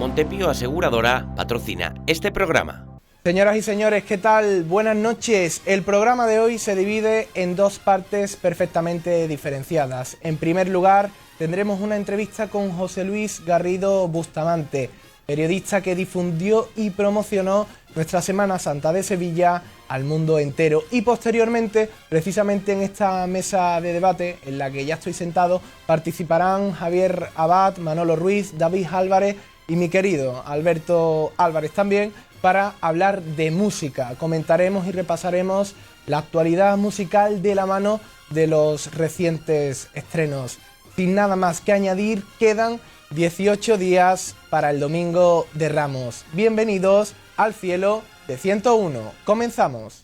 Montepío Aseguradora patrocina este programa. Señoras y señores, ¿qué tal? Buenas noches. El programa de hoy se divide en dos partes perfectamente diferenciadas. En primer lugar, tendremos una entrevista con José Luis Garrido Bustamante, periodista que difundió y promocionó nuestra Semana Santa de Sevilla al mundo entero. Y posteriormente, precisamente en esta mesa de debate en la que ya estoy sentado, participarán Javier Abad, Manolo Ruiz, David Álvarez y mi querido Alberto Álvarez también, para hablar de música. Comentaremos y repasaremos la actualidad musical de la mano de los recientes estrenos. Sin nada más que añadir, quedan 18 días para el Domingo de Ramos. Bienvenidos al Cielo de 101. Comenzamos.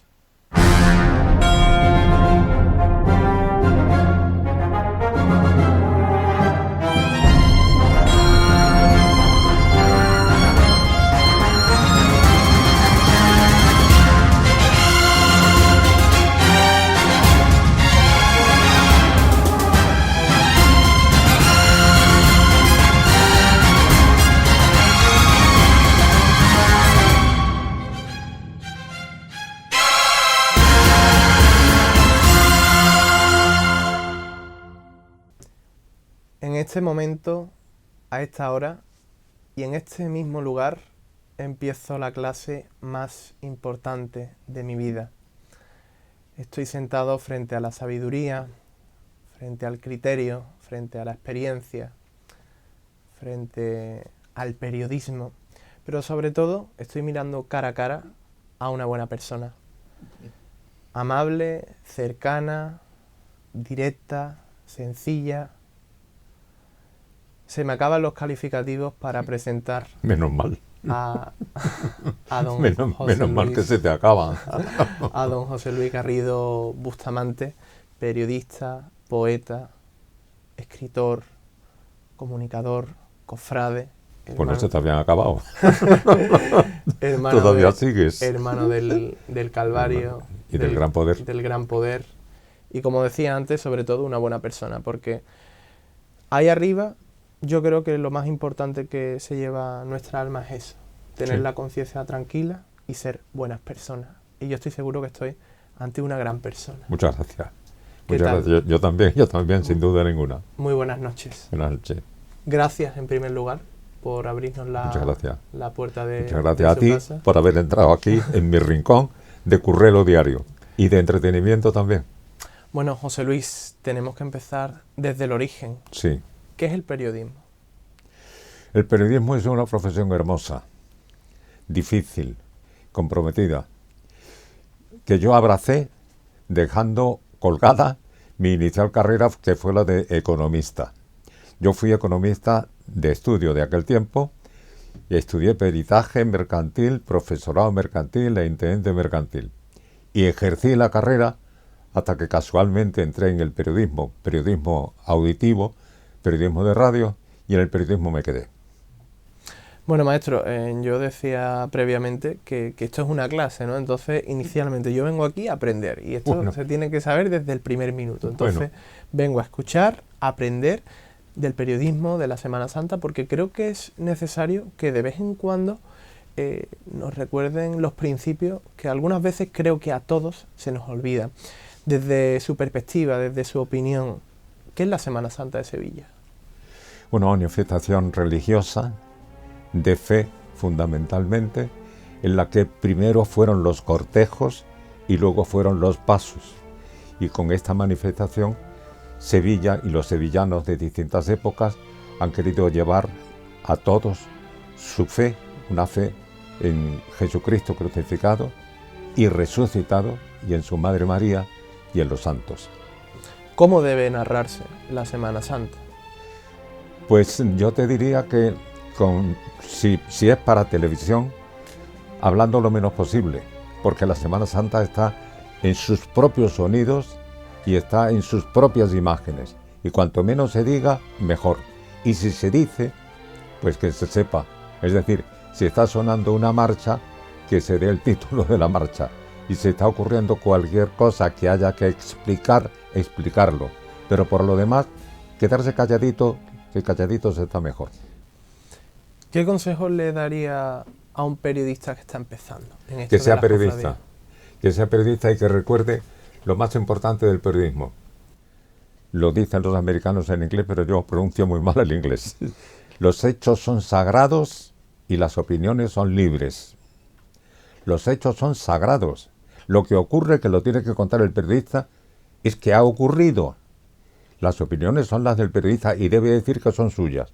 En este momento, a esta hora y en este mismo lugar, empiezo la clase más importante de mi vida. Estoy sentado frente a la sabiduría, frente al criterio, frente a la experiencia, frente al periodismo, pero sobre todo estoy mirando cara a cara a una buena persona. Amable, cercana, directa, sencilla. Se me acaban los calificativos para presentar. Menos mal. A don menos mal que se te acaban. A don José Luis Garrido Bustamante, periodista, poeta, escritor, comunicador, cofrade. Pues no se te habían acabado. Hermano Todavía sigues. Hermano del Calvario. Y del Gran Poder. Del Gran Poder. Y como decía antes, sobre todo una buena persona, porque ahí arriba yo creo que lo más importante que se lleva nuestra alma es eso, tener la conciencia tranquila y ser buenas personas. Y yo estoy seguro que estoy ante una gran persona. Muchas gracias. Muchas gracias. Yo también, sin duda ninguna. Muy buenas noches. Buenas noches. Gracias, en primer lugar, por abrirnos la puerta de Muchas gracias a ti casa. Por haber entrado aquí en mi rincón de currelo diario y de entretenimiento también. Bueno, José Luis, tenemos que empezar desde el origen. Sí. ¿Qué es el periodismo? El periodismo es una profesión hermosa, difícil, comprometida, que yo abracé dejando colgada mi inicial carrera, que fue la de economista. Yo fui economista de estudio de aquel tiempo, estudié peritaje mercantil, profesorado mercantil e intendente mercantil, y ejercí la carrera hasta que casualmente entré en el periodismo auditivo, periodismo de radio, y en el periodismo me quedé. Bueno, maestro, yo decía previamente que esto es una clase, ¿no? Entonces, inicialmente yo vengo aquí a aprender y esto se tiene que saber desde el primer minuto. Entonces, vengo a escuchar, a aprender del periodismo, de la Semana Santa, porque creo que es necesario que de vez en cuando nos recuerden los principios que algunas veces creo que a todos se nos olvidan. Desde su perspectiva, desde su opinión, ¿qué es la Semana Santa de Sevilla? Una manifestación religiosa, de fe fundamentalmente, en la que primero fueron los cortejos y luego fueron los pasos. Y con esta manifestación, Sevilla y los sevillanos de distintas épocas han querido llevar a todos su fe, una fe en Jesucristo crucificado y resucitado, y en su Madre María y en los santos. ¿Cómo debe narrarse la Semana Santa? Pues yo te diría que si es para televisión, hablando lo menos posible, porque la Semana Santa está en sus propios sonidos y está en sus propias imágenes, y cuanto menos se diga, mejor. Y si se dice, pues que se sepa. Es decir, si está sonando una marcha, que se dé el título de la marcha, y si está ocurriendo cualquier cosa que haya que explicarlo, pero por lo demás, quedarse calladito, que calladitos está mejor. ¿Qué consejos le daría a un periodista que está empezando en esto Que de sea las periodista. cofradías? Que sea periodista y que recuerde lo más importante del periodismo. Lo dicen los americanos en inglés, pero yo pronuncio muy mal el inglés. Los hechos son sagrados y las opiniones son libres. Los hechos son sagrados. Lo que ocurre, que lo tiene que contar el periodista, es que ha ocurrido. Las opiniones son las del periodista y debe decir que son suyas.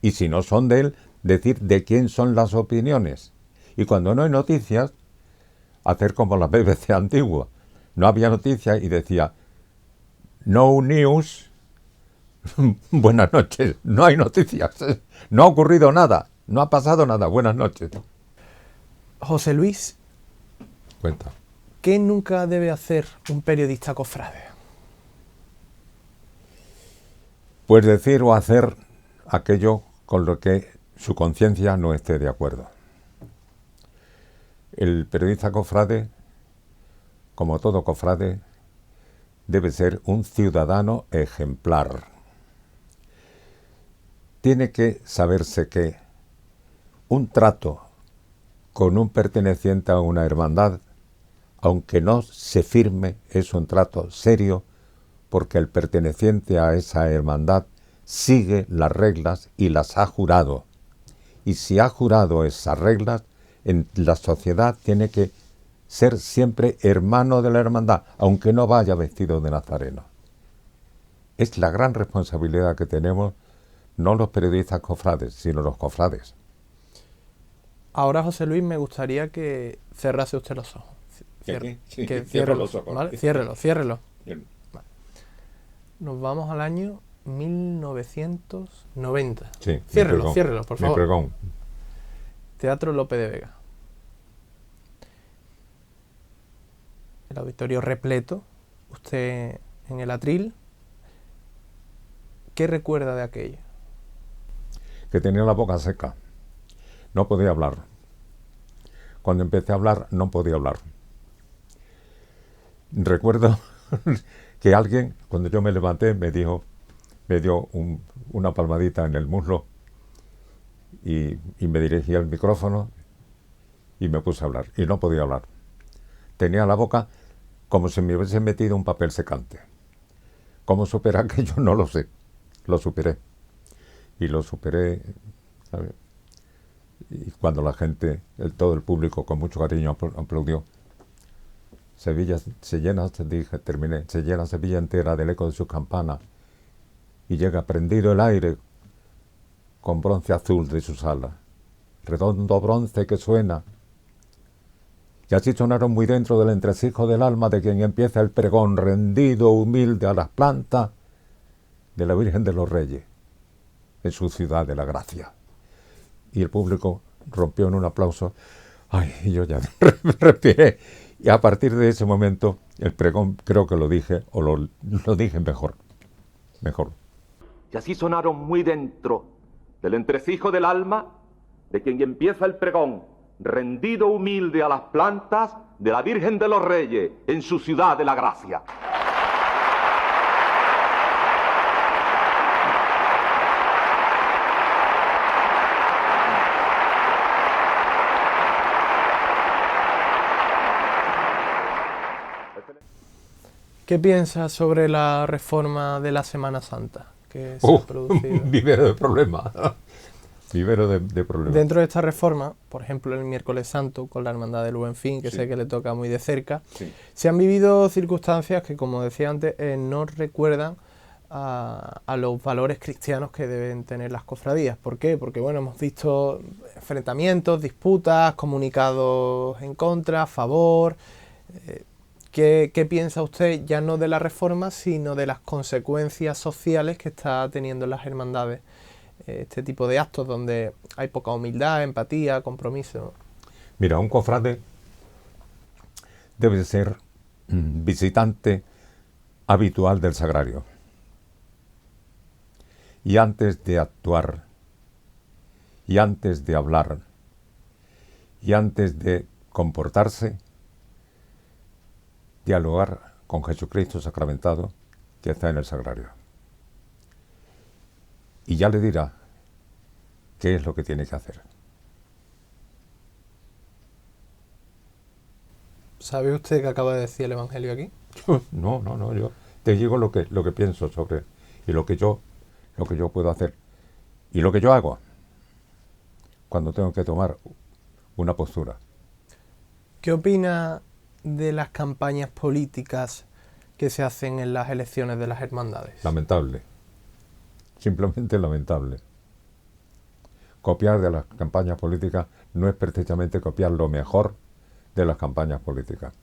Y si no son de él, decir de quién son las opiniones. Y cuando no hay noticias, hacer como la BBC antigua. No había noticias y decía, no news, buenas noches, no hay noticias, no ha ocurrido nada, no ha pasado nada, buenas noches. José Luis, Cuenta. ¿qué nunca debe hacer un periodista cofrade? Pues decir o hacer aquello con lo que su conciencia no esté de acuerdo. El periodista cofrade, como todo cofrade, debe ser un ciudadano ejemplar. Tiene que saberse que un trato con un perteneciente a una hermandad, aunque no se firme, es un trato serio, porque el perteneciente a esa hermandad sigue las reglas y las ha jurado. Y si ha jurado esas reglas, en la sociedad tiene que ser siempre hermano de la hermandad, aunque no vaya vestido de nazareno. Es la gran responsabilidad que tenemos, no los periodistas cofrades, sino los cofrades. Ahora, José Luis, me gustaría que cerrase usted los ojos. Sí, Que cierro los ojos. ¿vale? Ciérrelo. Bien. Vale. Nos vamos al año 1990. Sí, Ciérrelo, por mi favor. pregón. Teatro Lope de Vega. El auditorio repleto. Usted en el atril. ¿Qué recuerda de aquello? Que tenía la boca seca. No podía hablar. Cuando empecé a hablar, no podía hablar. Recuerdo que alguien, cuando yo me levanté, me dio una palmadita en el muslo y me dirigí al micrófono y me puse a hablar. Y no podía hablar. Tenía la boca como si me hubiese metido un papel secante. ¿Cómo superar aquello? No lo sé. Lo superé. Y lo superé, ¿sabes? Y cuando la gente, todo el público con mucho cariño aplaudió, Sevilla se llena, se llena Sevilla entera del eco de sus campanas y llega prendido el aire con bronce azul de sus alas, redondo bronce que suena. Y así sonaron muy dentro del entresijo del alma de quien empieza el pregón rendido, humilde a las plantas de la Virgen de los Reyes, en su ciudad de la gracia. Y el público rompió en un aplauso. Ay, y yo ya respiré. Y a partir de ese momento, el pregón creo que lo dije, o lo dije mejor. Y así sonaron muy dentro del entresijo del alma de quien empieza el pregón, rendido humilde a las plantas de la Virgen de los Reyes, en su ciudad de la gracia. ¿Qué piensa sobre la reforma de la Semana Santa que se ha producido? Vivero de problemas. Vivero de problemas. Dentro de esta reforma, por ejemplo, el miércoles santo, con la Hermandad del Buen Fin, que Sí. sé que le toca muy de cerca, Sí. se han vivido circunstancias que, como decía antes, no recuerdan a los valores cristianos que deben tener las cofradías. ¿Por qué? Porque, bueno, hemos visto enfrentamientos, disputas, comunicados en contra, a favor. ¿Qué piensa usted, ya no de la reforma, sino de las consecuencias sociales que está teniendo en las hermandades este tipo de actos donde hay poca humildad, empatía, compromiso? Mira, un cofrade debe ser visitante habitual del sagrario. Y antes de actuar, y antes de hablar, y antes de comportarse, dialogar con Jesucristo sacramentado que está en el sagrario. Y ya le dirá qué es lo que tiene que hacer. ¿Sabe usted qué acaba de decir el Evangelio aquí? No, yo te digo lo que pienso sobre y lo que yo puedo hacer y lo que yo hago cuando tengo que tomar una postura. ¿Qué opina de las campañas políticas que se hacen en las elecciones de las hermandades? Lamentable, simplemente lamentable. Copiar de las campañas políticas no es precisamente copiar lo mejor de las campañas políticas.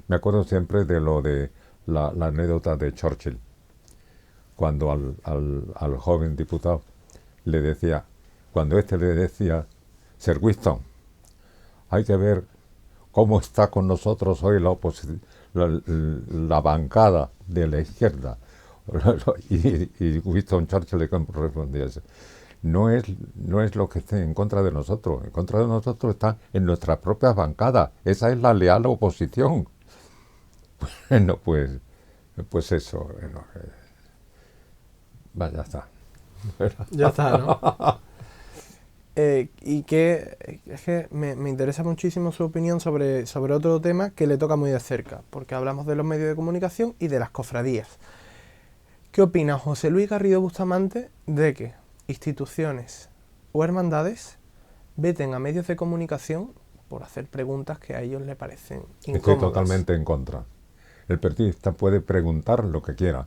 Me acuerdo siempre de lo de la anécdota de Churchill, cuando al joven diputado le decía, cuando le decía, Sir Winston, hay que ver cómo está con nosotros hoy la bancada de la izquierda. y Winston Churchill le respondía, no es lo que esté en contra de nosotros está en nuestras propias bancadas, esa es la leal oposición. Bueno, pues eso, bueno, ya está. Ya está, ¿no? Es que me interesa muchísimo su opinión sobre otro tema que le toca muy de cerca, porque hablamos de los medios de comunicación y de las cofradías. ¿Qué opina José Luis Garrido Bustamante de que instituciones o hermandades veten a medios de comunicación por hacer preguntas que a ellos les parecen incómodas? Estoy totalmente en contra. El periodista puede preguntar lo que quiera.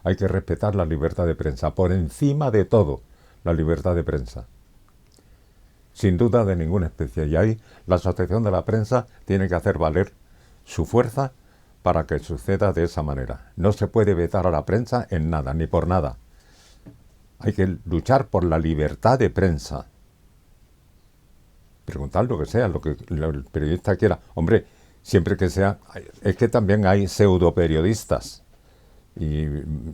Hay que respetar la libertad de prensa. Por encima de todo, la libertad de prensa. Sin duda de ninguna especie. Y ahí la Asociación de la Prensa tiene que hacer valer su fuerza para que suceda de esa manera. No se puede vetar a la prensa en nada, ni por nada. Hay que luchar por la libertad de prensa. Preguntar lo que sea, lo que el periodista quiera. Hombre, siempre que sea... Es que también hay pseudoperiodistas. Y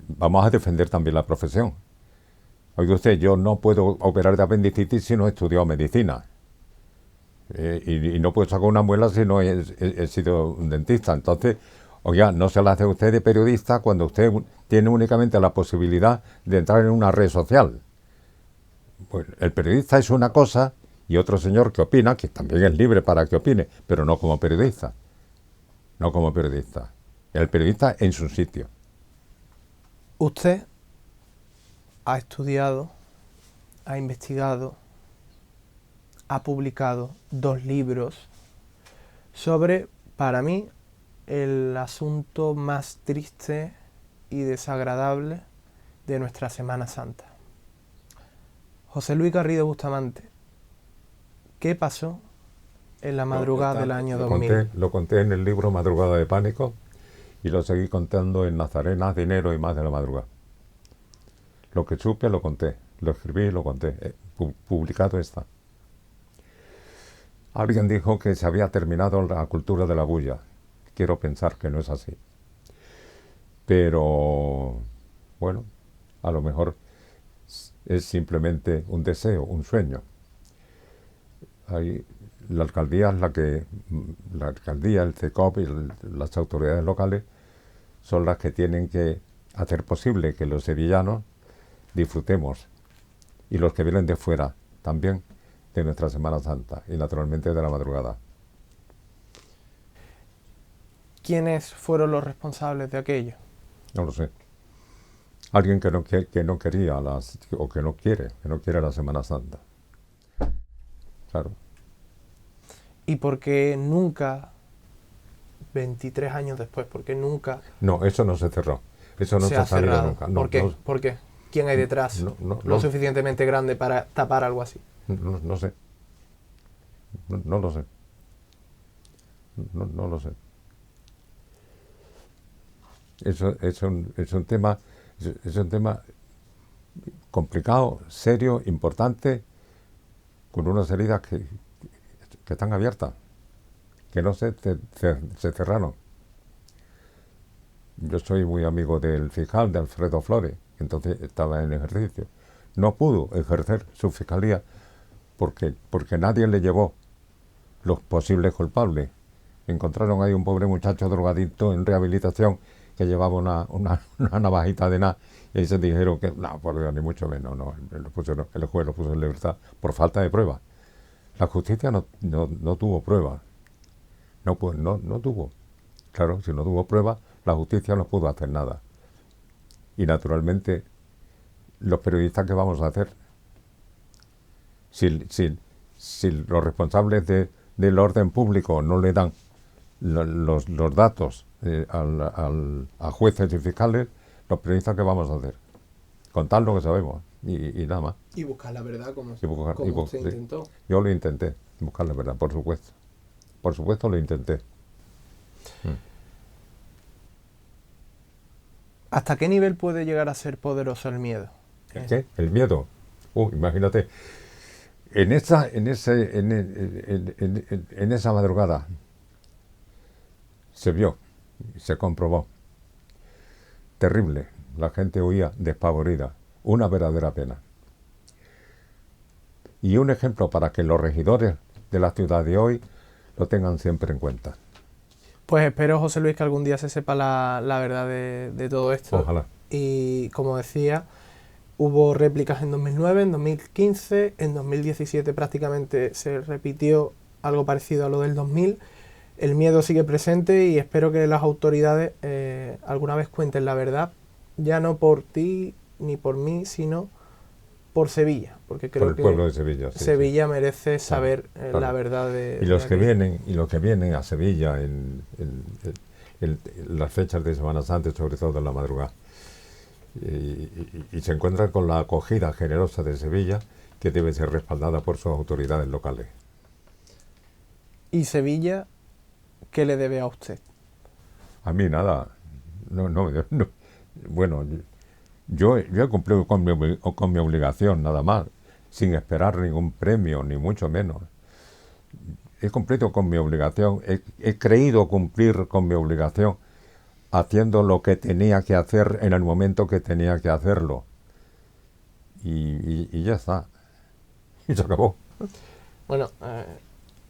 vamos a defender también la profesión. Oiga usted, yo no puedo operar de apendicitis si no he estudiado medicina. Y no puedo sacar una muela si no he sido un dentista. Entonces, oiga, no se la hace usted de periodista cuando usted tiene únicamente la posibilidad de entrar en una red social. Pues el periodista es una cosa y otro señor que opina, que también es libre para que opine, pero no como periodista. No como periodista. El periodista en su sitio. Usted ha estudiado, ha investigado, ha publicado 2 libros sobre, para mí, el asunto más triste y desagradable de nuestra Semana Santa. José Luis Garrido Bustamante, ¿qué pasó en la madrugada del año 2000? Lo conté en el libro Madrugada de Pánico y lo seguí contando en Nazarenas, Dinero y Más de la Madrugada. Lo que supe lo conté, lo escribí y lo conté. Publicado está. Alguien dijo que se había terminado la cultura de la bulla. Quiero pensar que no es así. Pero, bueno, a lo mejor es simplemente un deseo, un sueño. La alcaldía, el CECOP y las autoridades locales son las que tienen que hacer posible que los sevillanos disfrutemos, y los que vienen de fuera también, de nuestra Semana Santa y naturalmente de la madrugada. ¿Quiénes fueron los responsables de aquello? No lo sé. Alguien que no quería o que no quiere la Semana Santa. Claro. ¿Y por qué nunca, 23 años después, por qué nunca... No, eso no se cerró. Eso no se ha salido nunca. No, ¿Por qué? ¿Por qué? ¿Quién hay detrás lo suficientemente grande para tapar algo así? No sé. No lo sé. No lo sé. Es un tema complicado, serio, importante, con unas heridas que están abiertas, que no se cerraron. Yo soy muy amigo del fiscal, de Alfredo Flores, que entonces estaba en ejercicio. No pudo ejercer su fiscalía porque nadie le llevó los posibles culpables. Encontraron ahí un pobre muchacho drogadicto en rehabilitación que llevaba una navajita de nada, y ahí se dijeron que, no, por Dios, ni mucho menos, no, el juez lo puso en libertad por falta de pruebas. La justicia no tuvo pruebas, no tuvo. Claro, si no tuvo pruebas, la justicia no pudo hacer nada. Y naturalmente, los periodistas, ¿qué vamos a hacer? Si los responsables del orden público no le dan los datos a jueces y fiscales, los periodistas, ¿qué vamos a hacer? Contar lo que sabemos y nada más. Y buscar la verdad como se intentó. Yo lo intenté, buscar la verdad, por supuesto. Por supuesto lo intenté. ¿Hasta qué nivel puede llegar a ser poderoso el miedo? ¿El qué? El miedo. Imagínate. En esa madrugada se vio, se comprobó. Terrible. La gente huía despavorida. Una verdadera pena. Y un ejemplo para que los regidores de la ciudad de hoy lo tengan siempre en cuenta. Pues espero, José Luis, que algún día se sepa la verdad de todo esto. Ojalá. Y como decía, hubo réplicas en 2009, en 2015, en 2017 prácticamente se repitió algo parecido a lo del 2000. El miedo sigue presente y espero que las autoridades alguna vez cuenten la verdad, ya no por ti ni por mí, sino por Sevilla, porque creo por el pueblo de Sevilla. Sí, Sevilla merece saber claro. la verdad de... Y los que aquí. vienen a Sevilla en las fechas de Semana Santa, sobre todo en la madrugada, y se encuentran con la acogida generosa de Sevilla, que debe ser respaldada por sus autoridades locales. ¿Y Sevilla qué le debe a usted? A mí nada. No. Bueno, yo he cumplido con mi obligación, nada más, sin esperar ningún premio, ni mucho menos. He cumplido con mi obligación, he creído cumplir con mi obligación, haciendo lo que tenía que hacer en el momento que tenía que hacerlo. Y ya está. Y se acabó. Bueno,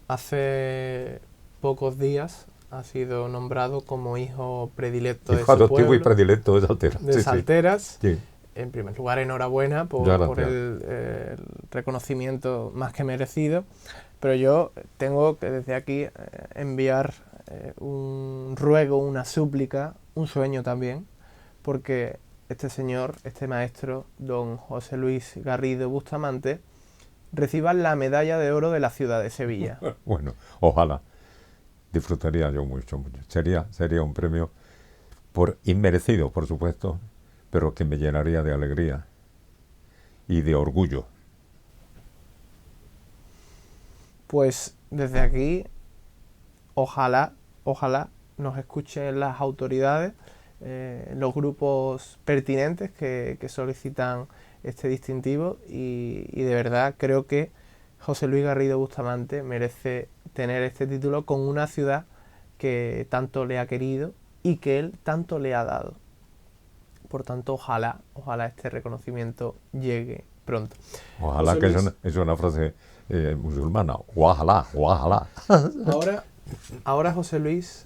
hace pocos días ha sido nombrado como hijo predilecto de su adoptivo pueblo, y predilecto de Salteras. de Salteras. Sí. En primer lugar, enhorabuena por el reconocimiento más que merecido. Pero yo tengo que desde aquí enviar un ruego, una súplica, un sueño también, porque este señor, este maestro, don José Luis Garrido Bustamante, reciba la medalla de oro de la ciudad de Sevilla. Bueno, ojalá. Disfrutaría yo mucho. Sería un premio inmerecido, por supuesto, pero que me llenaría de alegría y de orgullo. Pues desde aquí, ojalá nos escuchen las autoridades, los grupos pertinentes que solicitan este distintivo y de verdad creo que José Luis Garrido Bustamante merece tener este título con una ciudad que tanto le ha querido y que él tanto le ha dado. Por tanto, ojalá este reconocimiento llegue pronto. Ojalá, José Luis, que es una frase musulmana. Ojalá. Ahora, José Luis,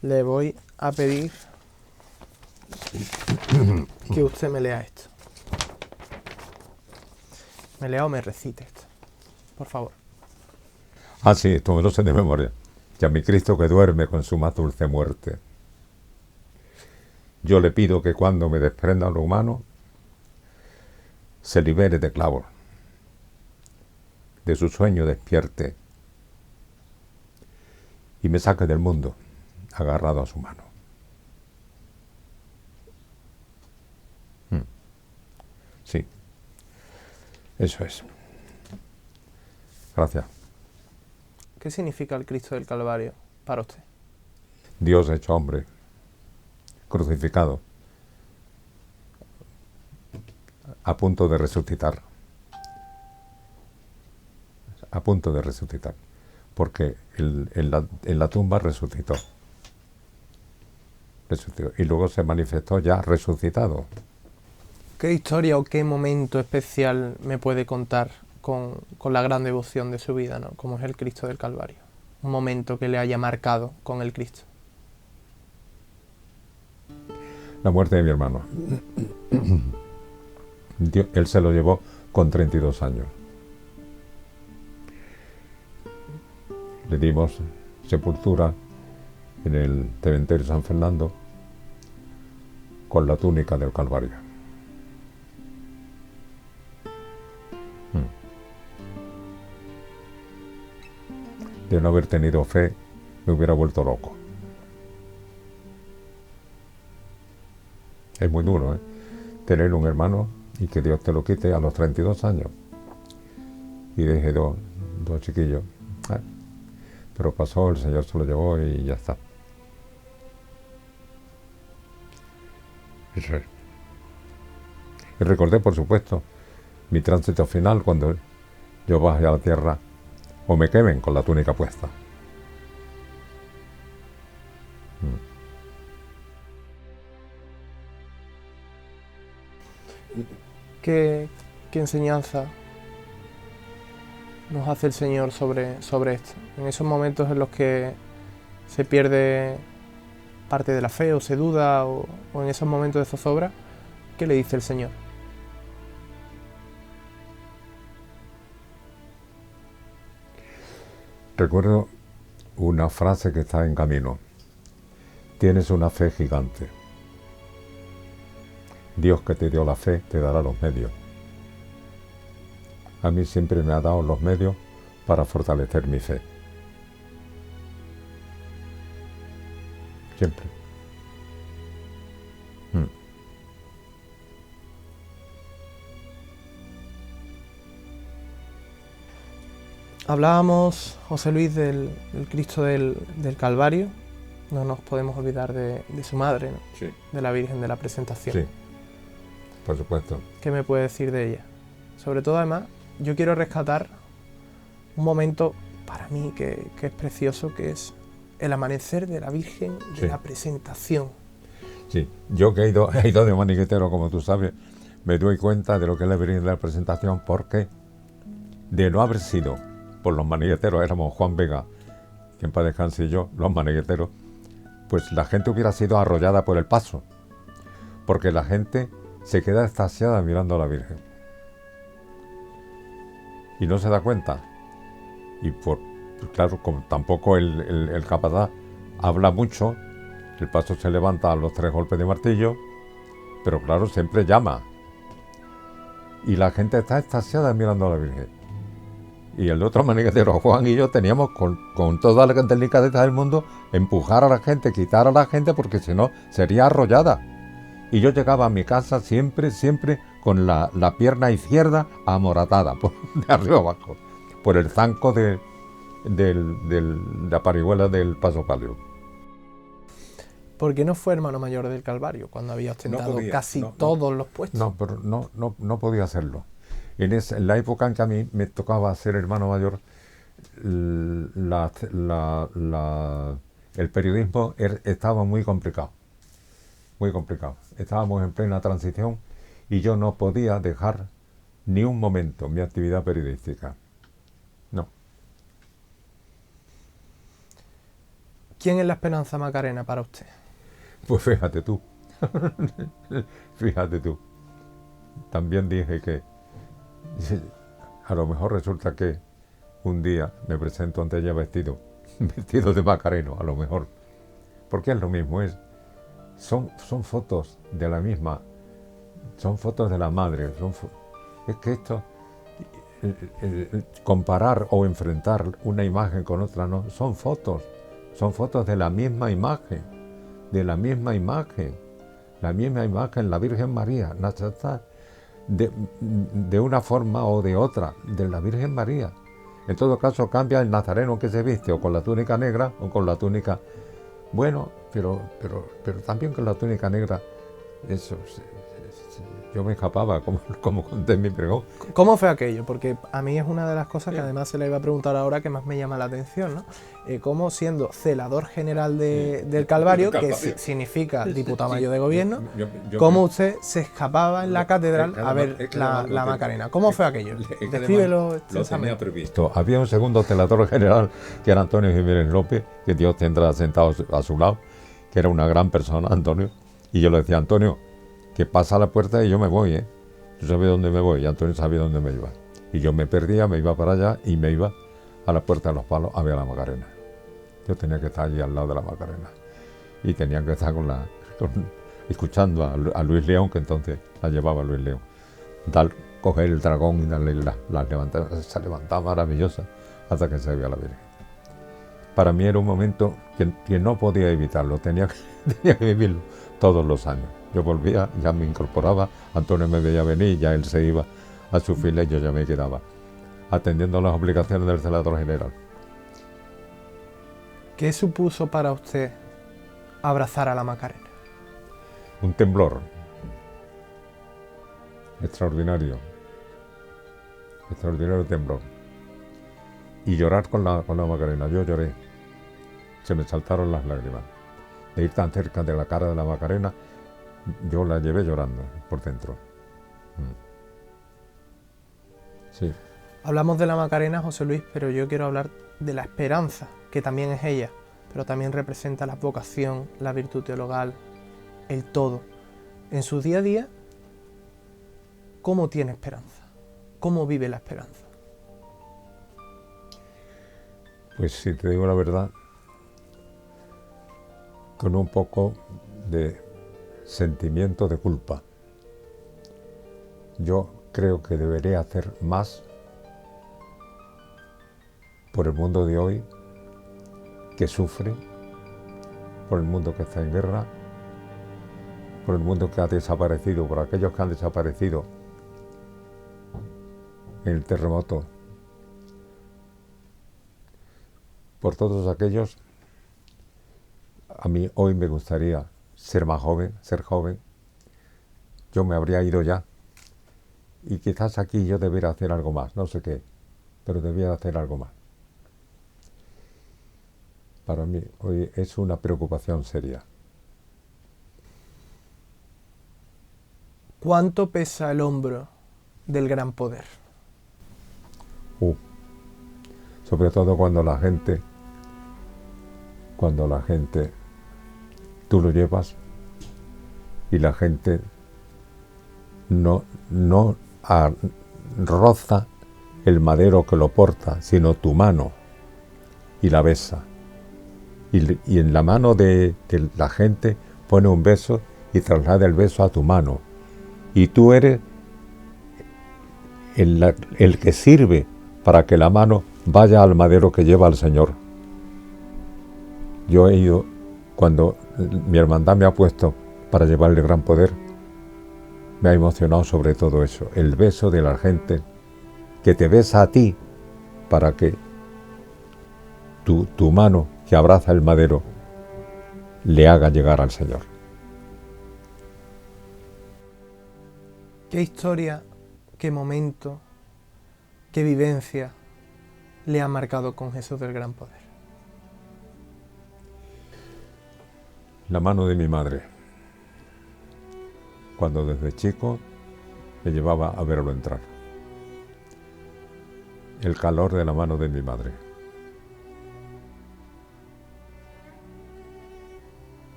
le voy a pedir que usted me lea esto. Me lea o me recite esto, por favor. Ah, sí, esto me lo sé de memoria. Y a mi Cristo que duerme con su más dulce muerte, yo le pido que cuando me desprenda lo humano, se libere de clavos, de su sueño despierte y me saque del mundo agarrado a su mano. Sí, eso es. Gracias. ¿Qué significa el Cristo del Calvario para usted? Dios hecho hombre, crucificado, a punto de resucitar. A punto de resucitar. Porque en la tumba resucitó. Y luego se manifestó ya resucitado. ¿Qué historia o qué momento especial me puede contar con la gran devoción de su vida, ¿no? Como es el Cristo del Calvario? Un momento que le haya marcado con el Cristo. La muerte de mi hermano. Él se lo llevó con 32 años. Le dimos sepultura en el cementerio San Fernando con la túnica del Calvario. De no haber tenido fe, me hubiera vuelto loco. Es muy duro, ¿eh? Tener un hermano y que Dios te lo quite a los 32 años. Y dejé dos chiquillos. Pero pasó, el Señor se lo llevó y ya está. Eso es. Y recordé, por supuesto, mi tránsito final cuando yo bajé a la tierra o me quemen con la túnica puesta. ¿Qué enseñanza nos hace el Señor sobre esto? En esos momentos en los que se pierde parte de la fe o se duda o en esos momentos de zozobra, ¿qué le dice el Señor? Recuerdo una frase que está en camino. Tienes una fe gigante. Dios que te dio la fe te dará los medios. A mí siempre me ha dado los medios para fortalecer mi fe. Siempre. Hablábamos, José Luis, del Cristo del Calvario. No nos podemos olvidar de su madre, ¿no? Sí. De la Virgen de la Presentación. Sí, por supuesto. ¿Qué me puede decir de ella? Sobre todo, además, yo quiero rescatar un momento para mí que es precioso, que es el amanecer de la Virgen de la Presentación. Sí, yo que he ido de maniquetero, como tú sabes, me doy cuenta de lo que es la Virgen de la Presentación, porque de no haber sido por los maniqueteros, éramos Juan Vega, que en paz descanse, y yo, los maniqueteros, pues la gente hubiera sido arrollada por el paso, porque la gente se queda extasiada mirando a la Virgen y no se da cuenta. Y claro, como tampoco el capataz habla mucho, el paso se levanta a los 3 golpes de martillo, pero claro, siempre llama y la gente está extasiada mirando a la Virgen. Y el otro maniquetero, Juan y yo, teníamos con toda la delicadeza del mundo empujar a la gente, quitar a la gente, porque si no sería arrollada. Y yo llegaba a mi casa siempre con la pierna izquierda amoratada, de arriba abajo, por el zanco de la parihuela del Paso Palio. ¿Por qué no fue hermano mayor del Calvario cuando había ostentado todos los puestos? No, pero no podía hacerlo. En la época en que a mí me tocaba ser hermano mayor, el periodismo estaba muy complicado. Muy complicado. Estábamos en plena transición y yo no podía dejar ni un momento mi actividad periodística. No. ¿Quién es la Esperanza Macarena para usted? Pues fíjate tú. Fíjate tú. También dije que a lo mejor resulta que un día me presento ante ella vestido de Macareno, a lo mejor. Porque es lo mismo, son fotos de la misma, son fotos de la madre. Es que esto, comparar o enfrentar una imagen con otra, no, son fotos de la misma imagen, la misma imagen, la Virgen María, de una forma o de otra, de la Virgen María. En todo caso cambia el nazareno que se viste, o con la túnica negra o con la túnica... Bueno, pero también con la túnica negra, eso, yo me escapaba, como conté en mi pregón. ¿Cómo fue aquello? Porque a mí es una de las cosas que además se le iba a preguntar ahora que más me llama la atención, ¿no? Cómo siendo celador general del Calvario, que significa diputado mayor de gobierno, cómo usted se escapaba en la catedral a ver la Macarena. ¿Cómo fue aquello? Descríbelo extensamente. Lo tenía previsto. Había un segundo celador general, que era Antonio Jiménez López, que Dios tendrá sentado a su lado, que era una gran persona, Antonio, Y yo le decía, Antonio, que pasa a la puerta y yo me voy, ¿eh? Yo sabía dónde me voy y Antonio sabía dónde me iba. Y yo me perdía, me iba para allá y me iba a la Puerta de los Palos a ver a la Macarena. Yo tenía que estar allí al lado de la Macarena. Y tenían que estar escuchando a Luis León, que entonces la llevaba Luis León. Coger el dragón y darle las levantar, se levantaba maravillosa hasta que se veía la Virgen. Para mí era un momento que no podía evitarlo, tenía que vivirlo todos los años. Yo volvía, ya me incorporaba, Antonio me veía venir, ya él se iba a su fila y yo ya me quedaba atendiendo las obligaciones del celador general. ¿Qué supuso para usted abrazar a la Macarena? Un temblor extraordinario temblor. Y llorar con la Macarena, yo lloré, se me saltaron las lágrimas. De ir tan cerca de la cara de la Macarena, yo la llevé llorando por dentro. Sí. Hablamos de la Macarena, José Luis, pero yo quiero hablar de la esperanza, que también es ella, pero también representa la vocación, la virtud teologal, el todo. En su día a día, ¿cómo tiene esperanza? ¿Cómo vive la esperanza? Pues si te digo la verdad, con un poco de sentimiento de culpa. Yo creo que debería hacer más por el mundo de hoy que sufre, por el mundo que está en guerra, por el mundo que ha desaparecido, por aquellos que han desaparecido en el terremoto, por todos aquellos. A mí hoy me gustaría ser joven. Yo me habría ido ya y quizás aquí yo debiera hacer algo más, no sé qué, pero debiera hacer algo más. Para mí hoy es una preocupación seria. ¿Cuánto pesa el hombro del gran poder? Sobre todo cuando la gente, tú lo llevas y la gente no roza el madero que lo porta, sino tu mano, y la besa. Y en la mano de la gente pone un beso y traslada el beso a tu mano. Y tú eres el que sirve para que la mano vaya al madero que lleva al Señor. Yo he ido, cuando mi hermandad me ha puesto para llevar el gran poder, me ha emocionado sobre todo eso, el beso de la gente que te besa a ti para que tu mano que abraza el madero le haga llegar al Señor. ¿Qué historia, qué momento, qué vivencia le ha marcado con Jesús del Gran Poder? La mano de mi madre, cuando desde chico me llevaba a verlo entrar. El calor de la mano de mi madre.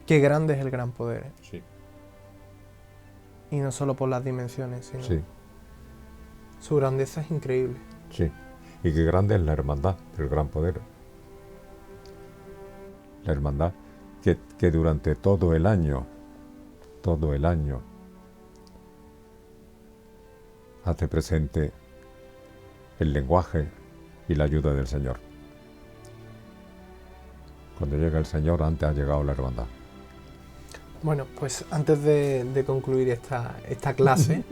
Qué grande es el gran poder, ¿eh? Sí. Y no solo por las dimensiones, sino Sí, su grandeza es increíble. sí. Y qué grande es la hermandad del gran poder. La hermandad que durante todo el año, hace presente el lenguaje y la ayuda del Señor. Cuando llega el Señor, antes ha llegado la hermandad. Bueno, pues antes de concluir esta clase,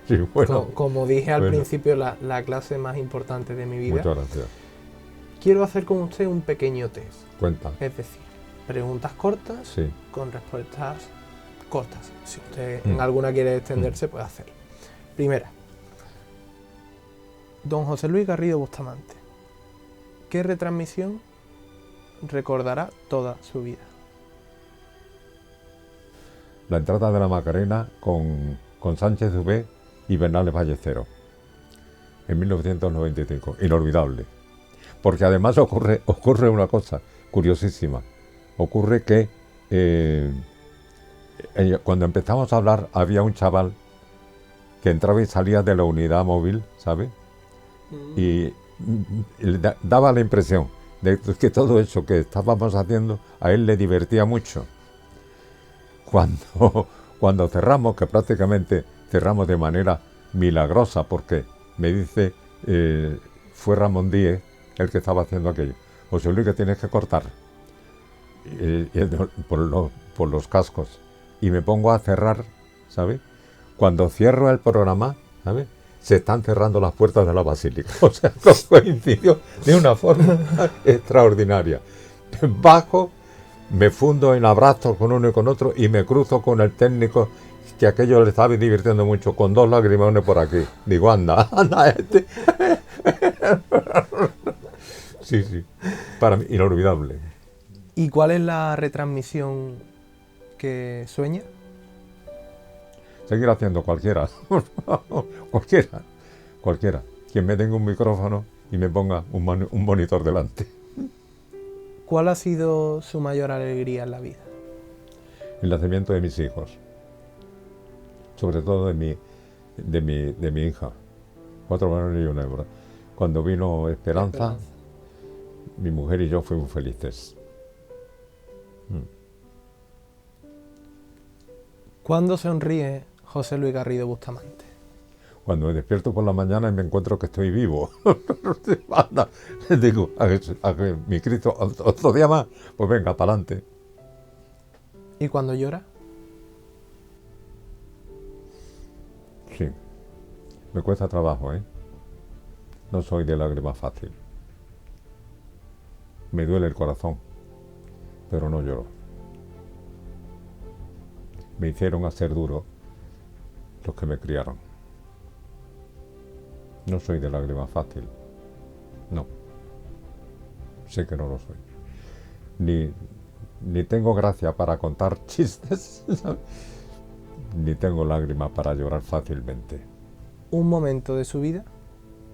Sí, bueno, como dije al bueno. principio, la clase más importante de mi vida, Muchas gracias. quiero hacer con usted un pequeño test. Cuenta. Es decir, preguntas cortas Sí. con respuestas cortas. Si usted en alguna quiere extenderse, puede hacerlo. Primera, don José Luis Garrido Bustamante, ¿qué retransmisión recordará toda su vida? La entrada de la Macarena con Sánchez Dubé y Bernales Ballesteros en 1995. Inolvidable. Porque además ocurre una cosa curiosísima. Ocurre que Cuando empezamos a hablar, había un chaval que entraba y salía de la unidad móvil, ¿sabes? Y daba la impresión de que todo eso que estábamos haciendo a él le divertía mucho. Cuando cerramos, que prácticamente cerramos de manera milagrosa, porque me dice, fue Ramón Díez el que estaba haciendo aquello. José Luis, que tienes que cortar por los cascos. Y me pongo a cerrar, ¿sabes? Cuando cierro el programa, ¿sabes? Se están cerrando las puertas de la basílica. O sea, coincidió de una forma extraordinaria. Bajo, me fundo en abrazos con uno y con otro y me cruzo con el técnico, que aquello le estaba divirtiendo mucho, con 2 lagrimones por aquí. Digo, anda, este. Sí, para mí, inolvidable. ¿Y cuál es la retransmisión que sueña? Seguir haciendo cualquiera. Cualquiera. Quien me tenga un micrófono y me ponga un monitor delante. ¿Cuál ha sido su mayor alegría en la vida? El nacimiento de mis hijos. Sobre todo de mi hija. 4 varones y 1 hembra. Cuando vino Esperanza, mi mujer y yo fuimos felices. ¿Cuándo sonríe José Luis Garrido Bustamante? Cuando me despierto por la mañana y me encuentro que estoy vivo. Anda, digo, a que mi Cristo, otro día más, pues venga, para adelante. ¿Y cuando llora? Sí, me cuesta trabajo, ¿eh? No soy de lágrima fácil. Me duele el corazón, pero no lloro. Me hicieron hacer duro los que me criaron. No soy de lágrima fácil. No. Sé que no lo soy. Ni tengo gracia para contar chistes, ¿sabes? Ni tengo lágrimas para llorar fácilmente. Un momento de su vida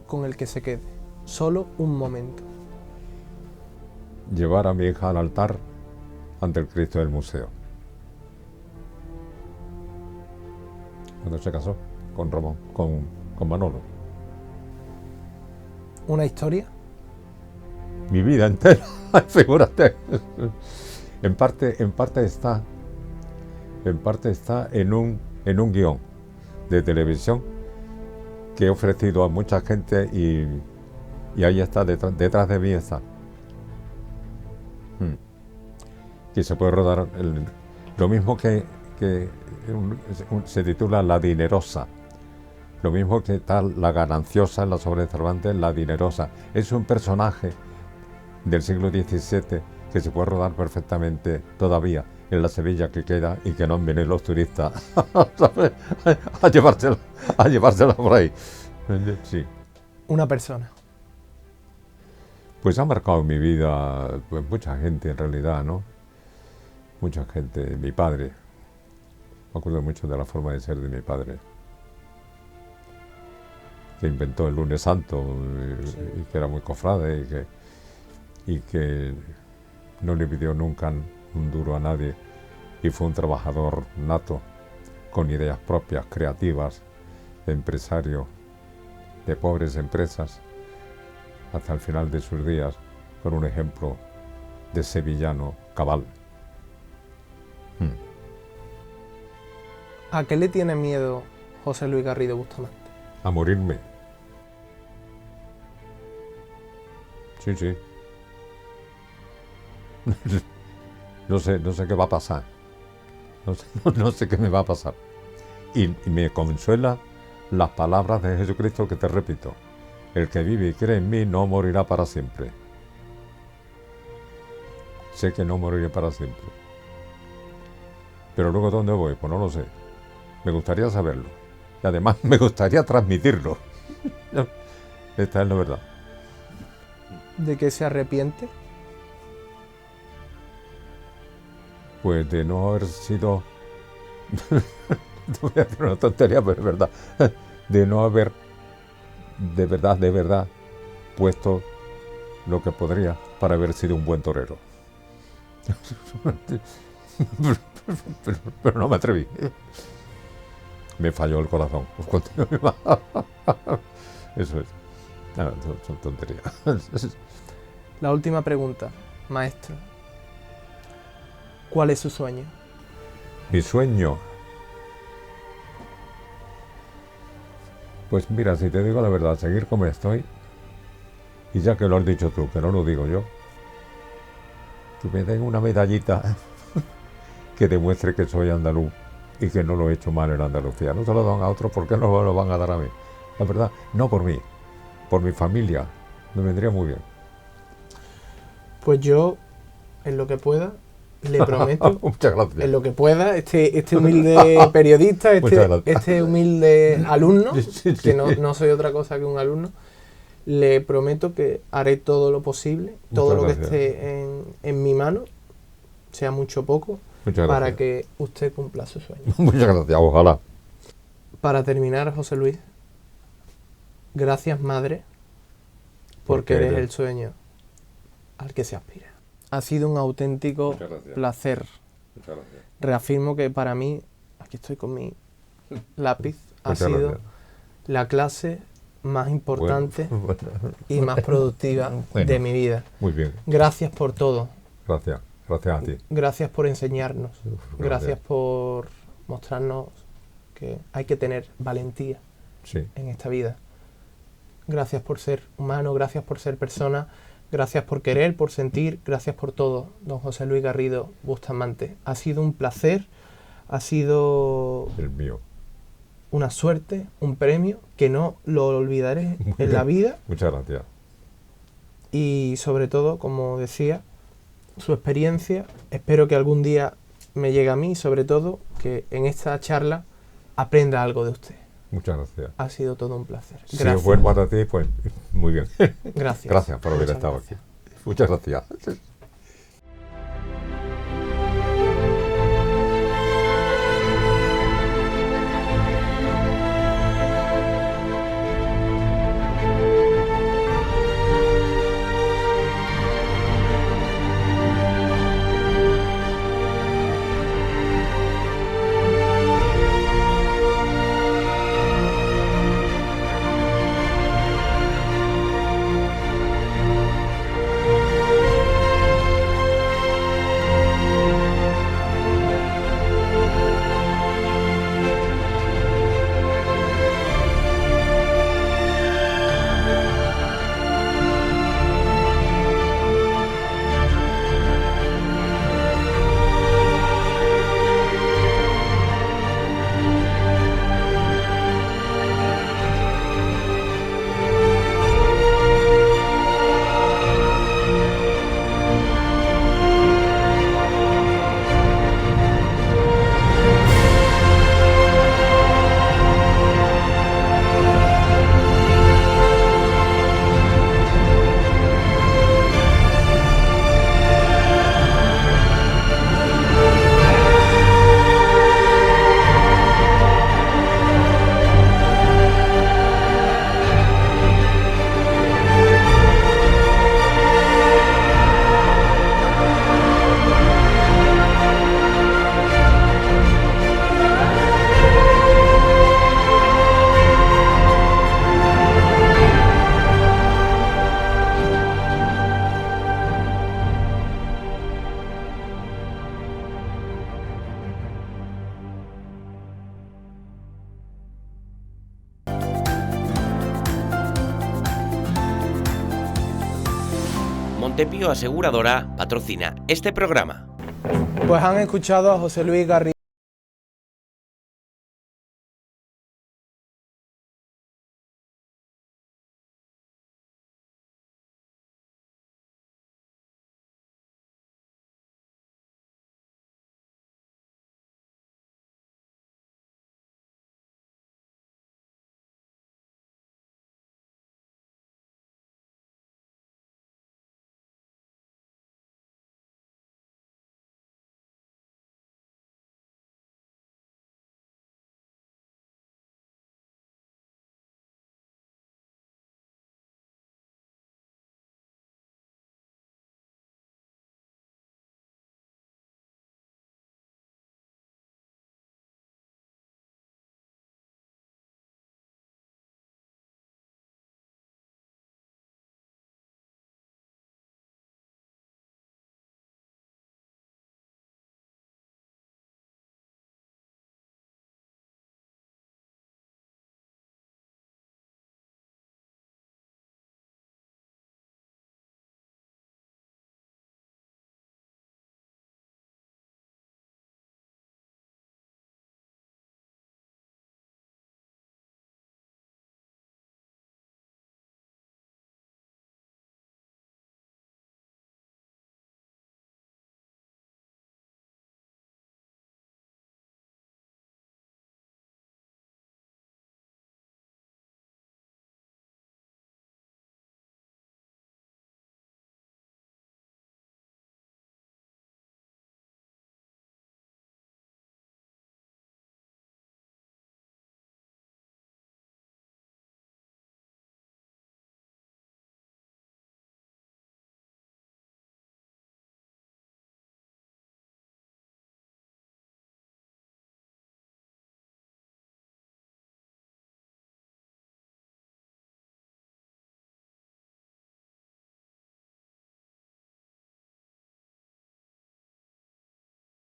con el que se quede. Solo un momento. Llevar a mi hija al altar ante el Cristo del museo. Cuando se casó con Ramón, con Manolo. ¿Una historia? Mi vida entera, figúrate. En parte está en un guión de televisión que he ofrecido a mucha gente y ahí está, detrás de mí está. Que se puede rodar lo mismo que se titula La Dinerosa. Lo mismo que tal La Gananciosa en la obra de Cervantes, La Dinerosa. Es un personaje del siglo XVII que se puede rodar perfectamente todavía en la Sevilla que queda y que no vienen los turistas a llevársela por ahí. Sí. Una persona. Pues ha marcado en mi vida pues, mucha gente en realidad, ¿no? Mucha gente. Mi padre. Me acuerdo mucho de la forma de ser de mi padre. Que inventó el lunes santo y que era muy cofrade y que no le pidió nunca un duro a nadie y fue un trabajador nato, con ideas propias, creativas, de empresario, de pobres empresas, hasta el final de sus días, con un ejemplo de sevillano cabal. ¿A qué le tiene miedo José Luis Garrido Bustamante? A morirme. Sí. No sé qué va a pasar. No sé qué me va a pasar. Y me consuela las palabras de Jesucristo que te repito. El que vive y cree en mí no morirá para siempre. Sé que no moriré para siempre. Pero luego ¿dónde voy? Pues no lo sé. Me gustaría saberlo. Y además me gustaría transmitirlo. Esta es la verdad. ¿De qué se arrepiente? Pues de no haber sido... Te voy a decir una tontería, pero es verdad. De no haber de verdad puesto lo que podría para haber sido un buen torero. pero no me atreví. Me falló el corazón. Eso es. Nada, son tonterías. La última pregunta, maestro. ¿Cuál es su sueño? Mi sueño. Pues mira, si te digo la verdad, seguir como estoy, y ya que lo has dicho tú, que no lo digo yo, que me den una medallita que demuestre que soy andaluz y que no lo he hecho mal en Andalucía. No se lo dan a otros, ¿por qué no me lo van a dar a mí? La verdad, no por mí, por mi familia, me vendría muy bien. Pues yo, en lo que pueda, le prometo, Muchas gracias. en lo que pueda, este humilde periodista, Muchas gracias. este humilde alumno, Sí, sí. que no soy otra cosa que un alumno, le prometo que haré todo lo posible, todo lo que gracias. esté en mi mano, sea mucho o poco, Muchas para gracias. que usted cumpla su sueño. Muchas gracias, ojalá. Para terminar, José Luis, gracias, madre, porque Porque eres eres- el sueño al que se aspira. Ha sido un auténtico Muchas gracias. placer. Muchas gracias. Reafirmo que para mí, aquí estoy con mi lápiz, ha Muchas sido gracias. la clase más importante Bueno, y más productiva Bueno. de mi vida. muy bien, Gracias por todo. gracias. Gracias a ti. Gracias por enseñarnos. Gracias. Gracias por mostrarnos que hay que tener valentía Sí, en esta vida. Gracias por ser humano, gracias por ser persona, gracias por querer, por sentir, gracias por todo, don José Luis Garrido Bustamante. Ha sido un placer, ha sido el mío. una suerte, un premio que no lo olvidaré en la vida Muchas gracias. y sobre todo, como decía, su experiencia. Espero que algún día me llegue a mí y sobre todo que en esta charla aprenda algo de usted. Muchas gracias. Ha sido todo un placer. Si Gracias. es bueno para ti, pues muy bien. Gracias. Gracias por haber Muchas estado gracias. aquí. Muchas gracias. Montepío Aseguradora patrocina este programa. Pues han escuchado a José Luis Garrido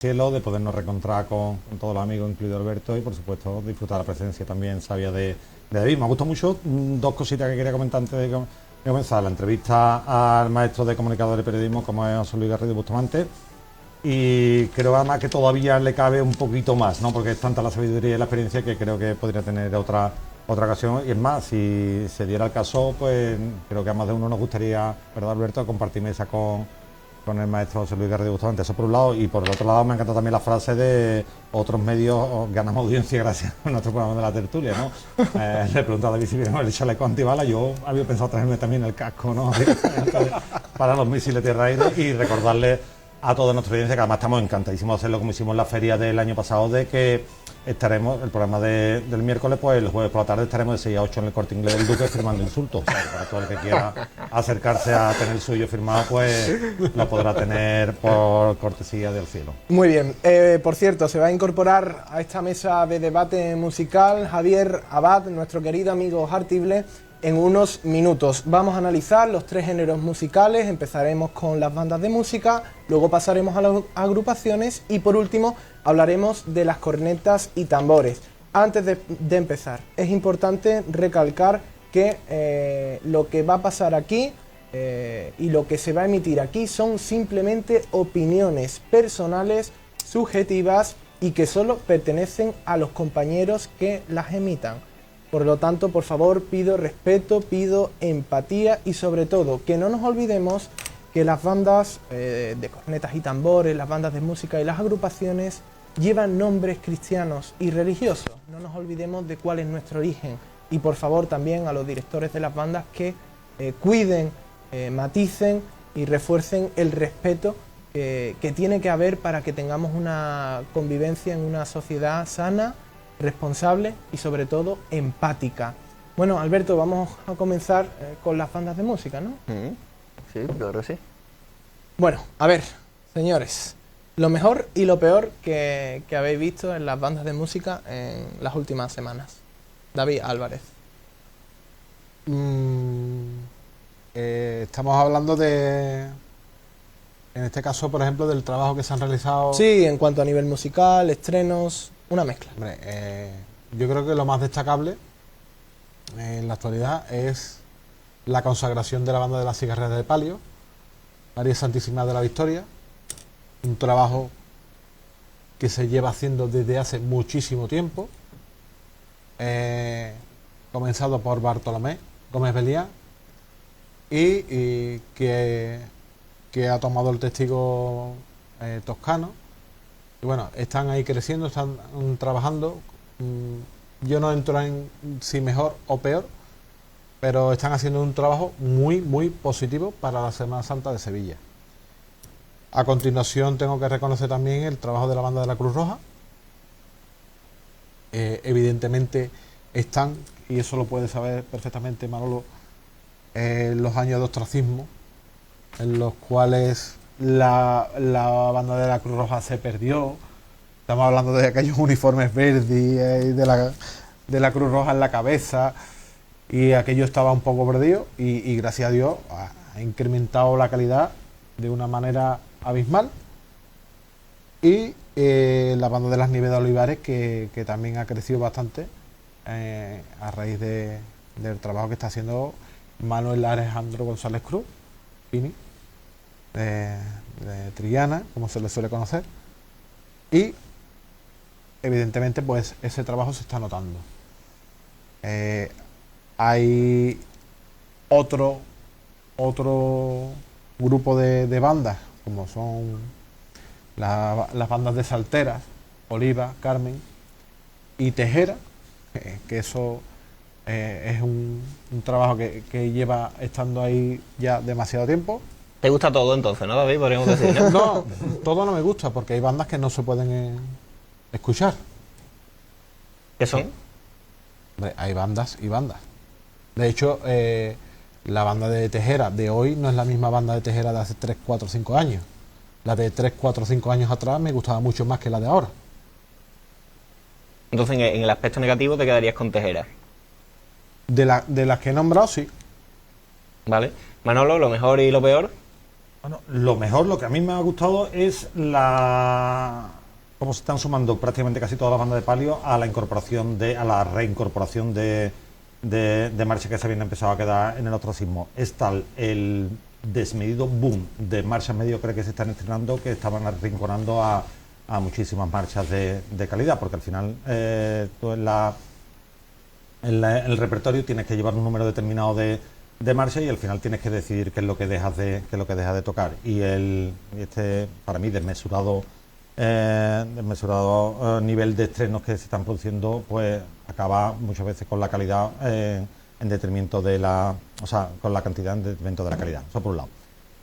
cielo, de podernos reencontrar con todos los amigos, incluido Alberto, y por supuesto disfrutar la presencia también sabia de David. Me ha gustado mucho dos cositas que quería comentar antes de comenzar. La entrevista al maestro de comunicador y periodismo, como es José Luis Garrido Bustamante, y creo además que todavía le cabe un poquito más, ¿no? Porque es tanta la sabiduría y la experiencia que creo que podría tener otra ocasión. Y es más, si se diera el caso, pues creo que a más de uno nos gustaría, ¿verdad, Alberto?, compartir mesa con el maestro José Luis Garrido Bustamante. Eso por un lado, y por el otro lado me encanta también la frase de otros medios ganamos audiencia gracias a nuestro programa de la tertulia, ¿no? Le preguntaba a David si viene el chaleco antibala. Yo había pensado traerme también el casco, ¿no? Para los misiles tierra-aire, y recordarle a toda nuestra audiencia que además estamos encantadísimos de hacerlo como hicimos en la feria del año pasado, de que estaremos, el programa del miércoles, pues el jueves por la tarde estaremos de 6 a 8 en el Corte Inglés del Duque firmando insultos. O sea, para todo el que quiera acercarse a tener el suyo firmado, pues lo podrá tener por cortesía del cielo. Muy bien. Por cierto, se va a incorporar a esta mesa de debate musical Javier Abad, nuestro querido amigo Hartible, en unos minutos. Vamos a analizar los tres géneros musicales. Empezaremos con las bandas de música, luego pasaremos a las agrupaciones y por último hablaremos de las cornetas y tambores. Antes de empezar, es importante recalcar que lo que va a pasar aquí y lo que se va a emitir aquí son simplemente opiniones personales, subjetivas y que solo pertenecen a los compañeros que las emitan. Por lo tanto, por favor, pido respeto, pido empatía y sobre todo que no nos olvidemos que las bandas de cornetas y tambores, las bandas de música y las agrupaciones llevan nombres cristianos y religiosos. No nos olvidemos de cuál es nuestro origen. Y por favor también a los directores de las bandas que cuiden, maticen y refuercen el respeto que tiene que haber para que tengamos una convivencia en una sociedad sana, responsable y sobre todo empática. Bueno, Alberto, vamos a comenzar con las bandas de música, ¿no? Sí, claro que sí. Bueno, a ver, señores, lo mejor y lo peor que habéis visto en las bandas de música en las últimas semanas. David Álvarez. Estamos hablando de, en este caso, por ejemplo, del trabajo que se han realizado. Sí, en cuanto a nivel musical, estrenos, una mezcla. Hombre, yo creo que lo más destacable en la actualidad es la consagración de la banda de las cigarreras de Palio, María Santísima de la Victoria, un trabajo que se lleva haciendo desde hace muchísimo tiempo, comenzado por Bartolomé Gómez Belián y que ha tomado el testigo toscano. Y bueno, están ahí creciendo, están trabajando. Yo no entro en si mejor o peor, pero están haciendo un trabajo muy, muy positivo para la Semana Santa de Sevilla. A continuación tengo que reconocer también el trabajo de la banda de la Cruz Roja. Evidentemente están, y eso lo puede saber perfectamente Manolo, los años de ostracismo, en los cuales la banda de la Cruz Roja se perdió. Estamos hablando de aquellos uniformes verdes y de la Cruz Roja en la cabeza, y aquello estaba un poco perdido y gracias a Dios ha incrementado la calidad de una manera abismal. Y la banda de las Nieves de Olivares que también ha crecido bastante a raíz del trabajo que está haciendo Manuel Alejandro González Cruz, Pini, de Triana, como se le suele conocer, y evidentemente pues ese trabajo se está notando. Hay otro grupo de bandas, como son las bandas de Salteras, Oliva, Carmen y Tejera, que eso es un trabajo que lleva estando ahí ya demasiado tiempo. ¿Te gusta todo entonces, no, David? Podríamos decir, ¿no? No, todo no me gusta, porque hay bandas que no se pueden escuchar. ¿Qué son? Hombre, hay bandas y bandas. De hecho, la banda de Tejera de hoy no es la misma banda de Tejera de hace 3, 4, 5 años. La de 3, 4, 5 años atrás me gustaba mucho más que la de ahora. Entonces, en el aspecto negativo te quedarías con Tejera. De las que he nombrado, sí. ¿Vale? Manolo, lo mejor y lo peor. Bueno, lo mejor, lo que a mí me ha gustado es cómo se están sumando prácticamente casi todas las bandas de palio a la reincorporación de marchas que se habían empezado a quedar en el ostracismo. Es tal el desmedido boom de marchas mediocres que se están estrenando que estaban arrinconando a muchísimas marchas de calidad, porque al final tú en el repertorio tienes que llevar un número determinado de marchas y al final tienes que decidir qué es lo que dejas de tocar. Y este, para mí, desmesurado nivel de estrenos que se están produciendo, pues acaba muchas veces con la calidad en detrimento con la cantidad en detrimento de la calidad. Eso por un lado.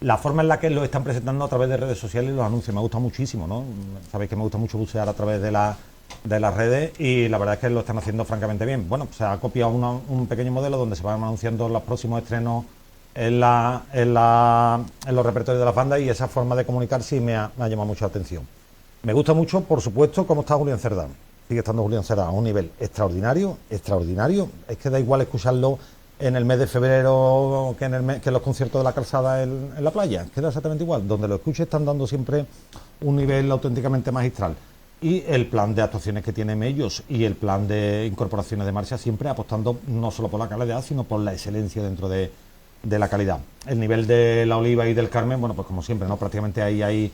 La forma en la que lo están presentando a través de redes sociales y los anuncios me gusta muchísimo, ¿no? Sabéis que me gusta mucho bucear a través de las redes y la verdad es que lo están haciendo francamente bien. Bueno, se ha copiado un pequeño modelo donde se van anunciando los próximos estrenos en los repertorios de las bandas y esa forma de comunicar sí me ha llamado mucho la atención. Me gusta mucho, por supuesto, cómo está Julián Cerdán. Sigue estando Julián Cerdán a un nivel extraordinario. Es que da igual escucharlo en el mes de febrero que en los conciertos de la calzada en la playa. Queda exactamente igual. Donde lo escuche están dando siempre un nivel auténticamente magistral. Y el plan de actuaciones que tienen ellos y el plan de incorporaciones de marcha siempre apostando no solo por la calidad, sino por la excelencia dentro de la calidad. El nivel de La Oliva y del Carmen, bueno, pues como siempre, ¿no? Prácticamente ahí hay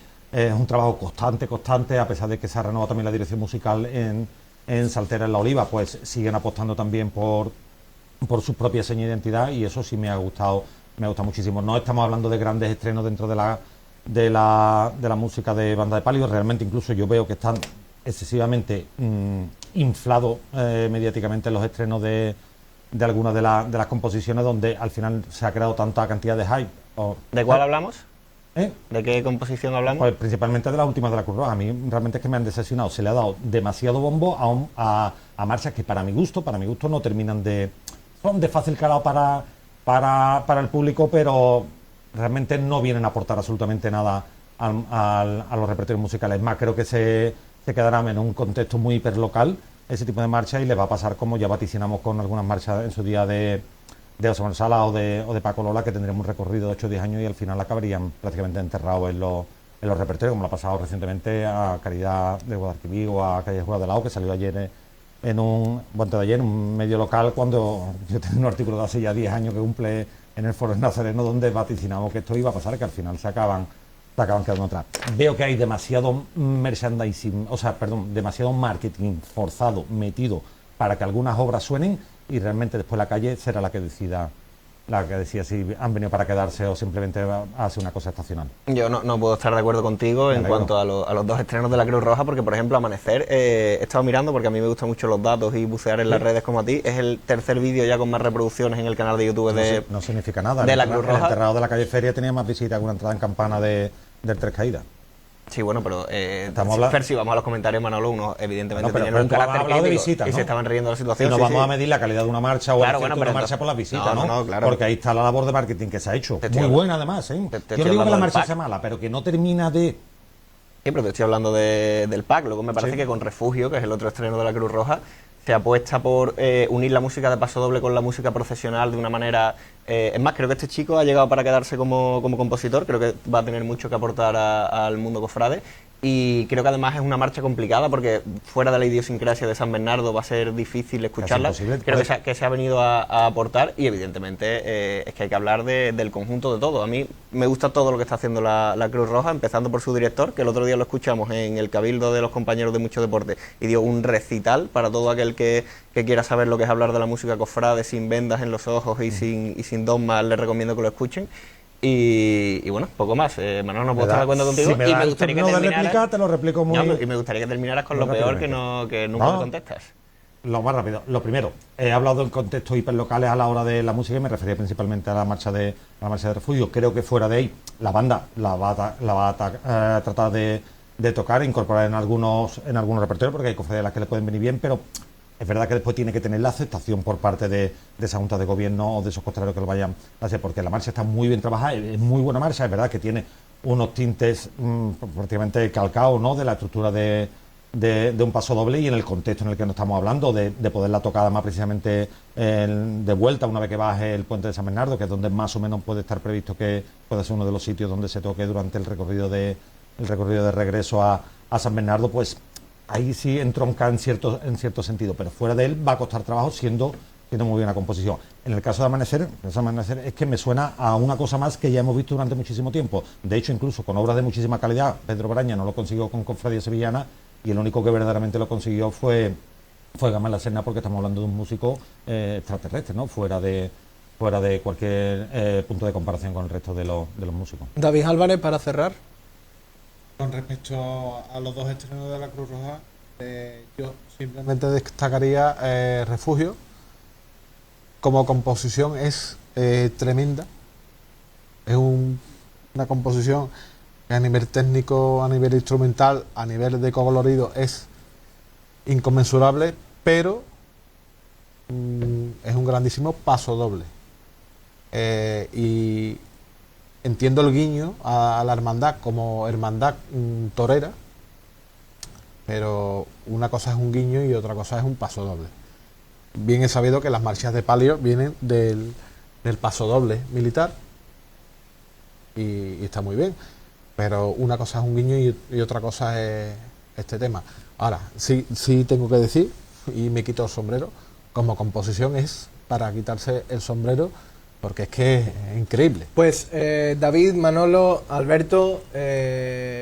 un trabajo constante, a pesar de que se ha renovado también la dirección musical en Saltera, en La Oliva, pues siguen apostando también por su propia seña de identidad y eso sí me ha gustado muchísimo. No estamos hablando de grandes estrenos dentro de la música de banda de palio, realmente incluso yo veo que están excesivamente inflados mediáticamente los estrenos de algunas de las composiciones donde al final se ha creado tanta cantidad de hype. ¿De cuál hablamos? ¿Eh? ¿De qué composición hablamos? Pues principalmente de las últimas de la Cruz Roja. A mí realmente es que me han decepcionado. Se le ha dado demasiado bombo a marchas que para mi gusto no terminan son de fácil calado para el público, pero realmente no vienen a aportar absolutamente nada a los repertorios musicales. Más, creo que se quedarán en un contexto muy hiperlocal ese tipo de marcha y les va a pasar como ya vaticinamos con algunas marchas en su día de José Manuel Sala o de Paco Lola, que tendríamos un recorrido de 8 o 10 años y al final acabarían prácticamente enterrados en los repertorios, como lo ha pasado recientemente a Caridad de Guadalquivir o a Calle Juega de Lao, que salió ayer en un medio local, cuando yo tengo un artículo de hace ya 10 años que cumple en el Foro Nazareno, donde vaticinamos que esto iba a pasar, que al final se acaban quedando atrás. Veo que hay demasiado merchandising, demasiado marketing forzado, metido, para que algunas obras suenen y realmente después la calle será la que decida si han venido para quedarse o simplemente hace una cosa estacional. Yo no puedo estar de acuerdo contigo en cuanto a los dos estrenos de la Cruz Roja, porque por ejemplo Amanecer, he estado mirando porque a mí me gustan mucho los datos y bucear en las redes como a ti, es el tercer vídeo ya con más reproducciones en el canal de YouTube no significa nada. De la Cruz Roja. El enterrado de la calle Feria tenía más visitas que una entrada en campana del Tres Caídas. Sí, bueno, pero si vamos a los comentarios, Manolo, uno evidentemente tenían un carácter crítico de visitas, y ¿no? se estaban riendo de la situación. Y no vamos a medir la calidad de una marcha o el cierto de una marcha por las visitas, ¿no? Claro. Porque ahí está la labor de marketing que se ha hecho. Muy buena, además, ¿eh? Yo no digo que la marcha sea mala, pero que no termina de... Sí, pero te estoy hablando del pack. Luego me parece que con Refugio, que es el otro estreno de la Cruz Roja, se apuesta por unir la música de paso doble con la música profesional de una manera... es más, creo que este chico ha llegado para quedarse como compositor, creo que va a tener mucho que aportar al mundo cofrade. Y creo que además es una marcha complicada porque fuera de la idiosincrasia de San Bernardo va a ser difícil escucharla. Creo que se ha venido a aportar y evidentemente es que hay que hablar del conjunto de todo. A mí me gusta todo lo que está haciendo la Cruz Roja, empezando por su director, que el otro día lo escuchamos en el Cabildo de los compañeros de Mucho Deporte y dio un recital para todo aquel que quiera saber lo que es hablar de la música cofrade sin vendas en los ojos y sin dogmas. Les recomiendo que lo escuchen. Y bueno, poco más. Manuel, no puedo estar de acuerdo contigo. Si me y me gustaría que terminaras, te lo replico muy... y me gustaría que terminaras con lo peor que nunca me contestas. Lo más rápido. Lo primero, he hablado en contextos hiperlocales a la hora de la música y me refería principalmente a la marcha de Refugio. Creo que fuera de ahí la banda la va a tratar de tocar e incorporar en algunos repertorios, porque hay cofradías de las que le pueden venir bien, pero es verdad que después tiene que tener la aceptación por parte de esa junta de gobierno o de esos costaleros que lo vayan a hacer, porque la marcha está muy bien trabajada, es muy buena marcha, es verdad que tiene unos tintes prácticamente calcados, ¿no?, de la estructura de de un paso doble y en el contexto en el que nos estamos hablando, de poderla tocar más precisamente de vuelta una vez que baje el puente de San Bernardo, que es donde más o menos puede estar previsto que pueda ser uno de los sitios donde se toque durante el recorrido de regreso a San Bernardo, pues ahí sí entronca en cierto sentido, pero fuera de él va a costar trabajo siendo muy buena composición. En el caso de Amanecer es que me suena a una cosa más que ya hemos visto durante muchísimo tiempo. De hecho, incluso con obras de muchísima calidad, Pedro Braña no lo consiguió con Cofradía Sevillana y el único que verdaderamente lo consiguió fue Gamán La Serna, porque estamos hablando de un músico extraterrestre, ¿no? Fuera de cualquier punto de comparación con el resto de los músicos. David Álvarez, para cerrar. Con respecto a los dos estrenos de la Cruz Roja, yo simplemente destacaría Refugio. Como composición es tremenda. Es una composición que a nivel técnico, a nivel instrumental, a nivel de colorido es inconmensurable, pero es un grandísimo paso doble. Y entiendo el guiño a la hermandad como hermandad torera, pero una cosa es un guiño y otra cosa es un paso doble. Bien he sabido que las marchas de palio vienen del paso doble militar y está muy bien, pero una cosa es un guiño y otra cosa es este tema. Ahora, sí tengo que decir, y me quito el sombrero, como composición es para quitarse el sombrero, porque es que es increíble. Pues David, Manolo, Alberto,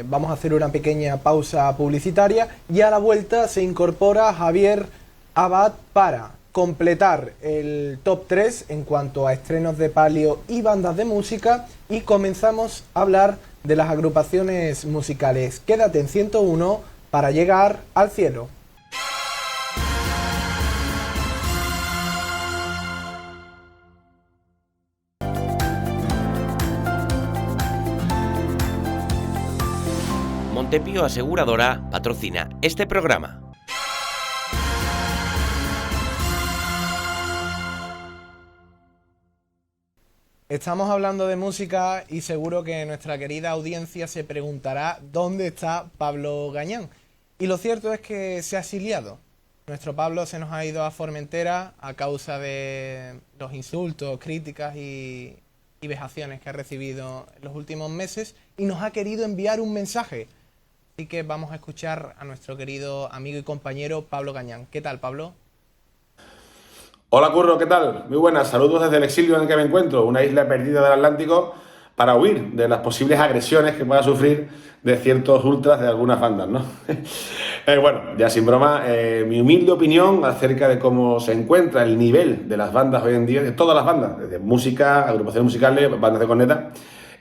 vamos a hacer una pequeña pausa publicitaria y a la vuelta se incorpora Javier Abad para completar el top 3 en cuanto a estrenos de palio y bandas de música, y comenzamos a hablar de las agrupaciones musicales. Quédate en 101 para llegar al cielo. Montepío Aseguradora patrocina este programa. Estamos hablando de música y seguro que nuestra querida audiencia se preguntará dónde está Pablo Gañán. Y lo cierto es que se ha exiliado. Nuestro Pablo se nos ha ido a Formentera a causa de los insultos, críticas y vejaciones que ha recibido en los últimos meses, y nos ha querido enviar un mensaje. Así que vamos a escuchar a nuestro querido amigo y compañero Pablo Gañán. ¿Qué tal, Pablo? Hola Curro, ¿qué tal? Muy buenas, saludos desde el exilio en el que me encuentro, una isla perdida del Atlántico, para huir de las posibles agresiones que pueda sufrir de ciertos ultras de algunas bandas, ¿no? Bueno, ya sin broma, mi humilde opinión acerca de cómo se encuentra el nivel de las bandas hoy en día, de todas las bandas, desde música, agrupaciones musicales, bandas de corneta,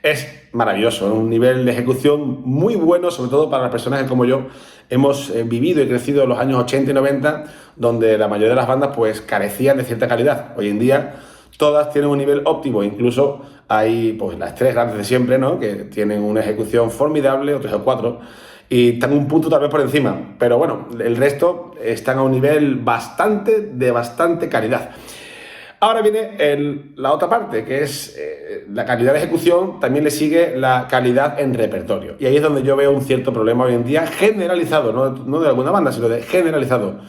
es maravilloso, un nivel de ejecución muy bueno, sobre todo para las personas que, como yo, hemos vivido y crecido en los años 80 y 90, donde la mayoría de las bandas pues carecían de cierta calidad. Hoy en día todas tienen un nivel óptimo, incluso hay pues las tres grandes de siempre, ¿no?, que tienen una ejecución formidable, o tres o cuatro, y están un punto tal vez por encima, pero bueno, el resto están a un nivel de bastante calidad. Ahora viene la otra parte, que es la calidad de ejecución, también le sigue la calidad en repertorio. Y ahí es donde yo veo un cierto problema hoy en día, generalizado, no de alguna banda, sino de generalizado.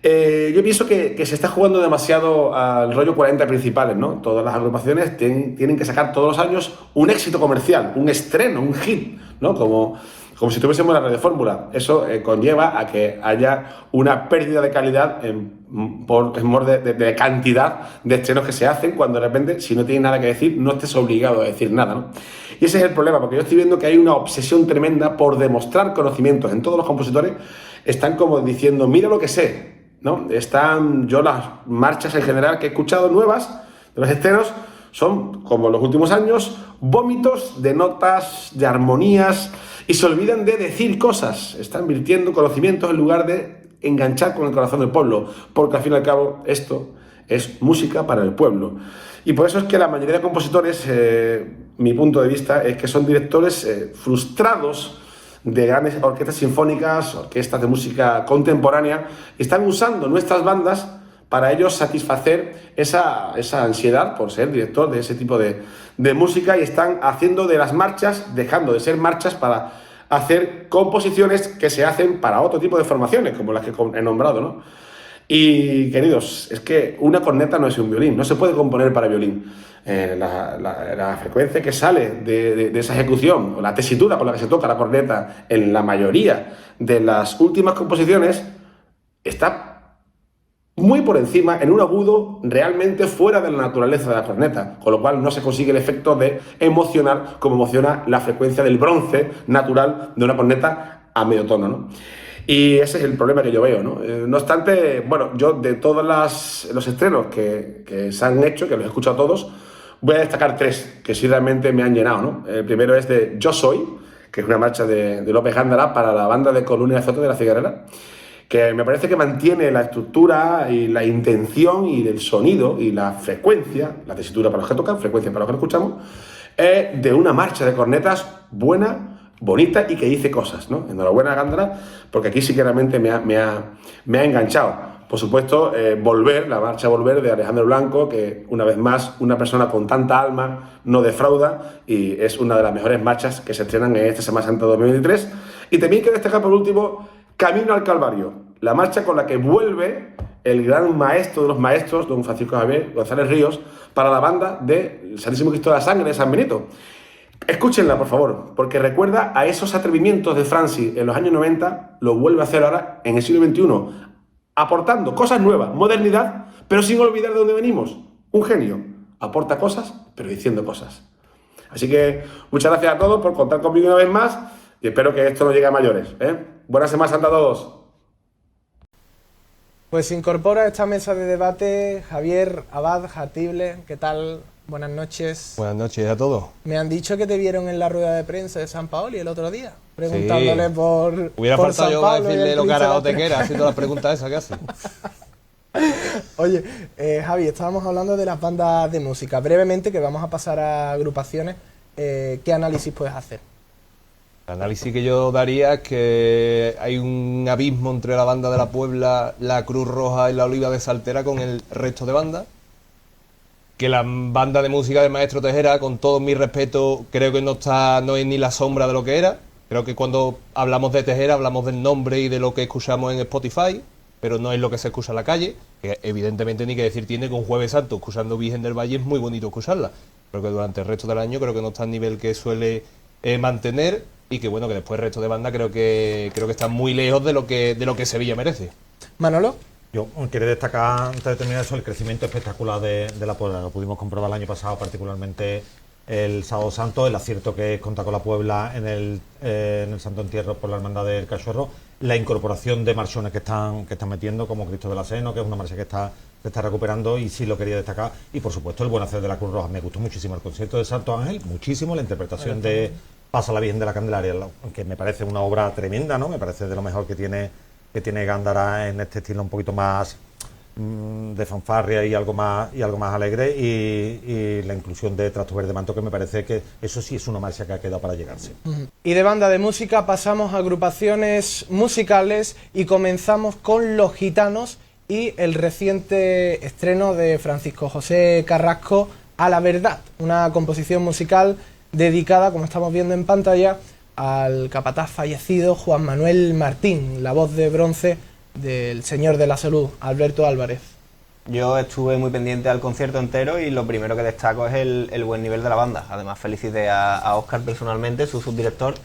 Yo pienso que se está jugando demasiado al rollo 40 principales, ¿no? Todas las agrupaciones tienen que sacar todos los años un éxito comercial, un estreno, un hit, ¿no? Como si tuviésemos la radiofórmula. Eso conlleva a que haya una pérdida de calidad de cantidad de estrenos que se hacen, cuando de repente, si no tienes nada que decir, no estés obligado a decir nada, ¿no? Y ese es el problema, porque yo estoy viendo que hay una obsesión tremenda por demostrar conocimientos. En todos los compositores están como diciendo, mira lo que sé, ¿no? Yo las marchas en general que he escuchado nuevas de los estrenos son, como en los últimos años, vómitos de notas, de armonías, y se olvidan de decir cosas. Están virtiendo conocimientos en lugar de enganchar con el corazón del pueblo, porque al fin y al cabo esto es música para el pueblo. Y por eso es que la mayoría de compositores, mi punto de vista, es que son directores frustrados de grandes orquestas sinfónicas, orquestas de música contemporánea, están usando nuestras bandas para ellos satisfacer esa ansiedad por ser director de ese tipo de música, y están haciendo de las marchas, dejando de ser marchas para hacer composiciones que se hacen para otro tipo de formaciones, como las que he nombrado, ¿no? Y, queridos, es que una corneta no es un violín, no se puede componer para violín. La frecuencia que sale de esa ejecución, o la tesitura con la que se toca la corneta en la mayoría de las últimas composiciones, está muy por encima, en un agudo realmente fuera de la naturaleza de la corneta, con lo cual no se consigue el efecto de emocionar como emociona la frecuencia del bronce natural de una corneta a medio tono, ¿no? Y ese es el problema que yo veo, ¿no? No obstante, bueno, yo de todos los estrenos que se han hecho, que los he escuchado todos, voy a destacar 3 que sí realmente me han llenado, ¿no? El primero es de Yo Soy, que es una marcha de López Gándara para la banda de Columna Azote de la Cigarrera, que me parece que mantiene la estructura y la intención y el sonido y la frecuencia, la tesitura para los que tocan, frecuencia para los que escuchamos, de una marcha de cornetas buena, bonita y que dice cosas, ¿no? Enhorabuena, Gándara, porque aquí sí que realmente me ha enganchado. Por supuesto, Volver, la marcha Volver de Alejandro Blanco, que una vez más, una persona con tanta alma no defrauda y es una de las mejores marchas que se estrenan en este Semana Santa 2023. Y también quiero destacar por último Camino al Calvario, la marcha con la que vuelve el gran maestro de los maestros, don Francisco Javier González Ríos, para la banda del Santísimo Cristo de la Sangre de San Benito. Escúchenla, por favor, porque recuerda a esos atrevimientos de Francis en los años 90, lo vuelve a hacer ahora en el siglo XXI, aportando cosas nuevas, modernidad, pero sin olvidar de dónde venimos. Un genio aporta cosas, pero diciendo cosas. Así que muchas gracias a todos por contar conmigo una vez más y espero que esto no llegue a mayores, ¿eh? Buena Semana Santa a todos. Pues se incorpora a esta mesa de debate Javier Abad Jartible. ¿Qué tal? Buenas noches. Buenas noches a todos. Me han dicho que te vieron en la rueda de prensa de San Paoli el otro día, preguntándole por Hubiera por faltado San yo a Pablo y decirle el lo Cristo de la caraote que era, haciendo las preguntas esas que hace. Oye, Javi, estábamos hablando de las bandas de música. Brevemente, que vamos a pasar a agrupaciones, ¿qué análisis puedes hacer? El análisis que yo daría es que hay un abismo entre la banda de la Puebla, la Cruz Roja y la Oliva de Saltera con el resto de bandas. Que la banda de música del maestro Tejera, con todo mi respeto, creo que no es ni la sombra de lo que era. Creo que cuando hablamos de Tejera hablamos del nombre y de lo que escuchamos en Spotify, pero no es lo que se escucha en la calle, que evidentemente ni que decir tiene que un Jueves Santo escuchando Virgen del Valle es muy bonito escucharla, pero que durante el resto del año creo que no está al nivel que suele mantener, y que bueno, que después el resto de bandas creo que están muy lejos de lo que Sevilla merece. Manolo. Yo quiero destacar, antes de terminar eso, el crecimiento espectacular de la Puebla. Lo pudimos comprobar el año pasado, particularmente el Sábado Santo, el acierto que es contar con la Puebla en el Santo Entierro por la Hermandad del Cachorro, la incorporación de marchones que están metiendo, como Cristo del Aseno, que es una marcha que se está recuperando, y sí lo quería destacar. Y por supuesto el buen hacer de la Cruz Roja. Me gustó muchísimo el concierto de Santo Ángel, muchísimo la interpretación de Pasa la Virgen de la Candelaria, que me parece una obra tremenda, ¿no? Me parece de lo mejor que tiene Gándara en este estilo un poquito más de fanfarria y algo más alegre, y la inclusión de Trasto Verde Manto, que me parece que eso sí es una marcha que ha quedado para llegarse. Y de banda de música pasamos a agrupaciones musicales y comenzamos con Los Gitanos y el reciente estreno de Francisco José Carrasco, A la Verdad, una composición musical dedicada, como estamos viendo en pantalla, al capataz fallecido Juan Manuel Martín, la voz de bronce del señor de la salud, Alberto Álvarez. Yo estuve muy pendiente al concierto entero y lo primero que destaco es el buen nivel de la banda. Además felicité a Óscar personalmente, su subdirector,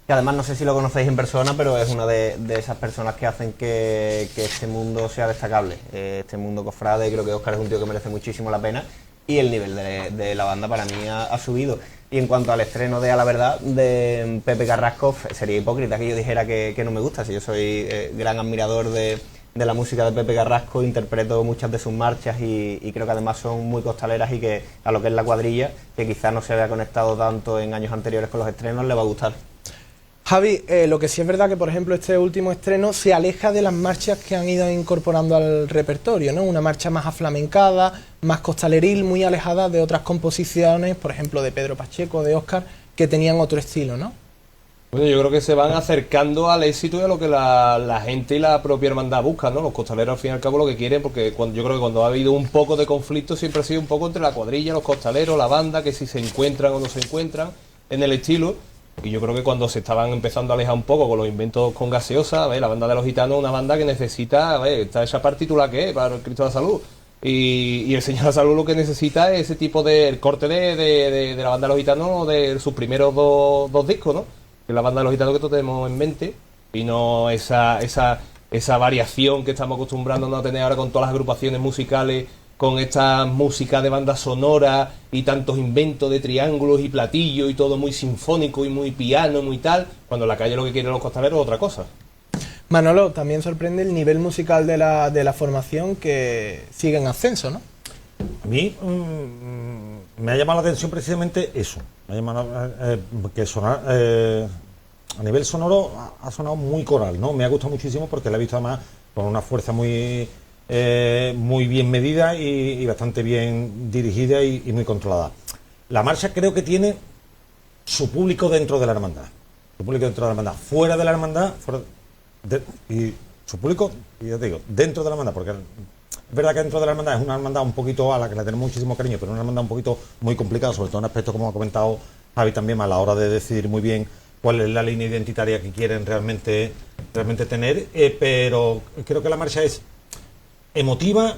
que además no sé si lo conocéis en persona, pero es una de esas personas que hacen que este mundo sea destacable, este mundo cofrade. Creo que Óscar es un tío que merece muchísimo la pena, y el nivel de la banda para mí ha subido. Y en cuanto al estreno de A la Verdad de Pepe Carrasco, sería hipócrita que yo dijera que no me gusta. Si yo soy gran admirador de la música de Pepe Carrasco, interpreto muchas de sus marchas y creo que además son muy costaleras, y que a lo que es la cuadrilla, que quizás no se había conectado tanto en años anteriores con los estrenos, le va a gustar. Javi, lo que sí es verdad que, por ejemplo, este último estreno se aleja de las marchas que han ido incorporando al repertorio, ¿no? Una marcha más aflamencada, más costaleril, muy alejada de otras composiciones, por ejemplo, de Pedro Pacheco, de Óscar, que tenían otro estilo, ¿no? Bueno, yo creo que se van acercando al éxito de lo que la gente y la propia hermandad buscan, ¿no? Los costaleros, al fin y al cabo, lo que quieren, porque yo creo que cuando ha habido un poco de conflicto siempre ha sido un poco entre la cuadrilla, los costaleros, la banda, que si se encuentran o no se encuentran en el estilo. Y yo creo que cuando se estaban empezando a alejar un poco con los inventos con gaseosa, la banda de los gitanos es una banda que necesita, está esa partitura que es para el Cristo de la Salud. Y el Señor de la Salud lo que necesita es ese tipo de el corte de la banda de los gitanos de sus primeros dos discos, ¿no? Que es la banda de los gitanos que todos tenemos en mente, y no esa variación que estamos acostumbrándonos a tener ahora con todas las agrupaciones musicales, con esta música de banda sonora y tantos inventos de triángulos y platillos y todo muy sinfónico y muy piano, muy tal, cuando en la calle lo que quieren los costaleros es otra cosa. Manolo, también sorprende el nivel musical de la formación, que sigue en ascenso, ¿no? A mí me ha llamado la atención precisamente eso. Me ha llamado que sonar, a nivel sonoro ha sonado muy coral, ¿no? Me ha gustado muchísimo porque la he visto además con una fuerza muy bien medida y bastante bien dirigida y muy controlada. La marcha creo que tiene su público dentro de la hermandad. Su público dentro de la hermandad. Fuera de la hermandad, y su público, y ya te digo, dentro de la hermandad, porque es verdad que dentro de la hermandad es una hermandad un poquito a la que le tenemos muchísimo cariño, pero una hermandad un poquito muy complicada, sobre todo en aspectos como ha comentado Javi también, a la hora de decidir muy bien cuál es la línea identitaria que quieren realmente tener, pero creo que la marcha es emotiva,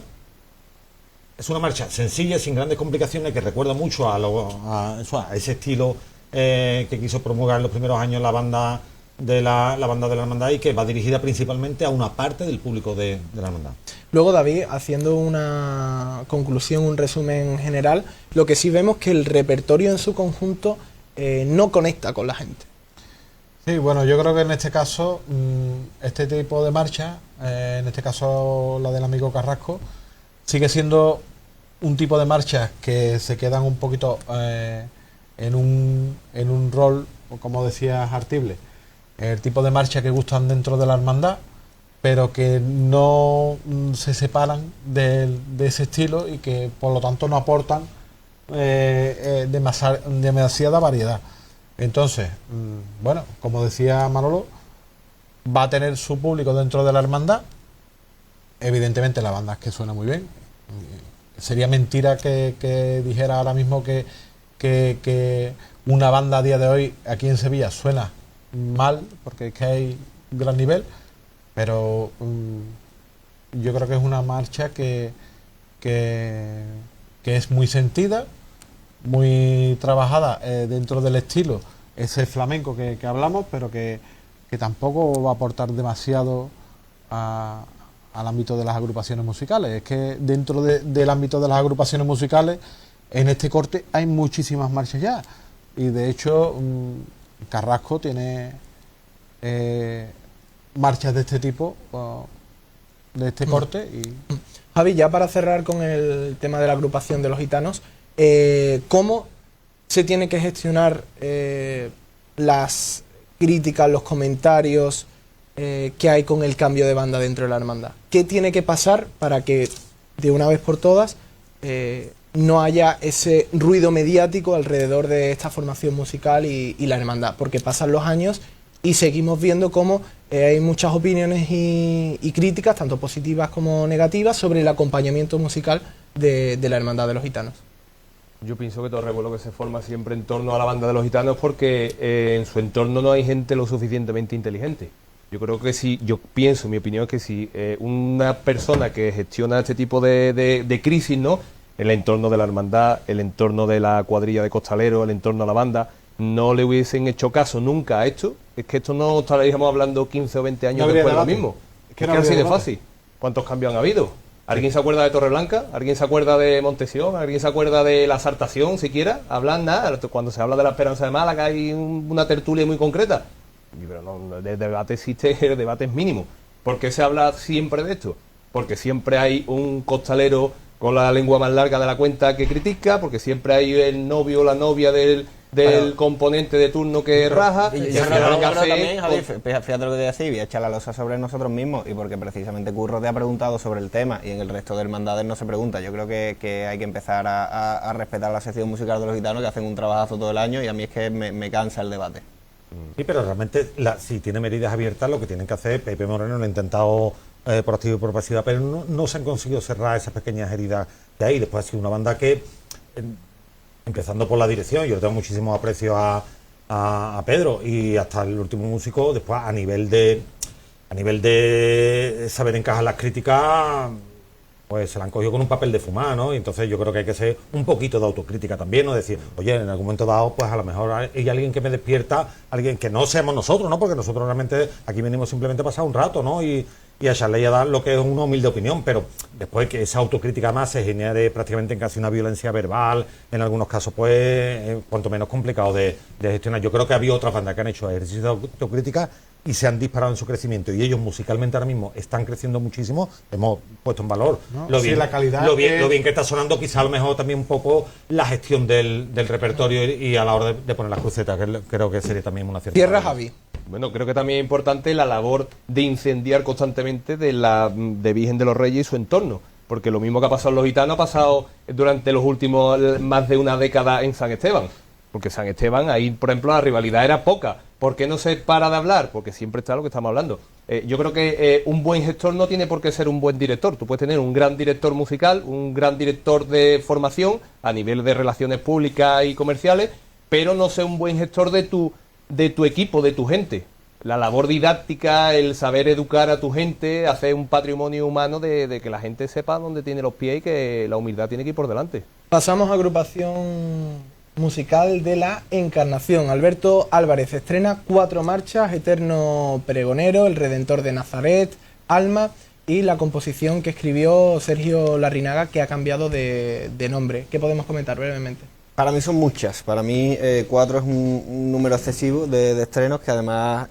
es una marcha sencilla, sin grandes complicaciones, que recuerda mucho a ese estilo que quiso promulgar en los primeros años la banda de la banda de la hermandad, y que va dirigida principalmente a una parte del público de la hermandad. Luego, David, haciendo una conclusión, un resumen general, lo que sí vemos es que el repertorio en su conjunto no conecta con la gente. Sí, bueno, yo creo que en este caso, este tipo de marcha, en este caso la del amigo Carrasco, sigue siendo un tipo de marchas que se quedan un poquito en un rol, como decía Artible, el tipo de marcha que gustan dentro de la hermandad, pero que no se separan de ese estilo y que por lo tanto no aportan demasiada variedad. Entonces, bueno, como decía Manolo, va a tener su público dentro de la hermandad. Evidentemente la banda es que suena muy bien. Sería mentira que dijera ahora mismo que una banda a día de hoy aquí en Sevilla suena mal, porque es que hay un gran nivel, pero yo creo que es una marcha que es muy sentida, muy trabajada dentro del estilo, ese flamenco que hablamos, pero que tampoco va a aportar demasiado al ámbito de las agrupaciones musicales. Es que dentro del ámbito de las agrupaciones musicales, en este corte hay muchísimas marchas ya, y de hecho Carrasco tiene marchas de este tipo, de este corte. Y Javi, ya para cerrar con el tema de la agrupación de los gitanos, ¿cómo se tiene que gestionar las críticas, los comentarios que hay con el cambio de banda dentro de la hermandad? ¿Qué tiene que pasar para que de una vez por todas no haya ese ruido mediático alrededor de esta formación musical y la hermandad? Porque pasan los años y seguimos viendo cómo hay muchas opiniones y críticas, tanto positivas como negativas, sobre el acompañamiento musical de la hermandad de los gitanos. Yo pienso que todo el revuelo que se forma siempre en torno a la banda de los gitanos es porque en su entorno no hay gente lo suficientemente inteligente. Yo creo que si, yo pienso, mi opinión es que si una persona que gestiona este tipo de crisis, ¿no?, el entorno de la hermandad, el entorno de la cuadrilla de costaleros, el entorno de la banda, no le hubiesen hecho caso nunca a esto, es que esto no estaríamos hablando 15 o 20 años después de lo mismo. Es que así de fácil. ¿Cuántos cambios han habido? ¿Alguien se acuerda de Torreblanca? ¿Alguien se acuerda de Montesión? ¿Alguien se acuerda de la Exaltación siquiera? ¿Hablan nada? Cuando se habla de la Esperanza de Málaga hay una tertulia muy concreta. Pero no, el debate existe, el debate es mínimo. ¿Por qué se habla siempre de esto? Porque siempre hay un costalero con la lengua más larga de la cuenta que critica, porque siempre hay el novio o la novia del componente de turno que raja. Y yo creo también, Javi, fíjate lo que te decía, y voy a echar la losa sobre nosotros mismos, y porque precisamente Curro te ha preguntado sobre el tema y en el resto de hermandades no se pregunta. Yo creo que hay que empezar a respetar la sección musical de los gitanos, que hacen un trabajazo todo el año, y a mí es que me cansa el debate. Sí, pero realmente si tienen heridas abiertas, lo que tienen que hacer, Pepe Moreno lo ha intentado por activa y por pasiva, pero no se han conseguido cerrar esas pequeñas heridas que hay. Después ha sido una banda que, empezando por la dirección, yo le tengo muchísimo aprecio a a Pedro, y hasta el último músico, después a nivel de saber encajar las críticas, pues se la han cogido con un papel de fumar, ¿no? Y entonces yo creo que hay que ser un poquito de autocrítica también, ¿no? Decir, oye, en algún momento dado, pues a lo mejor hay alguien que me despierta, alguien que no seamos nosotros, ¿no? Porque nosotros realmente aquí venimos simplemente a pasar un rato, ¿no? Y a echarle y a dar lo que es una humilde opinión, pero después que esa autocrítica más se genere prácticamente en casi una violencia verbal, en algunos casos, pues, cuanto menos complicado de gestionar. Yo creo que había otras bandas que han hecho ejercicios de autocrítica y se han disparado en su crecimiento, y ellos musicalmente ahora mismo están creciendo muchísimo. Hemos puesto en valor la calidad lo bien que está sonando, quizá a lo mejor también un poco la gestión del repertorio y a la hora de poner las crucetas, que creo que sería también una cierta... Tierra, Javi. Bueno, creo que también es importante la labor de incendiar constantemente de Virgen de los Reyes y su entorno, porque lo mismo que ha pasado en Los Gitanos ha pasado durante los últimos más de una década en San Esteban. Porque San Esteban, ahí, por ejemplo, la rivalidad era poca. ¿Por qué no se para de hablar? Porque siempre está lo que estamos hablando. Yo creo que un buen gestor no tiene por qué ser un buen director. Tú puedes tener un gran director musical, un gran director de formación a nivel de relaciones públicas y comerciales, pero no ser un buen gestor de tu equipo, de tu gente. La labor didáctica, el saber educar a tu gente, hacer un patrimonio humano de que la gente sepa dónde tiene los pies y que la humildad tiene que ir por delante. Pasamos a agrupación musical de la Encarnación. Alberto Álvarez estrena 4 marchas: Eterno Pregonero, El Redentor de Nazaret, Alma y la composición que escribió Sergio Larrinaga, que ha cambiado de nombre. ¿Qué podemos comentar brevemente? Para mí son muchas. Para mí 4 es un número excesivo de estrenos que además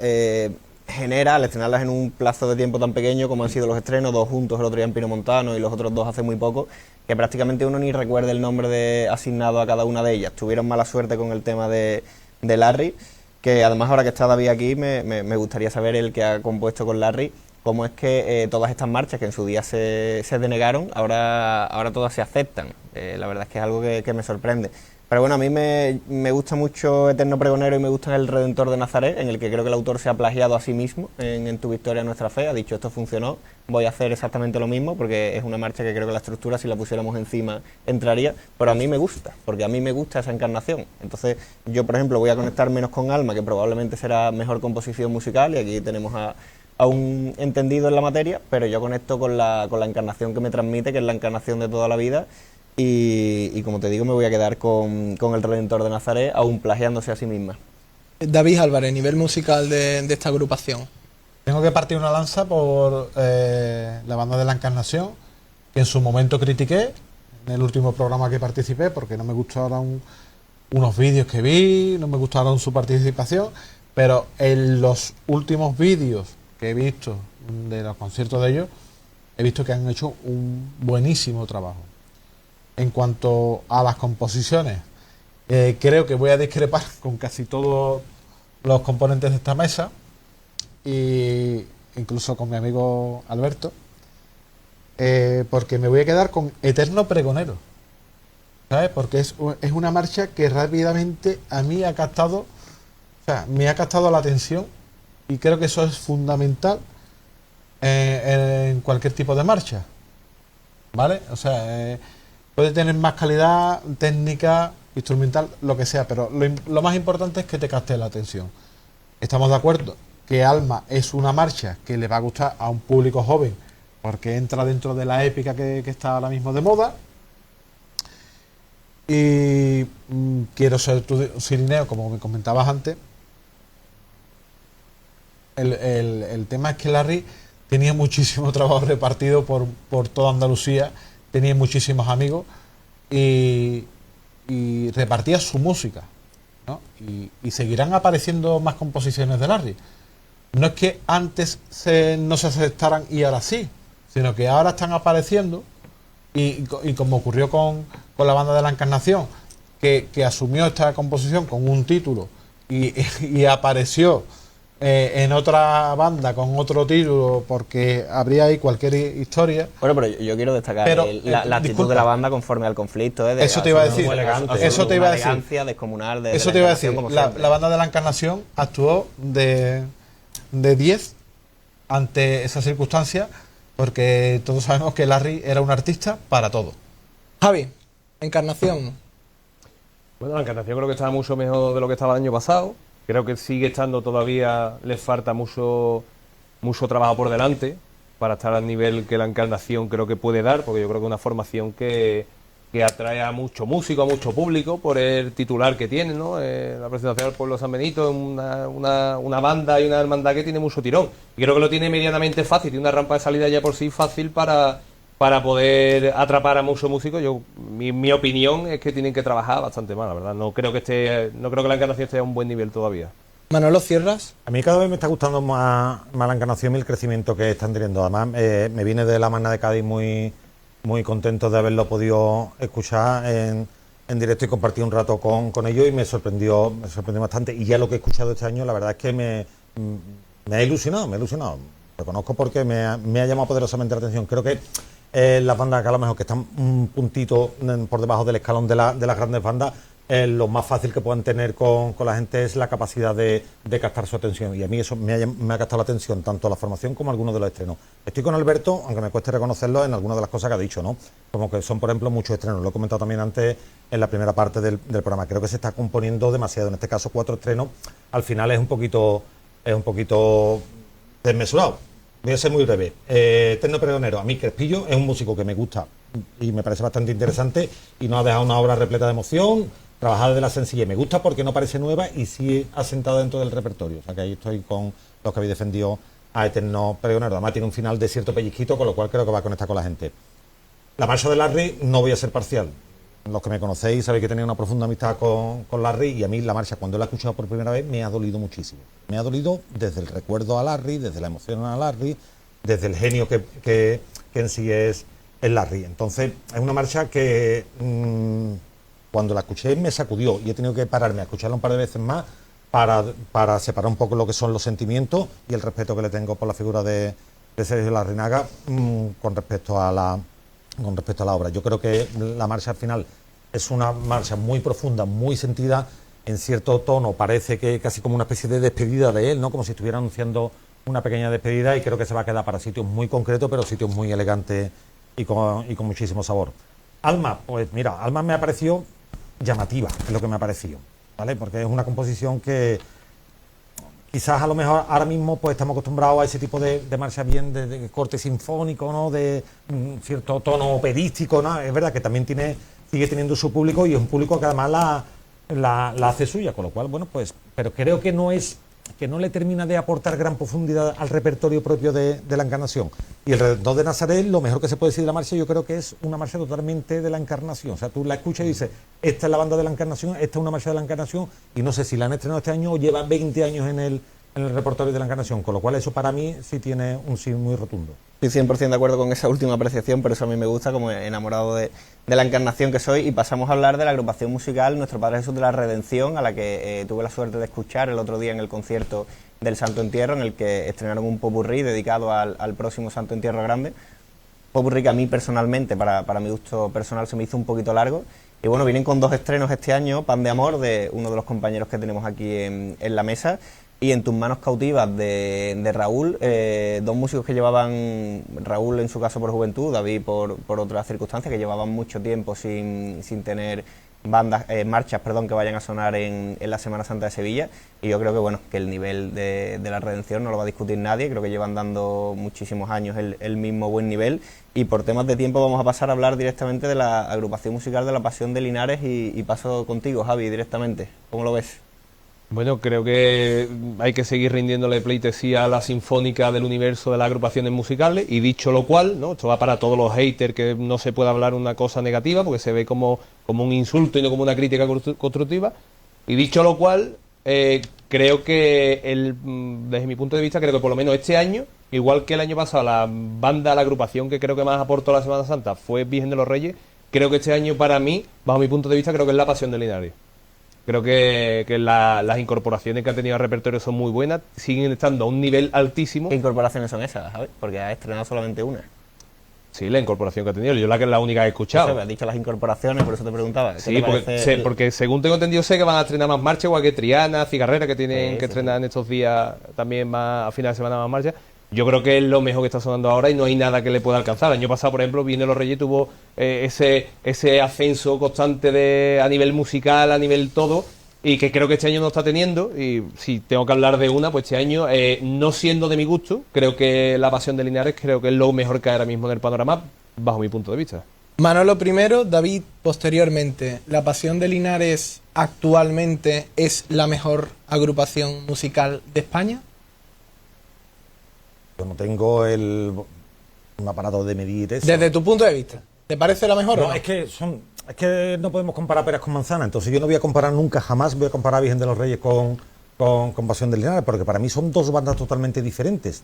genera, al estrenarlas en un plazo de tiempo tan pequeño como han sido los estrenos, 2 juntos el otro día en Pino Montano y los otros 2 hace muy poco, que prácticamente uno ni recuerda el nombre asignado a cada una de ellas. Tuvieron mala suerte con el tema de Larry, que además ahora que está David aquí me gustaría saber, el que ha compuesto con Larry, cómo es que todas estas marchas que en su día se denegaron, ahora todas se aceptan. La verdad es que es algo que me sorprende. Pero bueno, a mí me gusta mucho Eterno Pregonero y me gusta El Redentor de Nazaret, en el que creo que el autor se ha plagiado a sí mismo en Tu Victoria Nuestra Fe. Ha dicho, esto funcionó, voy a hacer exactamente lo mismo, porque es una marcha que creo que la estructura, si la pusiéramos encima, entraría. Pero a mí me gusta, porque a mí me gusta esa encarnación. Entonces yo, por ejemplo, voy a conectar menos con Alma, que probablemente será mejor composición musical, y aquí tenemos a un entendido en la materia, pero yo conecto con la encarnación que me transmite, que es la encarnación de toda la vida. Y como te digo, me voy a quedar con El Redentor de Nazaret, aún plagiándose a sí misma. David Álvarez, nivel musical de esta agrupación. Tengo que partir una lanza por la banda de la Encarnación, que en su momento critiqué en el último programa que participé, porque no me gustaron unos vídeos que vi, no me gustaron su participación, pero en los últimos vídeos que he visto de los conciertos de ellos, he visto que han hecho un buenísimo trabajo. En cuanto a las composiciones, creo que voy a discrepar con casi todos los componentes de esta mesa, e incluso con mi amigo Alberto, porque me voy a quedar con Eterno Pregonero, ¿sabes? Porque es una marcha que rápidamente a mí ha captado, o sea, me ha captado la atención, y creo que eso es fundamental en cualquier tipo de marcha, ¿vale? O sea, puede tener más calidad técnica, instrumental, lo que sea, pero lo más importante es que te capte la atención. Estamos de acuerdo que Alma es una marcha que le va a gustar a un público joven, porque entra dentro de la épica que está ahora mismo de moda. Y quiero ser tu Cirineo, como me comentabas antes. El tema es que Larry tenía muchísimo trabajo repartido por toda Andalucía, tenía muchísimos amigos y repartía su música, ¿no? Y seguirán apareciendo más composiciones de Larry. No es que antes no se aceptaran y ahora sí, sino que ahora están apareciendo, y como ocurrió con la banda de la Encarnación, que asumió esta composición con un título y apareció en otra banda con otro título, porque habría ahí cualquier historia. Bueno, pero yo quiero destacar la actitud de la banda conforme al conflicto. Eso te iba a decir. Eso te iba a decir. Elegancia descomunal. Eso te iba a decir. La banda de la Encarnación actuó de 10 ante esa circunstancia, porque todos sabemos que Larry era un artista para todo. Javi, Encarnación. Bueno, la Encarnación creo que estaba mucho mejor de lo que estaba el año pasado. Creo que sigue estando todavía, les falta mucho trabajo por delante para estar al nivel que la Encarnación creo que puede dar, porque yo creo que es una formación que atrae a mucho músico, a mucho público, por el titular que tiene, ¿no? La presentación del pueblo de San Benito es una banda y una hermandad que tiene mucho tirón. Y creo que lo tiene medianamente fácil, tiene una rampa de salida ya por sí fácil para poder atrapar a muchos músicos. Mi opinión es que tienen que trabajar bastante más, la verdad. No creo que la Encarnación esté a un buen nivel todavía. Manolo, ¿cierras? A mí cada vez me está gustando más la Encarnación y el crecimiento que están teniendo. Además, me vine de la Magna de Cádiz muy contento de haberlo podido escuchar en directo y compartir un rato con ellos, y me sorprendió bastante. Y ya lo que he escuchado este año, la verdad es que me ha ilusionado. Lo conozco porque me ha llamado poderosamente la atención. Creo que las bandas que a lo mejor que están un puntito por debajo del escalón de las grandes bandas, lo más fácil que puedan tener con la gente es la capacidad de captar su atención, y a mí eso me ha captado la atención, tanto la formación como algunos de los estrenos. Estoy con Alberto, aunque me cueste reconocerlo en algunas de las cosas que ha dicho, ¿no? Como que son, por ejemplo, muchos estrenos. Lo he comentado también antes en la primera parte del programa. Creo que se está componiendo demasiado. En este caso, 4 estrenos, al final es un poquito desmesurado. Voy a ser muy breve. Eterno Pregonero, a mí Crespillo es un músico que me gusta y me parece bastante interesante, y nos ha dejado una obra repleta de emoción, trabajada de la sencillez. Me gusta porque no parece nueva y sí asentado dentro del repertorio. O sea que ahí estoy con los que habéis defendido a Eterno Pregonero. Además tiene un final de cierto pellizquito, con lo cual creo que va a conectar con la gente. La marcha de Larry, no voy a ser parcial. Los que me conocéis sabéis que tenía una profunda amistad con Larry, y a mí la marcha, cuando la he escuchado por primera vez, me ha dolido muchísimo. Me ha dolido desde el recuerdo a Larry, desde la emoción a Larry, desde el genio que en sí es el Larry. Entonces, es una marcha que cuando la escuché me sacudió, y he tenido que pararme a escucharla un par de veces más para separar un poco lo que son los sentimientos y el respeto que le tengo por la figura de Sergio Larrinaga con respecto a la obra. Yo creo que la marcha al final es una marcha muy profunda, muy sentida, en cierto tono, parece que casi como una especie de despedida de él, ¿no? Como si estuviera anunciando una pequeña despedida, y creo que se va a quedar para sitios muy concretos, pero sitios muy elegantes y con muchísimo sabor. Alma, pues mira, Alma me ha parecido llamativa, es lo que me ha parecido, ¿vale? Porque es una composición que quizás a lo mejor ahora mismo pues estamos acostumbrados a ese tipo de marcha bien de corte sinfónico, ¿no? De cierto tono operístico, ¿no? Es verdad que también sigue teniendo su público, y es un público que además la hace suya, con lo cual, bueno, pues, pero creo que no le termina de aportar gran profundidad al repertorio propio de la Encarnación. Y el Redentor de Nazaret, lo mejor que se puede decir de la marcha, yo creo que es una marcha totalmente de la Encarnación. O sea, tú la escuchas y dices, esta es la banda de la Encarnación, esta es una marcha de la Encarnación, y no sé si la han estrenado este año o lleva 20 años en el repertorio de la Encarnación, con lo cual eso para mí sí tiene un sí muy rotundo. Estoy 100% de acuerdo con esa última apreciación, pero eso a mí me gusta, como enamorado de la Encarnación que soy. Y pasamos a hablar de la agrupación musical Nuestro Padre Jesús de la Redención, a la que tuve la suerte de escuchar el otro día en el concierto del Santo Entierro, en el que estrenaron un popurrí dedicado al próximo Santo Entierro Grande. Popurrí que a mí personalmente, para mi gusto personal, se me hizo un poquito largo. Y bueno, vienen con 2 estrenos este año: Pan de Amor, de uno de los compañeros que tenemos aquí en la mesa, y En tus manos cautivas, de Raúl, 2 músicos que llevaban, Raúl en su caso por juventud, David por otras circunstancias, que llevaban mucho tiempo sin tener marchas que vayan a sonar en la Semana Santa de Sevilla. Y yo creo que bueno, que el nivel de la Redención no lo va a discutir nadie. Creo que llevan dando muchísimos años el mismo buen nivel, y por temas de tiempo vamos a pasar a hablar directamente de la agrupación musical de la Pasión de Linares, y paso contigo, Javi, directamente. ¿Cómo lo ves? Bueno, creo que hay que seguir rindiéndole pleitesía a la Sinfónica del Universo de las agrupaciones musicales, y dicho lo cual, ¿no? Esto va para todos los haters, que no se puede hablar una cosa negativa porque se ve como un insulto y no como una crítica constructiva. Y dicho lo cual, creo que desde mi punto de vista, creo que por lo menos este año, igual que el año pasado, la agrupación que creo que más aportó la Semana Santa fue Virgen de los Reyes, creo que este año para mí, bajo mi punto de vista, creo que es la Pasión de Linares. Creo que las incorporaciones que ha tenido al repertorio son muy buenas, siguen estando a un nivel altísimo. ¿Qué incorporaciones son esas, Javi? Porque has estrenado solamente una. Sí, la incorporación que ha tenido, yo la única que he escuchado. Has dicho las incorporaciones, por eso te preguntaba. Sí, porque según tengo entendido sé que van a estrenar más marchas, igual que Triana, Cigarrera, que tienen que estrenar en estos días también más a final de semana más marchas. Yo creo que es lo mejor que está sonando ahora y no hay nada que le pueda alcanzar. El año pasado, por ejemplo, Virgen de los Reyes tuvo ese ascenso constante a nivel musical, a nivel todo, y que creo que este año no está teniendo. Y si tengo que hablar de una, pues este año, no siendo de mi gusto, creo que La Pasión de Linares creo que es lo mejor que hay ahora mismo en el panorama, bajo mi punto de vista. Manolo primero, David posteriormente. ¿La Pasión de Linares actualmente es la mejor agrupación musical de España? Yo no tengo un aparato de medir eso. Desde tu punto de vista, ¿te parece la mejor o No, no? es que no podemos comparar peras con manzanas, entonces yo no voy a comparar nunca, jamás voy a comparar a Virgen de los Reyes con Pasión de Linares, porque para mí son dos bandas totalmente diferentes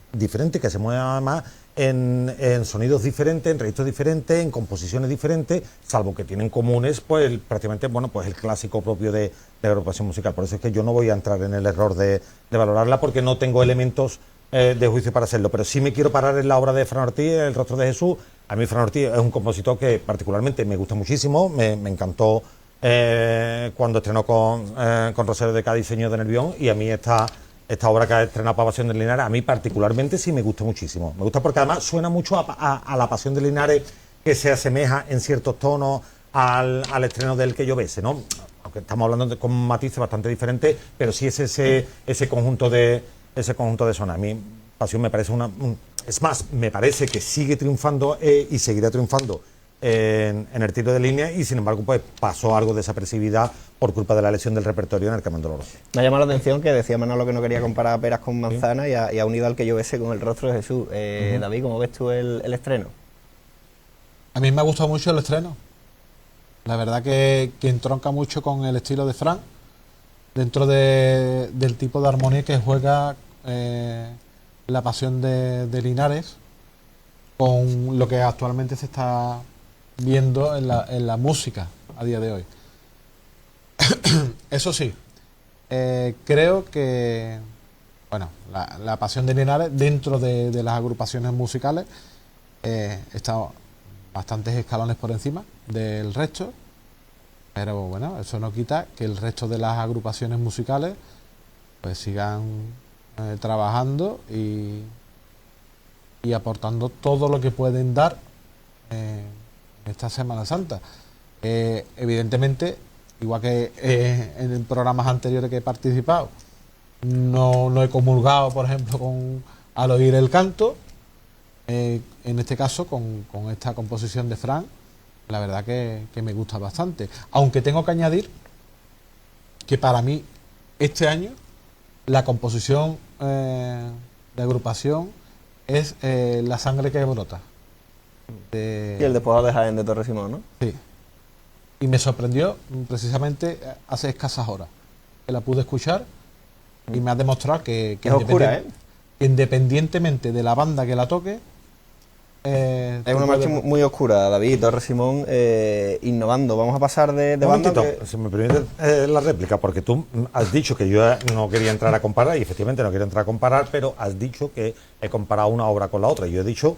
que se mueven además en sonidos diferentes, en registros diferentes, en composiciones diferentes, salvo que tienen comunes, pues prácticamente, bueno, pues el clásico propio de la agrupación musical. Por eso es que yo no voy a entrar en el error de valorarla, porque no tengo elementos de juicio para hacerlo, pero sí me quiero parar en la obra de Fran Ortiz, El rostro de Jesús. A mí Fran Ortiz es un compositor que particularmente me gusta muchísimo, me encantó cuando estrenó con Rosario de Cádiz, Señor de Nervión, y a mí esta obra que ha estrenado para Pasión de Linares, a mí particularmente sí me gusta muchísimo. Me gusta porque además suena mucho a la Pasión de Linares, que se asemeja en ciertos tonos al estreno del Que llovese, ¿no? Aunque estamos hablando con matices bastante diferentes, pero sí es ese conjunto de zona. A mí Pasión me parece es más, me parece que sigue triunfando y seguirá triunfando en el tiro de línea, y sin embargo pues pasó algo desapercibida por culpa de la lesión del repertorio en el Carmen Doloroso. Me ha llamado la atención que decía Manolo que no quería comparar peras con manzanas, y ha unido al Que llovese con El rostro de Jesús. David, ¿cómo ves tú el estreno? A mí me ha gustado mucho el estreno. La verdad que entronca mucho con el estilo de Fran, dentro del tipo de armonía que juega La Pasión de Linares, con lo que actualmente se está viendo en la música a día de hoy. Eso sí, creo que la Pasión de Linares, dentro de las agrupaciones musicales, está bastantes escalones por encima del resto, pero bueno, eso no quita que el resto de las agrupaciones musicales pues sigan trabajando y aportando todo lo que pueden dar en esta Semana Santa. Evidentemente, igual que en programas anteriores que he participado, no he comulgado, por ejemplo, al oír el canto. En este caso, con esta composición de Fran, la verdad que me gusta bastante. Aunque tengo que añadir que para mí, este año, la composición de agrupación es La sangre que brota. Y el Despojado de Jaén de Torre Simón, ¿no? Sí. Y me sorprendió precisamente hace escasas horas que la pude escuchar, y me ha demostrado que es oscura, independientemente de la banda que la toque, es una marcha muy oscura, David. Torre Simón innovando. Vamos a pasar de banda. Si me permite la réplica, porque tú has dicho que yo no quería entrar a comparar, y efectivamente no quiero entrar a comparar, pero has dicho que he comparado una obra con la otra. Yo he dicho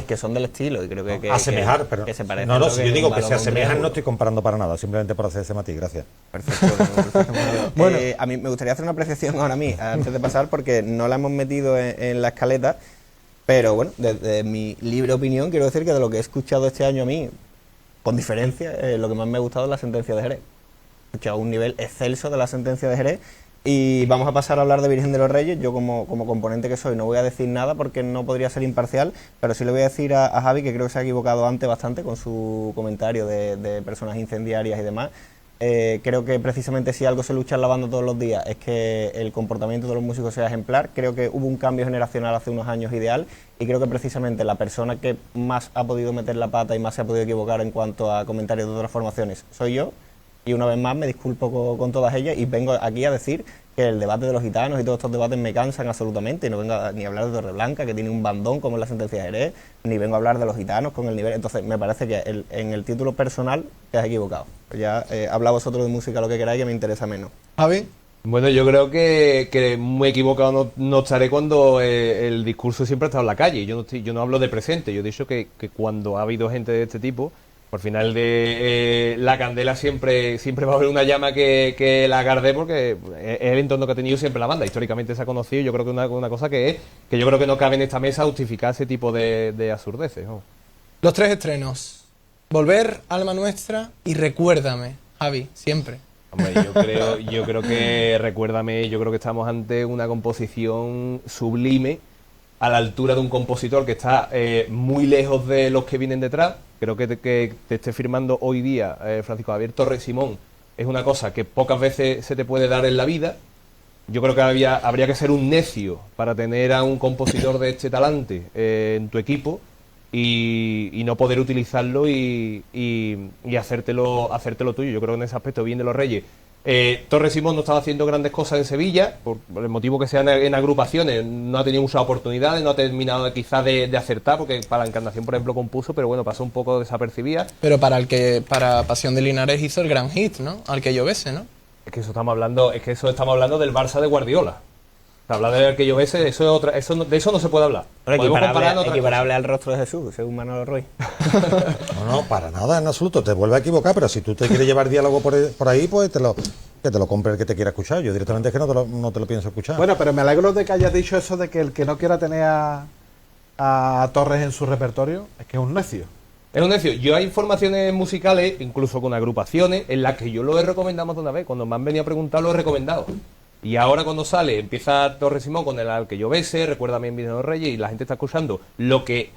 que son del estilo, y creo que asemejar, pero que se parecen. No, si yo digo que se asemejan, no estoy comparando para nada, simplemente por hacer ese matiz. Gracias. Perfecto. Bueno, a mí me gustaría hacer una apreciación ahora antes de pasar, porque no la hemos metido en la escaleta. Pero bueno, desde mi libre opinión, quiero decir que de lo que he escuchado este año a mí, con diferencia, lo que más me ha gustado es La sentencia de Jerez. He escuchado un nivel excelso de La sentencia de Jerez, y vamos a pasar a hablar de Virgen de los Reyes. Yo como componente que soy no voy a decir nada porque no podría ser imparcial, pero sí le voy a decir a Javi que creo que se ha equivocado antes bastante con su comentario de personas incendiarias y demás. Creo que precisamente si algo se lucha en la banda todos los días es que el comportamiento de los músicos sea ejemplar. Creo que hubo un cambio generacional hace unos años ideal, y creo que precisamente la persona que más ha podido meter la pata y más se ha podido equivocar en cuanto a comentarios de otras formaciones soy yo, y una vez más me disculpo con todas ellas, y vengo aquí a decir que el debate de los gitanos y todos estos debates me cansan absolutamente, y no vengo ni a hablar de Torreblanca, que tiene un bandón como en La sentencia de Jerez, ni vengo a hablar de los gitanos con el nivel. Entonces me parece que en el título personal te has equivocado. Ya habla vosotros de música lo que queráis, que me interesa menos. Javi. Bueno, yo creo que muy equivocado no estaré cuando el discurso siempre ha estado en la calle. Yo no hablo de presente. Yo he dicho que cuando ha habido gente de este tipo, por final de la candela siempre va a haber una llama que la agarde, porque es el entorno que ha tenido siempre la banda. Históricamente se ha conocido. Yo creo que una cosa que yo creo que no cabe en esta mesa justificar ese tipo de absurdeces, ¿no? Los tres estrenos: Volver, Alma Nuestra y Recuérdame. Javi, siempre. Hombre, yo creo que, recuérdame, yo creo que estamos ante una composición sublime a la altura de un compositor que está muy lejos de los que vienen detrás. Creo que te esté firmando hoy día Francisco Javier Torres Simón es una cosa que pocas veces se te puede dar en la vida. Yo creo que habría que ser un necio para tener a un compositor de este talante en tu equipo y no poder utilizarlo y hacértelo tuyo. Yo creo que en ese aspecto, bien de los Reyes. Torres Simón no estaba haciendo grandes cosas en Sevilla, por el motivo que sea en agrupaciones, no ha tenido muchas oportunidades, no ha terminado quizás de acertar, porque para la Encarnación, por ejemplo, compuso, pero bueno, pasó un poco desapercibida. Pero para Pasión de Linares hizo el gran hit, ¿no? Al que llovese, ¿no? Es que eso estamos hablando del Barça de Guardiola. Hablar del que llovese, de eso no se puede hablar. Equiparable al Rostro de Jesús, según Manolo Roy. No, para nada, en absoluto. Te vuelve a equivocar, pero si tú te quieres llevar diálogo por ahí, pues que te lo compre el que te quiera escuchar. Yo directamente es que no te lo pienso escuchar. Bueno, pero me alegro de que hayas dicho eso de que el que no quiera tener a Torres en su repertorio es que es un necio. Es un necio. Yo hay formaciones musicales, incluso con agrupaciones, en las que yo lo he recomendado más de una vez. Cuando me han venido a preguntar, lo he recomendado. Y ahora cuando empieza Torres Simón con el Al que yo bese, Recuérdame en Vida de los Reyes, y la gente está escuchando lo que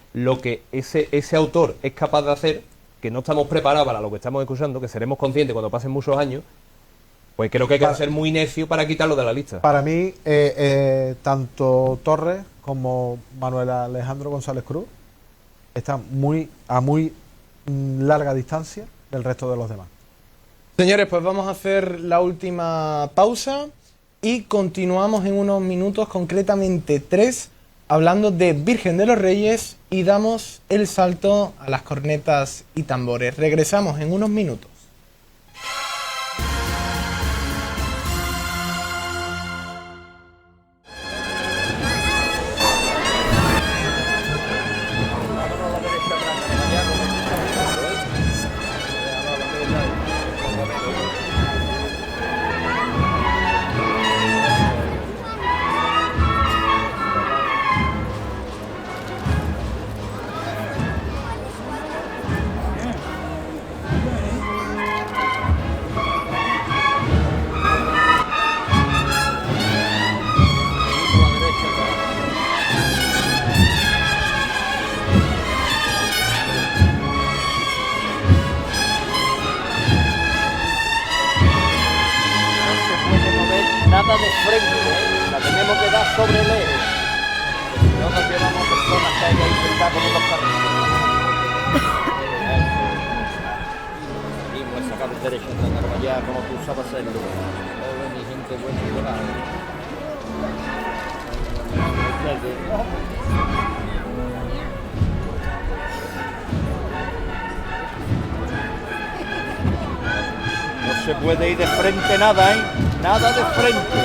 ese autor es capaz de hacer, que no estamos preparados para lo que estamos escuchando, que seremos conscientes cuando pasen muchos años, pues creo que hay que ser muy necio para quitarlo de la lista. Para mí, tanto Torres como Manuel Alejandro González Cruz están a muy larga distancia del resto de los demás. Señores, pues vamos a hacer la última pausa y continuamos en unos minutos, concretamente 3, hablando de Virgen de los Reyes, y damos el salto a las cornetas y tambores. Regresamos en unos minutos. Nada de frente, la tenemos que dar sobre el eje. Si no nos llevamos personas que hay ahí sentadas como los carritos. Seguimos esa carretera derecha hasta Carvallá como tú sabes hacerlo. Todo mi gente buena y buena. No se puede ir de frente nada, ¿eh? Nada de frente.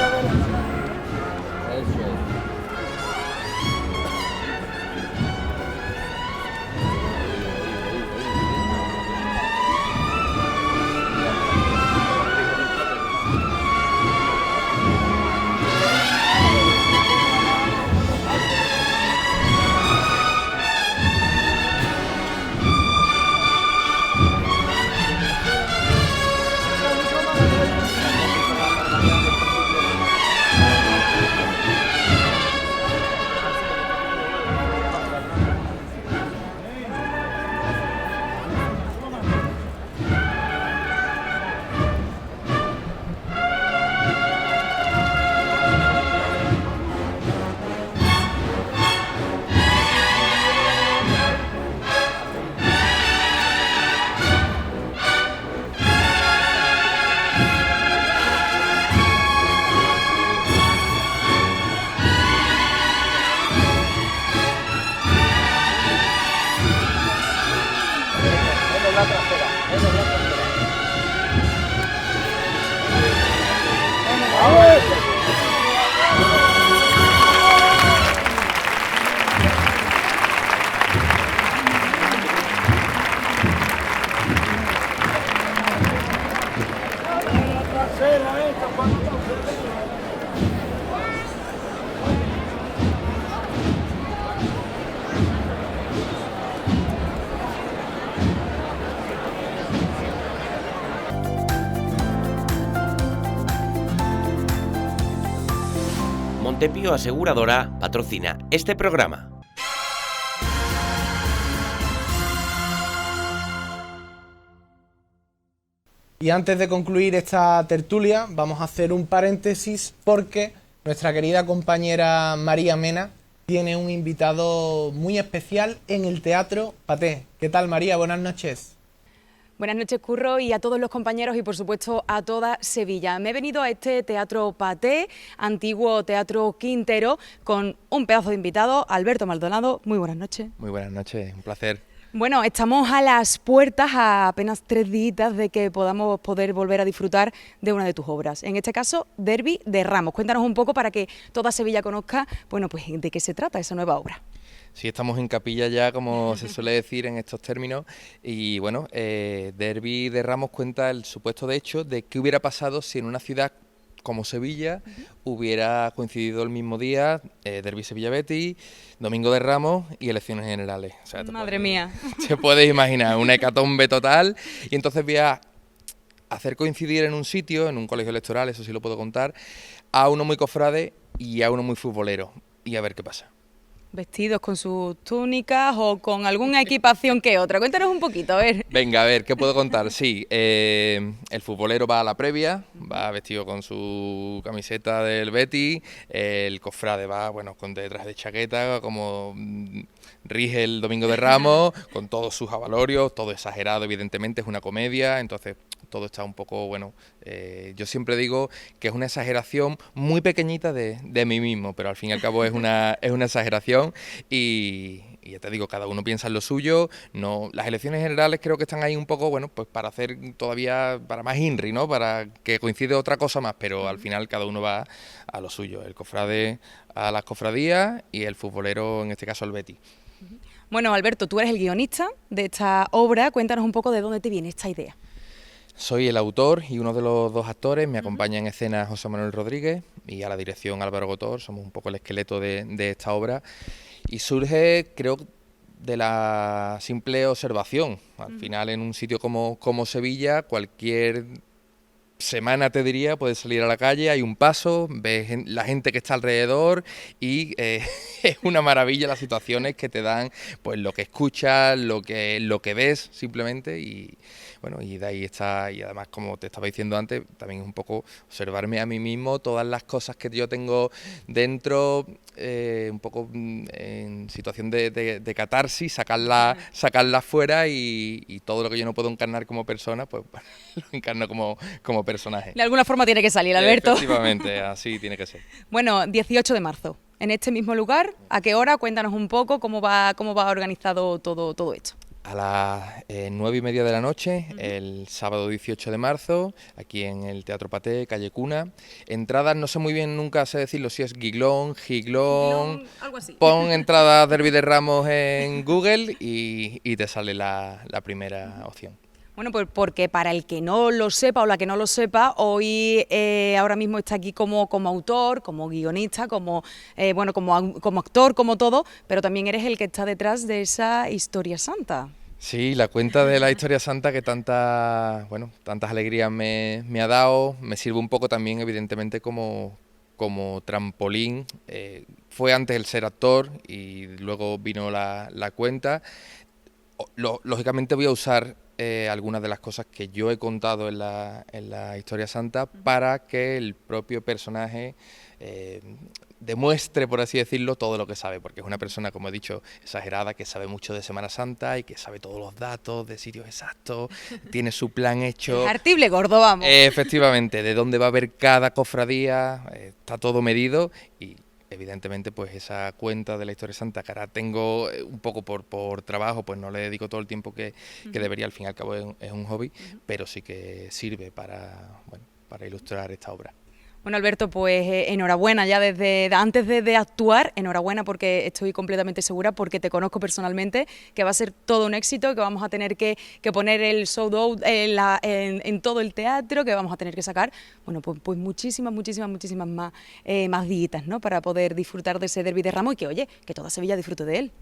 Eso es. Montepío Aseguradora patrocina este programa. Y antes de concluir esta tertulia, vamos a hacer un paréntesis porque nuestra querida compañera María Mena tiene un invitado muy especial en el Teatro Paté. ¿Qué tal, María? Buenas noches. Buenas noches, Curro, y a todos los compañeros y, por supuesto, a toda Sevilla. Me he venido a este Teatro Paté, antiguo Teatro Quintero, con un pedazo de invitado, Alberto Maldonado. Muy buenas noches. Muy buenas noches, un placer. Bueno, estamos a las puertas, a apenas 3 días de que podamos poder volver a disfrutar de una de tus obras. En este caso, Derbi de Ramos. Cuéntanos un poco para que toda Sevilla conozca, bueno, pues de qué se trata esa nueva obra. Sí, estamos en capilla ya, como se suele decir en estos términos, y bueno, Derbi de Ramos cuenta el supuesto de hecho de qué hubiera pasado si en una ciudad como Sevilla hubiera coincidido el mismo día Derbi Sevilla-Betis, Domingo de Ramos y elecciones generales. O sea, Madre mía. Te puedes imaginar, una hecatombe total, y entonces voy a hacer coincidir en un sitio, en un colegio electoral, eso sí lo puedo contar, a uno muy cofrade y a uno muy futbolero, y a ver qué pasa. Vestidos con sus túnicas o con alguna equipación que otra. Cuéntanos un poquito, a ver. Venga, a ver, ¿qué puedo contar? Sí, el futbolero va a la previa, va vestido con su camiseta del Betis, el cofrade va, bueno, con detrás de chaqueta, como rige el Domingo de Ramos, con todos sus avalorios, todo exagerado, evidentemente, es una comedia, entonces todo está un poco, bueno, yo siempre digo que es una exageración muy pequeñita de mí mismo, pero al fin y al cabo es una exageración y ya te digo, cada uno piensa en lo suyo. No, las elecciones generales creo que están ahí un poco, bueno, pues para hacer todavía, para más INRI, ¿no? Para que coincide otra cosa más, pero al final cada uno va a lo suyo, el cofrade a las cofradías y el futbolero, en este caso el Betis. Bueno, Alberto, tú eres el guionista de esta obra, cuéntanos un poco de dónde te viene esta idea. Soy el autor y uno de los 2 actores, me acompaña en escena José Manuel Rodríguez y a la dirección Álvaro Gotor, somos un poco el esqueleto de esta obra y surge, creo, de la simple observación. Al final, en un sitio como Sevilla, cualquier semana, te diría, puedes salir a la calle, hay un paso, ves la gente que está alrededor y es una maravilla las situaciones que te dan, pues lo que escuchas, lo que ves simplemente y bueno, y de ahí está, y además como te estaba diciendo antes, también un poco observarme a mí mismo, todas las cosas que yo tengo dentro, un poco en situación de catarsis, sacarla fuera y todo lo que yo no puedo encarnar como persona, pues lo encarno como personaje. De alguna forma tiene que salir, Alberto. Efectivamente, así tiene que ser. Bueno, 18 de marzo, en este mismo lugar, ¿a qué hora? Cuéntanos un poco cómo va organizado todo esto. A las 9:30 de la noche, el sábado 18 de marzo, aquí en el Teatro Paté, calle Cuna. Entradas, no sé muy bien, nunca sé decirlo, si es Giglón, Giglón, algo así. Pon entrada Derbi de Ramos en Google y te sale la primera opción. Bueno, pues porque para el que no lo sepa o la que no lo sepa, hoy ahora mismo está aquí como autor, como guionista, como actor, como todo, pero también eres el que está detrás de esa historia santa. Sí, la cuenta de la historia santa que tantas alegrías me ha dado, me sirve un poco también evidentemente como trampolín. Fue antes el ser actor y luego vino la cuenta. Lógicamente voy a usar algunas de las cosas que yo he contado en la historia santa para que el propio personaje demuestre, por así decirlo, todo lo que sabe, porque es una persona, como he dicho, exagerada, que sabe mucho de Semana Santa y que sabe todos los datos de sitios exactos, tiene su plan hecho. Artible gordo, vamos. Efectivamente, de dónde va a haber cada cofradía, está todo medido y evidentemente pues esa cuenta de la historia santa que ahora tengo un poco por trabajo, pues no le dedico todo el tiempo que debería, al fin y al cabo es un hobby, pero sí que sirve para ilustrar esta obra. Bueno, Alberto, pues enhorabuena ya desde antes de actuar, enhorabuena porque estoy completamente segura, porque te conozco personalmente, que va a ser todo un éxito, que vamos a tener que poner el sold out en todo el teatro, que vamos a tener que sacar, bueno, pues muchísimas más días, ¿no?, para poder disfrutar de ese Derbi de Ramos y que, oye, que toda Sevilla disfrute de él.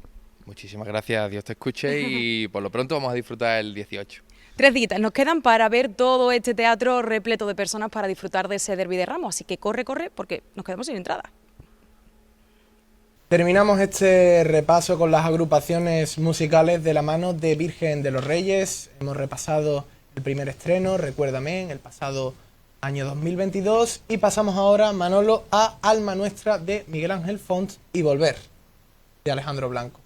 Muchísimas gracias, Dios te escuche y por lo pronto vamos a disfrutar el 18. 3 días nos quedan para ver todo este teatro repleto de personas para disfrutar de ese Derbi de Ramos, así que corre, porque nos quedamos sin entrada. Terminamos este repaso con las agrupaciones musicales de la mano de Virgen de los Reyes. Hemos repasado el primer estreno, Recuérdame, en el pasado año 2022. Y pasamos ahora, Manolo, a Alma Nuestra de Miguel Ángel Font y Volver de Alejandro Blanco.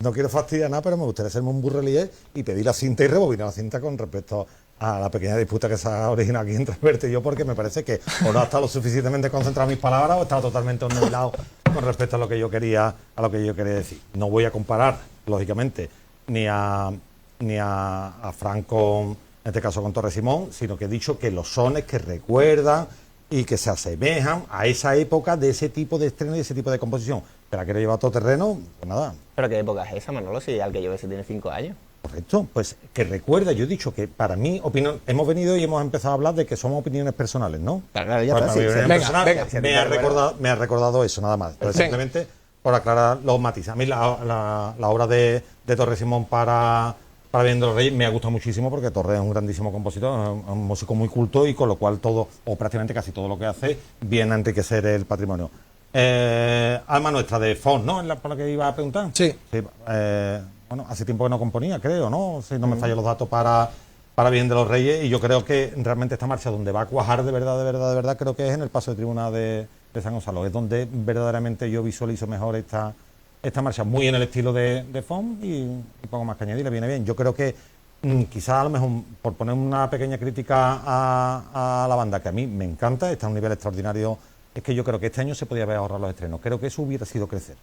No quiero fastidiar nada, pero me gustaría hacerme un burrelier y pedir la cinta y rebobinar la cinta con respecto a la pequeña disputa que se ha originado aquí entre Alberto y yo, porque me parece que o no ha estado lo suficientemente concentrado en mis palabras o he estado totalmente ondulado con respecto a lo que yo quería decir. No voy a comparar, lógicamente, ni a Franco, en este caso con Torre Simón, sino que he dicho que los sones que recuerdan y que se asemejan a esa época de ese tipo de estreno y ese tipo de composición. ¿Te la quiero llevar a todo terreno? Pues nada. ¿Pero qué época es esa, Manolo? Si al que yo ese tiene 5 años. Correcto, pues que recuerda, yo he dicho que para mí, hemos venido y hemos empezado a hablar de que somos opiniones personales, ¿no? Claro, ya está, sí, me ha recordado eso, nada más. Entonces, simplemente por aclarar los matices. A mí la obra de Torre Simón para Bien de los Reyes me ha gustado muchísimo, porque Torre es un grandísimo compositor, un músico muy culto, y con lo cual todo, o prácticamente casi todo lo que hace, viene a enriquecer el patrimonio. Alma Nuestra de Font, ¿no? ¿Es por la que iba a preguntar? Sí. Bueno, hace tiempo que no componía, creo, ¿no? Si no me fallan los datos para Bien de los Reyes, y yo creo que realmente esta marcha donde va a cuajar de verdad, creo que es en el paso de tribuna de San Gonzalo. Es donde verdaderamente yo visualizo mejor esta marcha, muy en el estilo de Font, y poco más que añadir, le viene bien. Yo creo que quizás a lo mejor, por poner una pequeña crítica a la banda, que a mí me encanta, está a un nivel extraordinario, es que yo creo que este año se podía haber ahorrado los estrenos. Creo que eso hubiera sido crecer.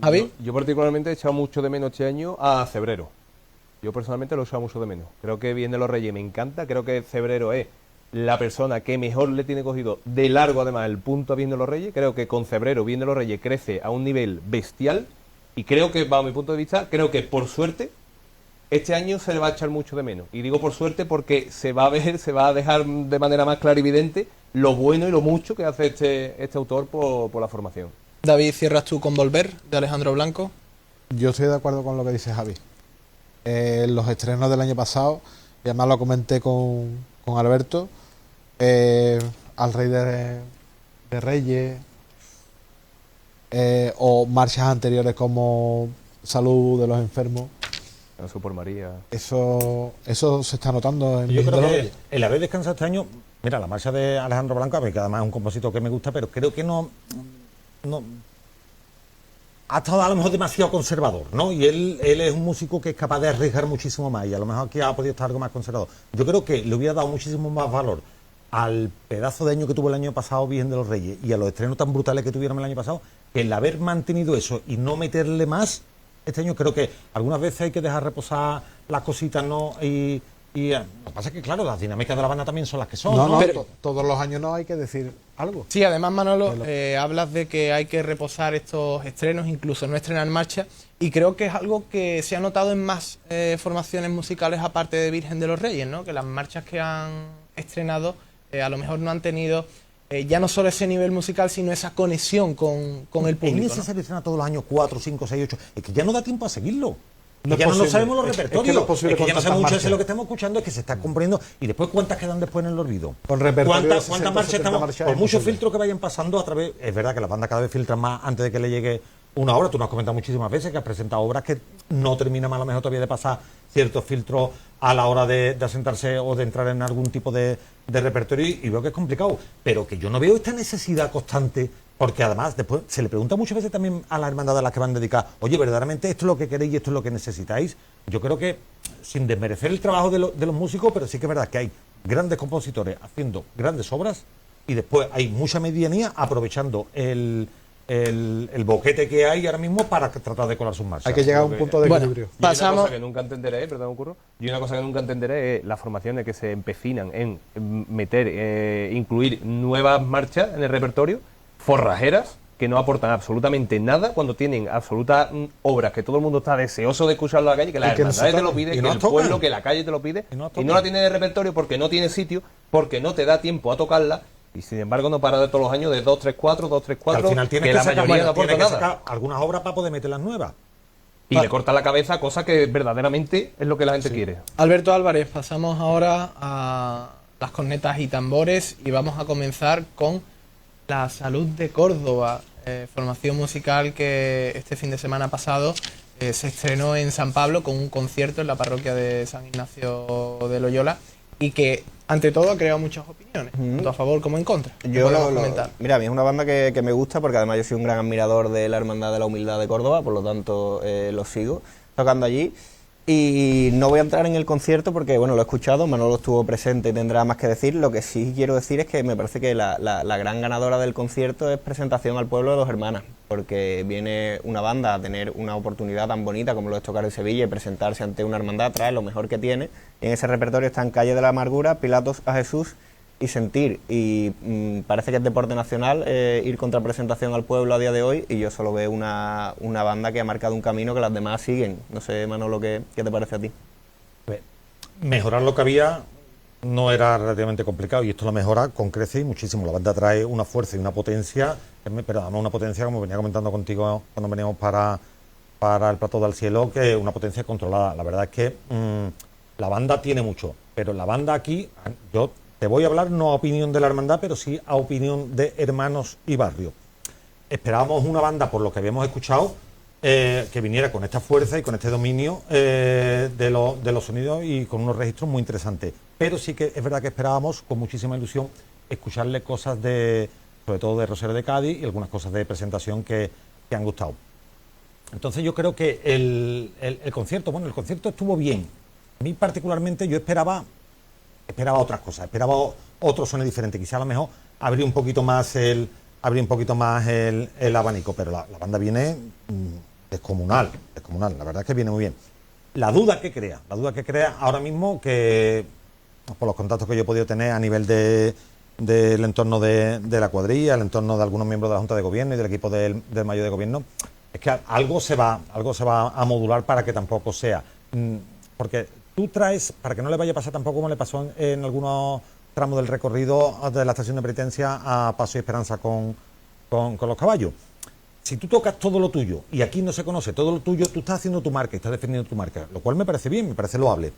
¿Javi? Yo particularmente he echado mucho de menos este año a Cebrero. Yo personalmente lo he echado mucho de menos. Creo que Bien de los Reyes me encanta. Creo que Cebrero es la persona que mejor le tiene cogido de largo, además, el punto a Bien de los Reyes. Creo que con Cebrero Bien de los Reyes crece a un nivel bestial. Y creo que, bajo mi punto de vista, creo que por suerte este año se le va a echar mucho de menos. Y digo por suerte porque se va a dejar de manera más clarividente lo bueno y lo mucho que hace este autor por la formación. David, ¿cierras tú con Volver de Alejandro Blanco? Yo estoy de acuerdo con lo que dice Javi. Los estrenos del año pasado, y además lo comenté con Alberto, Al Rey de Reyes, o marchas anteriores como Salud de los Enfermos. Por María. Eso se está notando en Yo creo que el haber descansado este año, mira, la marcha de Alejandro Blanco, a mí que además es un compositor que me gusta, pero creo que no ha estado a lo mejor demasiado conservador, ¿no? Y él es un músico que es capaz de arriesgar muchísimo más, y a lo mejor aquí ha podido estar algo más conservador. Yo creo que le hubiera dado muchísimo más valor al pedazo de año que tuvo el año pasado Virgen de los Reyes y a los estrenos tan brutales que tuvieron el año pasado, que el haber mantenido eso y no meterle más este año. Creo que algunas veces hay que dejar reposar las cositas, ¿no? Y lo que pasa es que, claro, las dinámicas de la banda también son las que son. No, pero todos los años no hay que decir algo. Sí, además, Manolo, hablas de que hay que reposar estos estrenos, incluso no estrenar marcha, y creo que es algo que se ha notado en más formaciones musicales aparte de Virgen de los Reyes, ¿no? Que las marchas que han estrenado a lo mejor no han tenido ya no solo ese nivel musical, sino esa conexión con el público. Es necesario estrenar todos los años 4, 5, 6, 8. Es que ya no da tiempo a seguirlo. No ya posible. no sabemos los repertorios. Es que ya no sabemos mucho de lo que estamos escuchando, es que se está componiendo. Y después, ¿cuántas quedan después en el olvido? Con repertorio ¿Cuántas marchas estamos? Por muchos filtros que vayan pasando a través. Es verdad que las bandas cada vez filtran más antes de que le llegue una obra. Tú nos has comentado muchísimas veces que has presentado obras que no terminan a lo mejor todavía de pasar ciertos filtros a la hora de asentarse o de entrar en algún tipo de repertorio, y veo que es complicado. Pero que yo no veo esta necesidad constante. Porque además, después se le pregunta muchas veces también a las hermandades a las que van dedicadas, oye, verdaderamente esto es lo que queréis y esto es lo que necesitáis. Yo creo que, sin desmerecer el trabajo de los músicos, pero sí que es verdad que hay grandes compositores haciendo grandes obras, y después hay mucha medianía aprovechando el boquete que hay ahora mismo para tratar de colar sus marchas. Hay que llegar a un punto de equilibrio. Y una cosa que nunca entenderé, perdón, Curro, y una cosa que nunca entenderé es las formaciones que se empecinan en incluir nuevas marchas en el repertorio, forrajeras, que no aportan absolutamente nada cuando tienen absolutas obras que todo el mundo está deseoso de escuchar en la calle, que las hermandades te lo piden, que el pueblo, que la calle te lo pide, y no la tiene de repertorio porque no tiene sitio, porque no te da tiempo a tocarla, y sin embargo no para de todos los años de 2, 3, 4, 2, 3, 4, al final que la mayoría no aporta nada. Sacar algunas obras para poder meter las nuevas. Y le corta la cabeza, cosa que verdaderamente es lo que la gente quiere. Alberto Álvarez, pasamos ahora a las cornetas y tambores, y vamos a comenzar con La Salud de Córdoba, formación musical que este fin de semana pasado se estrenó en San Pablo con un concierto en la parroquia de San Ignacio de Loyola y que ante todo ha creado muchas opiniones, tanto a favor como en contra. Mira, a mí es una banda que me gusta porque además yo soy un gran admirador de la Hermandad de la Humildad de Córdoba, por lo tanto los sigo tocando allí. Y no voy a entrar en el concierto porque, bueno, lo he escuchado, Manolo estuvo presente y tendrá más que decir. Lo que sí quiero decir es que me parece que la gran ganadora del concierto es Presentación al Pueblo de Dos Hermanas, porque viene una banda a tener una oportunidad tan bonita como lo es tocar en Sevilla y presentarse ante una hermandad, trae lo mejor que tiene. Y en ese repertorio están Calle de la Amargura, Pilatos a Jesús y Sentir. Y parece que es deporte nacional ir contra Presentación al Pueblo a día de hoy, y yo solo veo una banda que ha marcado un camino que las demás siguen. No sé, Manolo, ¿qué te parece a ti? Mejorar lo que había no era relativamente complicado, y esto lo mejora con creces y muchísimo. La banda trae una fuerza y una potencia, pero además una potencia, como venía comentando contigo cuando veníamos para el Plató del Cielo, que es una potencia controlada. La verdad es que la banda tiene mucho, pero la banda aquí, yo te voy a hablar no a opinión de la hermandad, pero sí a opinión de hermanos y barrio. Esperábamos una banda, por lo que habíamos escuchado, que viniera con esta fuerza y con este dominio de los sonidos y con unos registros muy interesantes. Pero sí que es verdad que esperábamos con muchísima ilusión escucharle cosas sobre todo de Rosario de Cádiz, y algunas cosas de presentación que han gustado. Entonces yo creo que el concierto estuvo bien. A mí particularmente yo esperaba otras cosas, esperaba otro sonido diferente, quizá a lo mejor abrir un poquito más el abanico, pero la banda viene descomunal, la verdad es que viene muy bien. La duda que crea ahora mismo, que por los contactos que yo he podido tener a nivel del entorno de la cuadrilla, el entorno de algunos miembros de la Junta de Gobierno y del equipo del Mayor de Gobierno, es que algo se va a modular para que tampoco sea, porque tú traes, para que no le vaya a pasar tampoco como le pasó en algunos tramos del recorrido de la estación de penitencia a Paso y Esperanza con los caballos. Si tú tocas todo lo tuyo y aquí no se conoce todo lo tuyo, tú estás haciendo tu marca y estás defendiendo tu marca, lo cual me parece bien, me parece loable.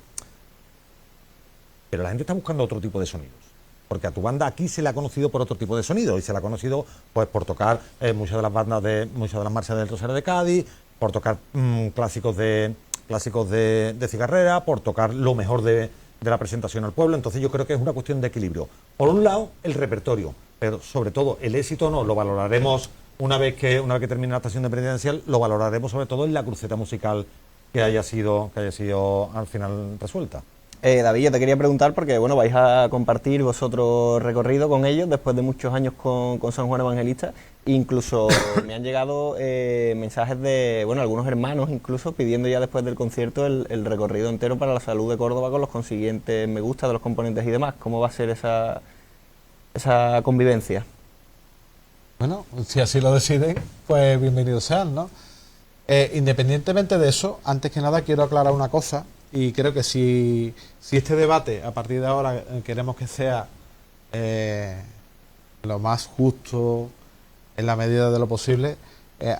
Pero la gente está buscando otro tipo de sonidos, porque a tu banda aquí se le ha conocido por otro tipo de sonido, y se le ha conocido pues por tocar muchas de las marchas del Rosario de Cádiz, por tocar clásicos de cigarrera, por tocar lo mejor de la presentación al pueblo. Entonces yo creo que es una cuestión de equilibrio. Por un lado, el repertorio, pero sobre todo el éxito no lo valoraremos una vez que termine la estación de penitencia, lo valoraremos sobre todo en la cruceta musical que haya sido al final resuelta. David, yo te quería preguntar, porque bueno, vais a compartir vosotros recorrido con ellos después de muchos años con San Juan Evangelista. Incluso me han llegado mensajes de algunos hermanos incluso pidiendo ya después del concierto el recorrido entero para la Salud de Córdoba, con los consiguientes me gusta de los componentes y demás. ¿Cómo va a ser esa convivencia? Bueno, si así lo deciden, pues bienvenidos sean, ¿no? Independientemente de eso, antes que nada quiero aclarar una cosa, y creo que si este debate a partir de ahora queremos que sea lo más justo en la medida de lo posible,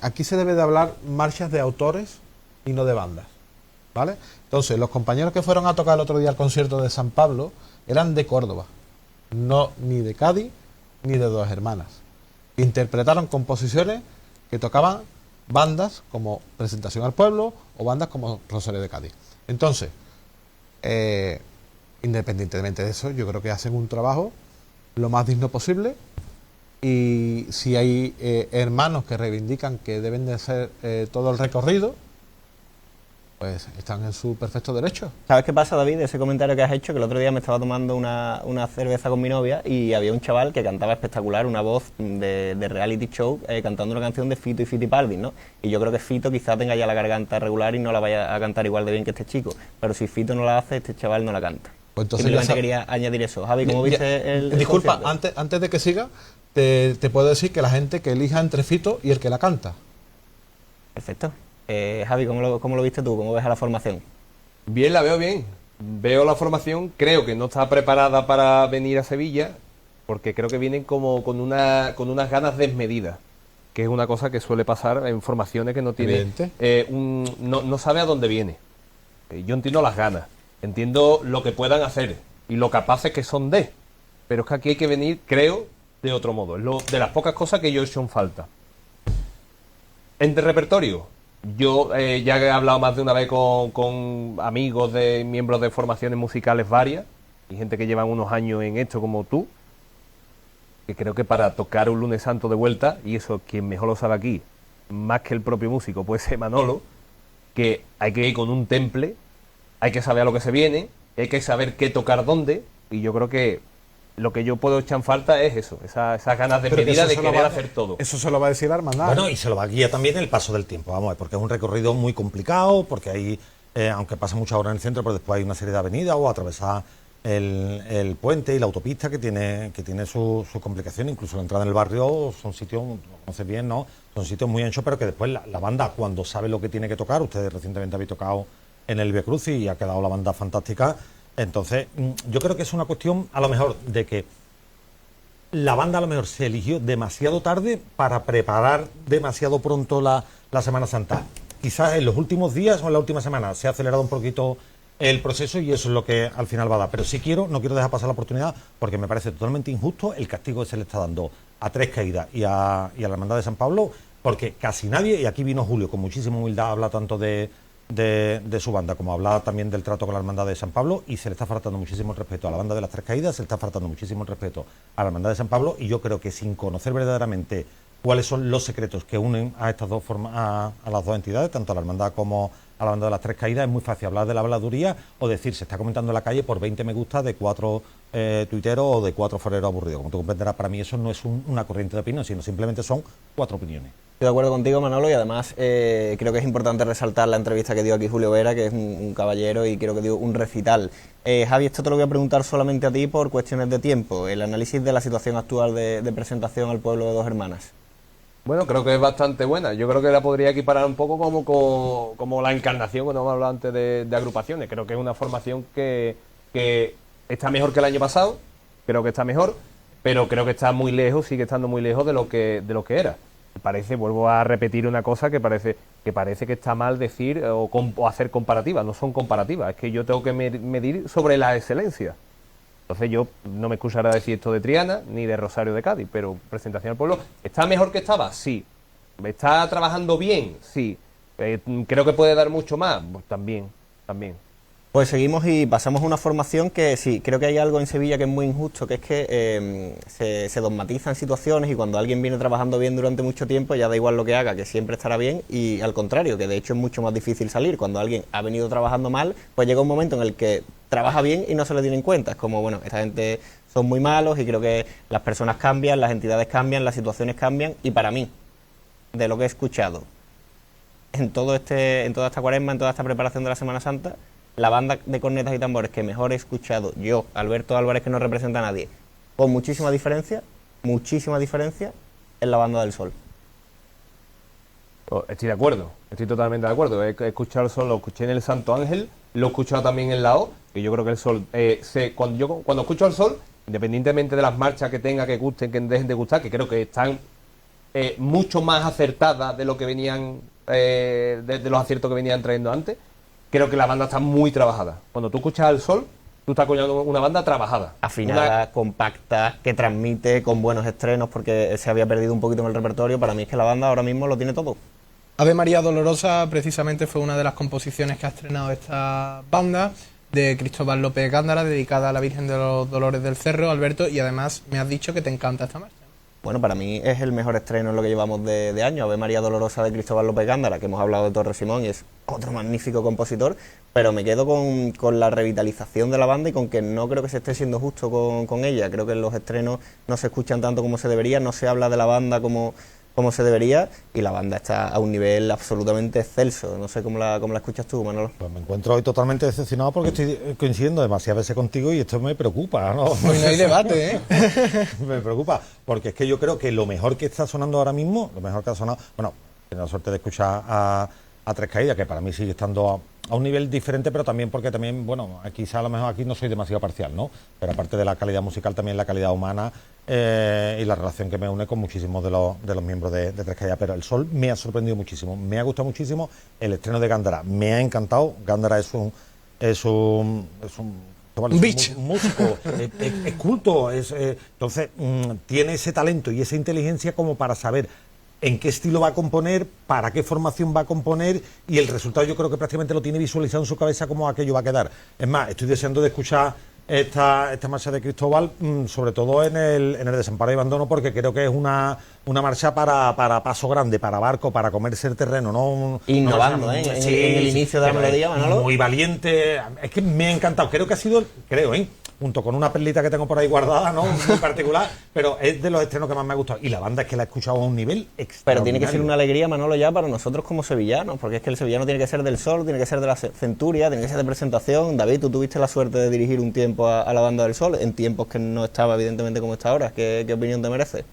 aquí se debe de hablar marchas de autores y no de bandas, ¿vale? Entonces, los compañeros que fueron a tocar el otro día al concierto de San Pablo eran de Córdoba, no ni de Cádiz ni de Dos Hermanas. Interpretaron composiciones que tocaban bandas como Presentación al Pueblo o bandas como Rosario de Cádiz. Entonces, independientemente de eso, yo creo que hacen un trabajo lo más digno posible, y si hay hermanos que reivindican que deben de hacer todo el recorrido, pues están en su perfecto derecho. ¿Sabes qué pasa, David? Ese comentario que has hecho, que el otro día me estaba tomando una cerveza con mi novia y había un chaval que cantaba espectacular, una voz de reality show, cantando una canción de Fito y Fitipaldi, ¿no? Y yo creo que Fito quizá tenga ya la garganta regular y no la vaya a cantar igual de bien que este chico, pero si Fito no la hace, este chaval no la canta. Pues entonces simplemente quería añadir eso. Javi, ¿cómo viste el Disculpa, concierto? antes de que siga, te puedo decir que la gente que elija entre Fito y el que la canta. Perfecto. Javi, ¿cómo lo viste tú? ¿Cómo ves a la formación? Bien, la veo bien. Veo la formación, creo que no está preparada para venir a Sevilla, porque creo que vienen como con unas ganas desmedidas, que es una cosa que suele pasar en formaciones que no tiene no sabe a dónde viene. Yo entiendo las ganas, entiendo lo que puedan hacer y lo capaces que son de, pero es que aquí hay que venir, creo, de otro modo. Es de las pocas cosas que yo he hecho en falta. En el repertorio, yo ya he hablado más de una vez con amigos de miembros de formaciones musicales varias y gente que llevan unos años en esto como tú, que creo que para tocar un Lunes Santo de vuelta, y eso quien mejor lo sabe aquí, más que el propio músico, puede ser Manolo, que hay que ir con un temple, hay que saber a lo que se viene, hay que saber qué tocar dónde, y yo creo que lo que yo puedo echar en falta es eso, esas ganas de medida de querer hacer todo. Eso se lo va a decir la hermandad. Bueno, y se lo va a guiar también el paso del tiempo, vamos a ver, porque es un recorrido muy complicado, porque hay, aunque pasa muchas horas en el centro, pero después hay una serie de avenidas o atravesar el puente y la autopista que tiene sus complicaciones, incluso la entrada en el barrio son sitios, lo conoces bien, ¿no? Son sitios muy anchos, pero que después la banda, cuando sabe lo que tiene que tocar, ustedes recientemente habéis tocado en el Via Crucis y ha quedado la banda fantástica. Entonces, yo creo que es una cuestión, a lo mejor, de que la banda a lo mejor se eligió demasiado tarde para preparar demasiado pronto la Semana Santa. Quizás en los últimos días o en la última semana se ha acelerado un poquito el proceso y eso es lo que al final va a dar. Pero sí no quiero dejar pasar la oportunidad porque me parece totalmente injusto el castigo que se le está dando a Tres Caídas y a la Hermandad de San Pablo, porque casi nadie, y aquí vino Julio con muchísima humildad, habla tanto de su banda, como hablaba también del trato con la Hermandad de San Pablo, y se le está faltando muchísimo el respeto a la banda de las Tres Caídas, se le está faltando muchísimo el respeto a la Hermandad de San Pablo, y yo creo que sin conocer verdaderamente cuáles son los secretos que unen a estas dos a las dos entidades, tanto a la Hermandad como a la Banda de las Tres Caídas, es muy fácil hablar de la habladuría o decir se está comentando en la calle por 20 me gusta de 4 tuiteros o de 4 foreros aburridos. Como tú comprenderás, para mí eso no es una corriente de opinión, sino simplemente son 4 opiniones. Estoy de acuerdo contigo, Manolo, y además creo que es importante resaltar la entrevista que dio aquí Julio Vera, que es un caballero y creo que dio un recital. Javi, esto te lo voy a preguntar solamente a ti por cuestiones de tiempo. El análisis de la situación actual de presentación al pueblo de Dos Hermanas. Bueno, creo que es bastante buena. Yo creo que la podría equiparar un poco como la Encarnación, cuando hemos hablado antes de agrupaciones. Creo que es una formación que está mejor que el año pasado, creo que está mejor, pero creo que está muy lejos, sigue estando muy lejos de lo que era. Parece, vuelvo a repetir una cosa que parece que está mal decir o hacer comparativas. No son comparativas, es que yo tengo que medir sobre la excelencia. Entonces yo no me excusaré a decir esto de Triana ni de Rosario de Cádiz, pero presentación al pueblo, ¿está mejor que estaba? Sí. ¿Está trabajando bien? Sí. ¿Creo que puede dar mucho más? Pues también. Pues seguimos y pasamos a una formación que sí, creo que hay algo en Sevilla que es muy injusto, que es que se dogmatizan situaciones y cuando alguien viene trabajando bien durante mucho tiempo ya da igual lo que haga, que siempre estará bien, y al contrario, que de hecho es mucho más difícil salir. Cuando alguien ha venido trabajando mal, pues llega un momento en el que trabaja bien y no se le tiene en cuenta. Es como, bueno, esta gente son muy malos y creo que las personas cambian, las entidades cambian, las situaciones cambian, y para mí, de lo que he escuchado en toda esta cuaresma, en toda esta preparación de la Semana Santa, la banda de cornetas y tambores que mejor he escuchado yo, Alberto Álvarez, que no representa a nadie, con muchísima diferencia, es la Banda del Sol. Estoy de acuerdo, estoy totalmente de acuerdo. He escuchado el Sol, lo escuché en el Santo Ángel, lo he escuchado también en la O, y yo creo que el Sol, cuando escucho al Sol, independientemente de las marchas que tenga, que gusten, que dejen de gustar, que creo que están mucho más acertadas de lo que venían, de los aciertos que venían trayendo antes, creo que la banda está muy trabajada. Cuando tú escuchas al Sol, tú estás escuchando una banda trabajada. Afinada, compacta, que transmite con buenos estrenos, porque se había perdido un poquito en el repertorio. Para mí es que la banda ahora mismo lo tiene todo. Ave María Dolorosa precisamente fue una de las composiciones que ha estrenado esta banda, de Cristóbal López Gándara, dedicada a la Virgen de los Dolores del Cerro, Alberto, y además me has dicho que te encanta esta marcha. Bueno, para mí es el mejor estreno en lo que llevamos de año, Ave María Dolorosa de Cristóbal López Gándara, que hemos hablado de Torre Simón y es otro magnífico compositor, pero me quedo con la revitalización de la banda y con que no creo que se esté siendo justo con ella. Creo que en los estrenos no se escuchan tanto como se debería, no se habla de la banda como se debería, y la banda está a un nivel absolutamente excelso. No sé cómo la escuchas tú, Manolo. Pues me encuentro hoy totalmente decepcionado porque estoy coincidiendo demasiadas veces contigo y esto me preocupa, ¿no? Hoy no hay debate, ¿eh? Me preocupa, porque es que yo creo que lo mejor que está sonando ahora mismo, lo mejor que ha sonado, bueno, tengo la suerte de escuchar a Tres Caídas, que para mí sigue estando a un nivel diferente, pero también porque también, bueno, quizá a lo mejor aquí no soy demasiado parcial, ¿no? Pero aparte de la calidad musical, también la calidad humana y la relación que me une con muchísimos de los miembros de Tres Caídas. Pero el Sol me ha sorprendido muchísimo, me ha gustado muchísimo el estreno de Gándara, me ha encantado. Gándara es un Un bitch. músico, es culto, entonces tiene ese talento y esa inteligencia como para saber en qué estilo va a componer, para qué formación va a componer, y el resultado yo creo que prácticamente lo tiene visualizado en su cabeza cómo aquello va a quedar. Es más, estoy deseando de escuchar esta marcha de Cristóbal, sobre todo en el Desamparo y Abandono, porque creo que es una marcha para paso grande, para barco, para comerse el terreno, ¿no? Innovando, no, en el inicio de la melodía, Manolo. Muy valiente, es que me ha encantado, creo que ha sido, junto con una perlita que tengo por ahí guardada, ¿no? Muy particular, pero es de los estrenos que más me ha gustado. Y la banda es que la he escuchado a un nivel extraordinario. Pero tiene que ser una alegría, Manolo, ya para nosotros como sevillanos, porque es que el sevillano tiene que ser del Sol, tiene que ser de la Centuria, tiene que ser de presentación. David, tú tuviste la suerte de dirigir un tiempo a la Banda del Sol, en tiempos que no estaba evidentemente como está ahora. ¿Qué opinión te merece?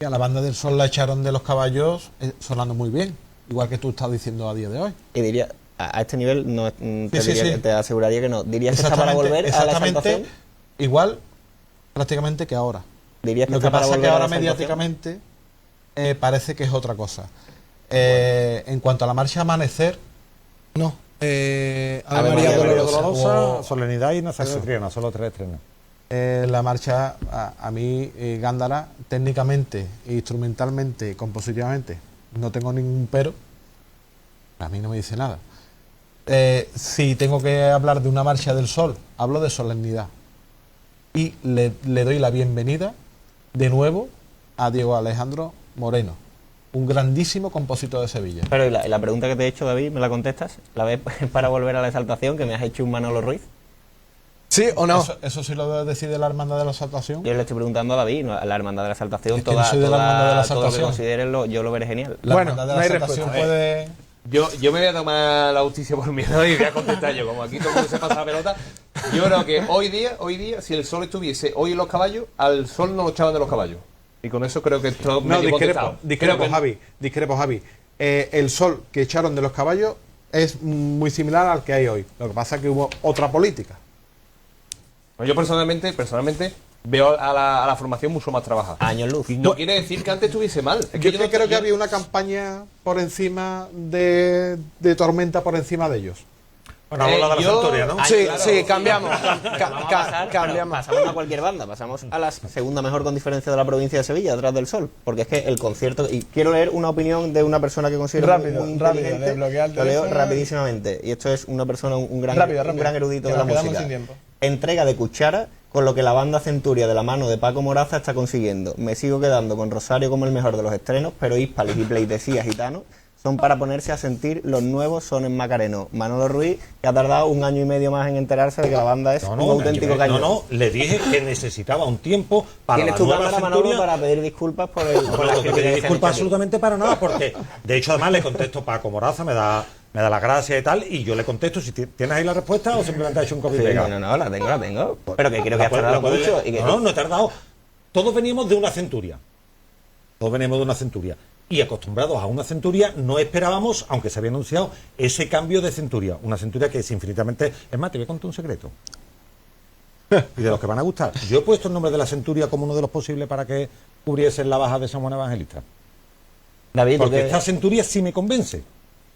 A la Banda del Sol la echaron de Los Caballos sonando muy bien, igual que tú estás diciendo a día de hoy. Y diría, a este nivel no te aseguraría que no. ¿Dirías que está para volver a la exaltación? Igual prácticamente que ahora. ¿Dirías que Lo que está para pasa es que volver a ahora la exaltación? mediáticamente parece que es otra cosa. En cuanto a la marcha Amanecer, No. Ave María Dolorosa. Solemnidad y Nazareno Eso. de Triana, solo 3 estrenos. La marcha, a mí, Gándara, técnicamente, instrumentalmente, compositivamente, no tengo ningún pero. A mí no me dice nada. Si tengo que hablar de una marcha del Sol, hablo de Solemnidad. Y le doy la bienvenida de nuevo a Diego Alejandro Moreno, un grandísimo compositor de Sevilla. Pero la pregunta que te he hecho, David, ¿me la contestas? ¿La ves para volver a la exaltación, que me has hecho un Manolo Ruiz? ¿Sí o no? Eso sí lo decide la Hermandad de la Exaltación. Yo le estoy preguntando a David, ¿no? A la Hermandad de la Exaltación, Es que no soy de la Hermandad de la todo lo que Exaltación. consideren, yo lo veré genial. La Bueno, Hermandad de no la hay Exaltación respuesta. puede... Yo me voy a tomar la justicia por miedo y voy a contestar yo. Como aquí todo el mundo se pasa la pelota, yo creo que hoy día, si el Sol estuviese hoy en Los Caballos, al Sol no lo echaban de Los Caballos. Y con eso creo que esto No, contestado. discrepo, Creo que- Javi. El Sol que echaron de Los Caballos es muy similar al que hay hoy. Lo que pasa es que hubo otra política. Pues yo personalmente veo a la formación mucho más trabajada. Años luz. Y no quiere decir que antes estuviese mal. Es Yo no- creo que había una campaña por encima de Tormenta por encima de ellos. Bueno, vamos a hablar de la Centuria, ¿no? Sí, claro. sí, cambiamos. Vamos a pasar, Cambiamos. pasamos a cualquier banda, pasamos a la segunda mejor con diferencia de la provincia de Sevilla, detrás del Sol, porque es que el concierto, y quiero leer una opinión de una persona que considero Rápido, muy rápido, inteligente, desbloquear el lo leo teléfono. rapidísimamente, y esto es una persona, un gran erudito que de la nos quedamos música. sin tiempo. Entrega de cuchara con lo que la banda Centuria de la mano de Paco Moraza está consiguiendo. Me sigo quedando con Rosario como el mejor de los estrenos, pero Hispalis y Pleitesía Gitano son para ponerse a sentir los nuevos sones macarenos. Manolo Ruiz, que ha tardado 1 año y medio más en enterarse de que la banda es un auténtico cañón. Le dije que necesitaba un tiempo para Tienes la tu nueva cámara, Manolo, Centuria. para pedir disculpas por las No críticas te que pedí se han disculpas hecho aquí. absolutamente para nada, porque de hecho además le contesto Paco Moraza, me da las gracias y tal, y yo le contesto si tienes ahí la respuesta o simplemente ha hecho un copy Sí, pega. no, la tengo. Pero que creo que has La tardado puedes- mucho. Y que No he tardado. Todos venimos de una centuria. Y acostumbrados a una centuria, no esperábamos, aunque se había anunciado, ese cambio de centuria. Una centuria que es infinitamente... Es más, te voy a contar un secreto. Y de los que van a gustar. Yo he puesto el nombre de la centuria como uno de los posibles para que cubriesen la baja de San Juan Evangelista. David, tú Porque que... esta centuria sí me convence.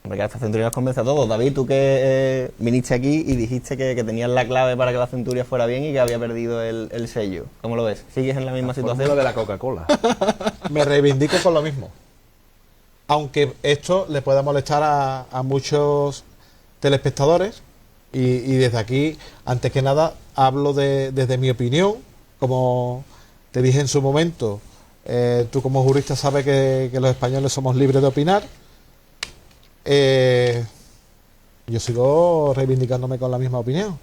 Porque esta centuria nos convence a todos. David, tú que viniste aquí y dijiste que tenías la clave para que la centuria fuera bien y que había perdido el sello. ¿Cómo lo ves? ¿Sigues en la misma situación? de la Coca-Cola. Me reivindico con lo mismo. Aunque esto le pueda molestar a muchos telespectadores, y desde aquí, antes que nada, hablo desde mi opinión. Como te dije en su momento, tú como jurista sabes que los españoles somos libres de opinar. Yo sigo reivindicándome con la misma opinión.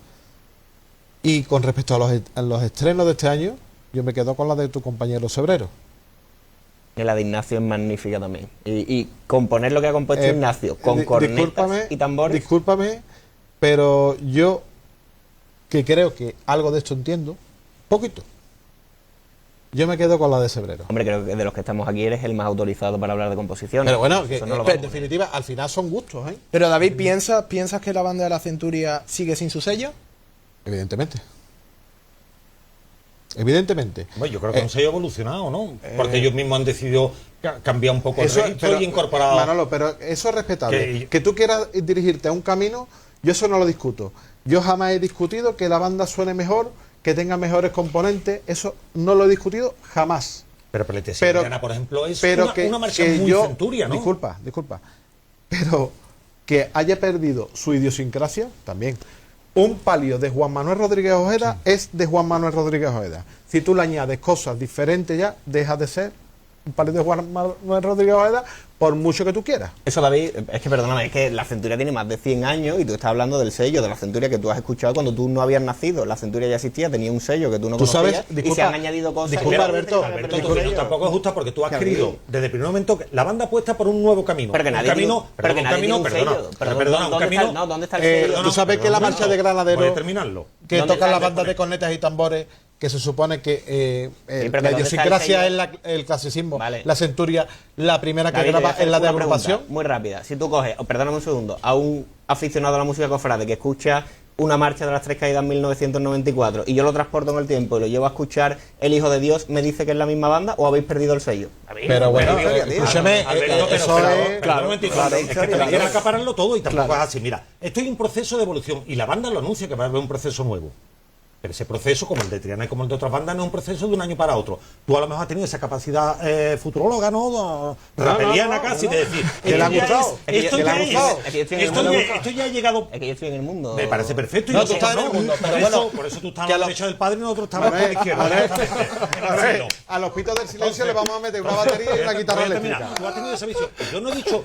Y con respecto a los estrenos de este año, yo me quedo con la de tu compañero Sobrero. Que la de Ignacio es magnífica también. Y componer lo que ha compuesto Ignacio con cornetas y tambores. Discúlpame, pero yo, que creo que algo de esto entiendo, poquito, yo me quedo con la de Sobrero. Hombre, creo que de los que estamos aquí eres el más autorizado para hablar de composición. Pero bueno, que, Eso no lo pero en vamos a definitiva, al final son gustos, ¿eh? Pero David, ¿piensas que la banda de la Centuria sigue sin su sello? Evidentemente. Evidentemente. Bueno, yo creo que no se ha evolucionado, ¿no? Porque ellos mismos han decidido cambiar un poco el Eso, registro pero, y incorporar... Manolo, pero eso es respetable. Que- Que tú quieras dirigirte a un camino, yo eso no lo discuto. Yo jamás he discutido que la banda suene mejor, que tenga mejores componentes, eso no lo he discutido jamás. Pero Pleitesía Gitana, por ejemplo, es una marcha muy centuria, ¿no? Disculpa, pero que haya perdido su idiosincrasia, también. Un palio de Juan Manuel Rodríguez Ojeda es de Juan Manuel Rodríguez Ojeda. Si tú le añades cosas diferentes ya, deja de ser un palio de Juan Manuel Rodríguez Ojeda, por mucho que tú quieras. Eso, David, es que perdóname, es que la Centuria tiene más de 100 años y tú estás hablando del sello de la Centuria que tú has escuchado cuando tú no habías nacido. La Centuria ya existía, tenía un sello que tú no conocías y se han añadido cosas. Disculpa, Alberto, tampoco es justo porque tú has querido, desde el primer momento, la banda apuesta por un nuevo camino. Pero que nadie tiene un camino. ¿Dónde está el sello? Tú sabes que la marcha de Granadero, terminarlo. Que tocan las bandas de cornetas y tambores, que se supone que la idiosincrasia es el clasicismo, vale. La Centuria, la primera que David, graba es la de agrupación. Muy rápida. Si tú coges, perdóname un segundo, a un aficionado a la música cofrade que escucha una marcha de las Tres Caídas en 1994 y yo lo transporto en el tiempo y lo llevo a escuchar El Hijo de Dios, ¿me dice que es la misma banda o habéis perdido el sello? Pero bueno, escúchame, eso es... Claro, es que te quieres acapararlo todo y tampoco es así. Mira, esto es un proceso de evolución y la banda lo anuncia que va a haber un proceso nuevo. Pero ese proceso, como el de Triana y como el de otras bandas, no es un proceso de un año para otro. Tú a lo mejor has tenido esa capacidad futuróloga, ¿no? Rapeliana casi, de decir... ¿Te le ha gustado? Esto ya ha llegado... Es que yo estoy en el mundo. Me parece perfecto. No, tú estás en el mundo. Pero bueno, por eso tú estás a la derecha del padre y nosotros estamos a la izquierda. A los pitos del silencio le vamos a meter una batería y una guitarra eléctrica. Tú has tenido esa visión. Yo no he dicho...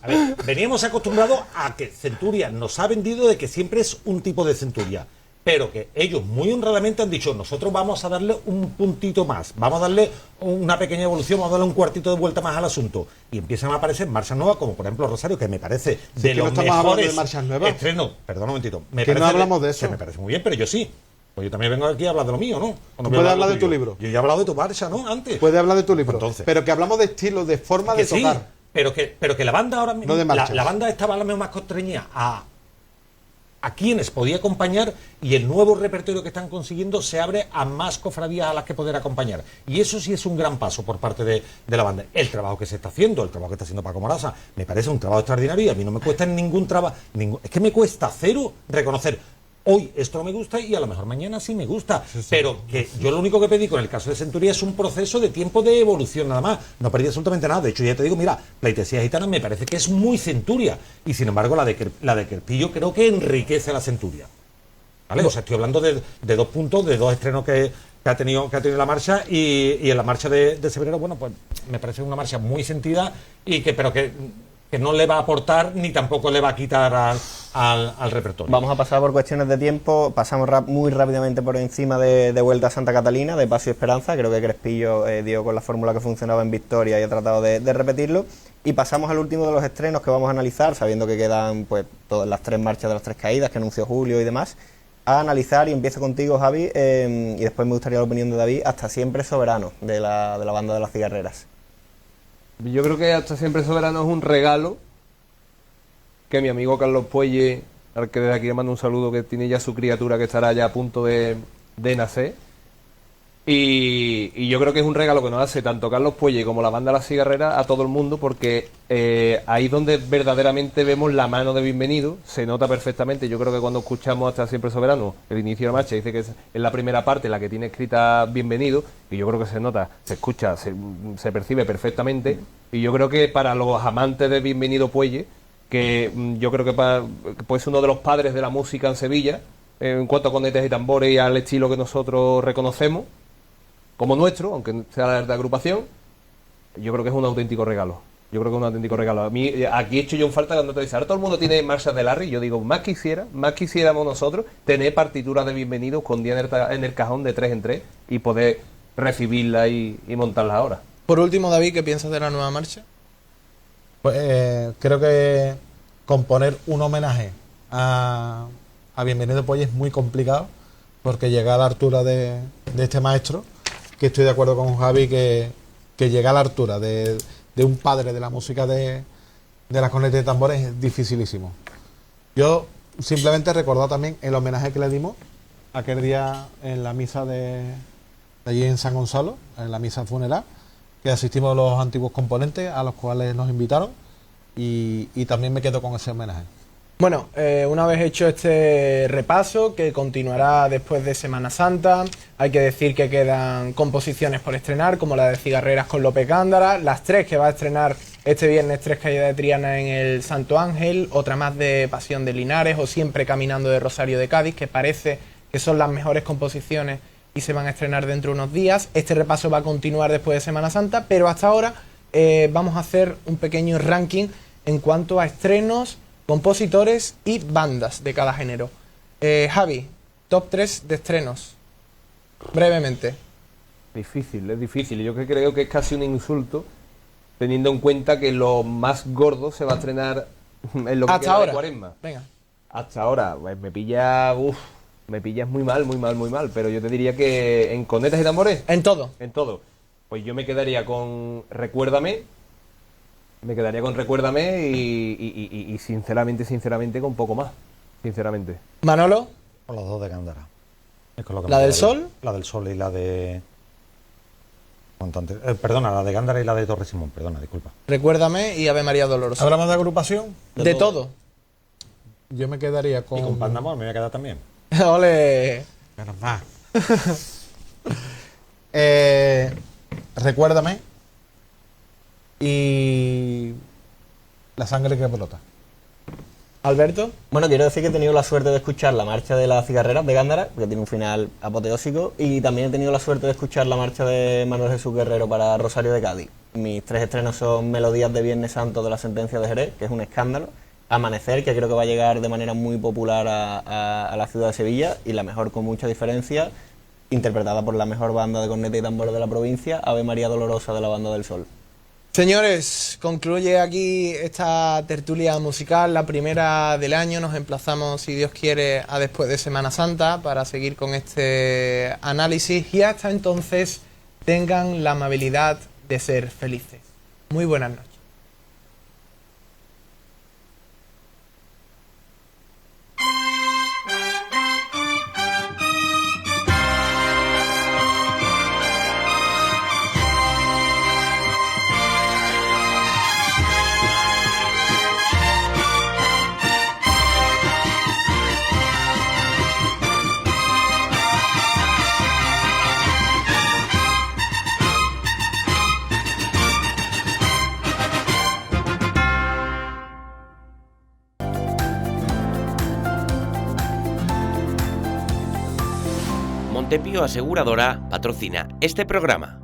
A ver, veníamos acostumbrados a que Centuria nos ha vendido de que siempre es un tipo de Centuria. Pero que ellos muy honradamente han dicho, nosotros vamos a darle un puntito más, vamos a darle una pequeña evolución, vamos a darle un cuartito de vuelta más al asunto. Y empiezan a aparecer marchas nuevas, como por ejemplo Rosario, que me parece de los mejores estrenos. Perdón un momentito. Que no hablamos de eso. Que me parece muy bien, pero yo sí. Pues yo también vengo aquí a hablar de lo mío, ¿no? Puedes hablar de tu libro. Yo ya he hablado de tu marcha, ¿no? Antes. Puedes hablar de tu libro. Entonces, pero que hablamos de estilo, de forma de tocar. Sí, pero que la banda ahora mismo... No de marchas. La banda estaba a lo mejor más constreñida a quienes podía acompañar y el nuevo repertorio que están consiguiendo se abre a más cofradías a las que poder acompañar. Y eso sí es un gran paso por parte de la banda. El trabajo que se está haciendo, el trabajo que está haciendo Paco Morasa, me parece un trabajo extraordinario y a mí no me cuesta ningún trabajo, es que me cuesta cero reconocer. Hoy esto no me gusta y a lo mejor mañana sí me gusta, pero que yo lo único que pedí con el caso de Centuria es un proceso de tiempo de evolución nada más, no perdí absolutamente nada. De hecho ya te digo, mira, Pleitesía Gitana me parece que es muy Centuria y sin embargo la de Querpillo creo que enriquece la Centuria, ¿vale? O sea, estoy hablando de dos puntos, de dos estrenos que ha tenido la marcha y en la marcha de Severero, bueno, pues me parece una marcha muy sentida y pero que no le va a aportar ni tampoco le va a quitar al repertorio. Vamos a pasar por cuestiones de tiempo, pasamos muy rápidamente por encima de Vuelta a Santa Catalina, de Paso y Esperanza, creo que Crespillo dio con la fórmula que funcionaba en Victoria y ha tratado de repetirlo, y pasamos al último de los estrenos que vamos a analizar, sabiendo que quedan pues todas las tres marchas de las Tres Caídas que anunció Julio y demás, a analizar, y empiezo contigo, Javi, y después me gustaría la opinión de David, Hasta Siempre Soberano, de la banda de las Cigarreras. Yo creo que Hasta Siempre Soberano es un regalo que mi amigo Carlos Puelle, al que desde aquí le mando un saludo, que tiene ya su criatura que estará ya a punto de nacer, y yo creo que es un regalo que nos hace tanto Carlos Puelle como la banda Las Cigarreras a todo el mundo, porque ahí donde verdaderamente vemos la mano de Bienvenido, se nota perfectamente. Yo creo que cuando escuchamos Hasta Siempre Soberano, el inicio de la marcha, dice que es la primera parte la que tiene escrita Bienvenido, y yo creo que se nota, se escucha, se percibe perfectamente, y yo creo que para los amantes de Bienvenido Puelle, que yo creo que pues uno de los padres de la música en Sevilla, en cuanto a cornetas y tambores y al estilo que nosotros reconocemos como nuestro, aunque sea de agrupación, yo creo que es un auténtico regalo. Yo creo que es un auténtico regalo. A mí, aquí he hecho yo en falta cuando te dice, ahora todo el mundo tiene marchas de Larry, yo digo, más quisiéramos nosotros tener partituras de Bienvenido escondidas en el cajón de 3 en 3 y poder recibirlas y montarlas ahora. Por último, David, ¿qué piensas de la nueva marcha? Pues creo que componer un homenaje a Bienvenido Puelle es muy complicado, porque llega a la altura de este maestro, que estoy de acuerdo con Javi, que llega a la altura de un padre de la música de las cornetas de tambores es dificilísimo. Yo simplemente recordar también el homenaje que le dimos aquel día en la misa de allí en San Gonzalo, en la misa funeral, que asistimos los antiguos componentes a los cuales nos invitaron, y también me quedo con ese homenaje. Bueno, una vez hecho este repaso, que continuará después de Semana Santa, hay que decir que quedan composiciones por estrenar, como la de Cigarreras con López Gándara, las 3 que va a estrenar este viernes, 3 Calles de Triana en el Santo Ángel, otra más de Pasión de Linares o Siempre Caminando de Rosario de Cádiz, que parece que son las mejores composiciones y se van a estrenar dentro de unos días. Este repaso va a continuar después de Semana Santa, pero hasta ahora vamos a hacer un pequeño ranking en cuanto a estrenos, compositores y bandas de cada género. Javi, top 3 de estrenos, brevemente. Difícil, es difícil. Yo creo que es casi un insulto, teniendo en cuenta que lo más gordo se va a estrenar en lo que hasta queda ahora. de Cuaresma. Venga. Hasta ahora, pues me pillas muy mal, pero yo te diría que en Cornetas y Tambores. En todo. En todo. Pues yo me quedaría con Recuérdame. Y sinceramente con poco más. Sinceramente. Manolo. Con las dos de Gándara. Es con lo que ¿La me del quedaría. Sol? La del Sol y la de... perdona, la de Gándara y la de Torre Simón, perdona, disculpa. Recuérdame y Ave María Dolorosa. ¿Hablamos de agrupación? De todo. Yo me quedaría con... Y con Pan de Amor me voy a quedar también. Ole. Menos más. Recuérdame. Y... La sangre que brota. Alberto. Bueno, quiero decir que he tenido la suerte de escuchar la marcha de las cigarreras de Gándara, que tiene un final apoteósico, y también he tenido la suerte de escuchar la marcha de Manuel Jesús Guerrero para Rosario de Cádiz. Mis 3 estrenos son Melodías de Viernes Santo de la Sentencia de Jerez, que es un escándalo, Amanecer, que creo que va a llegar de manera muy popular a la ciudad de Sevilla, y la mejor con mucha diferencia, interpretada por la mejor banda de corneta y tambores de la provincia, Ave María Dolorosa de la Banda del Sol. Señores, concluye aquí esta tertulia musical, la primera del año. Nos emplazamos, si Dios quiere, a después de Semana Santa para seguir con este análisis. Y hasta entonces, tengan la amabilidad de ser felices. Muy buenas noches. Montepío Aseguradora patrocina este programa.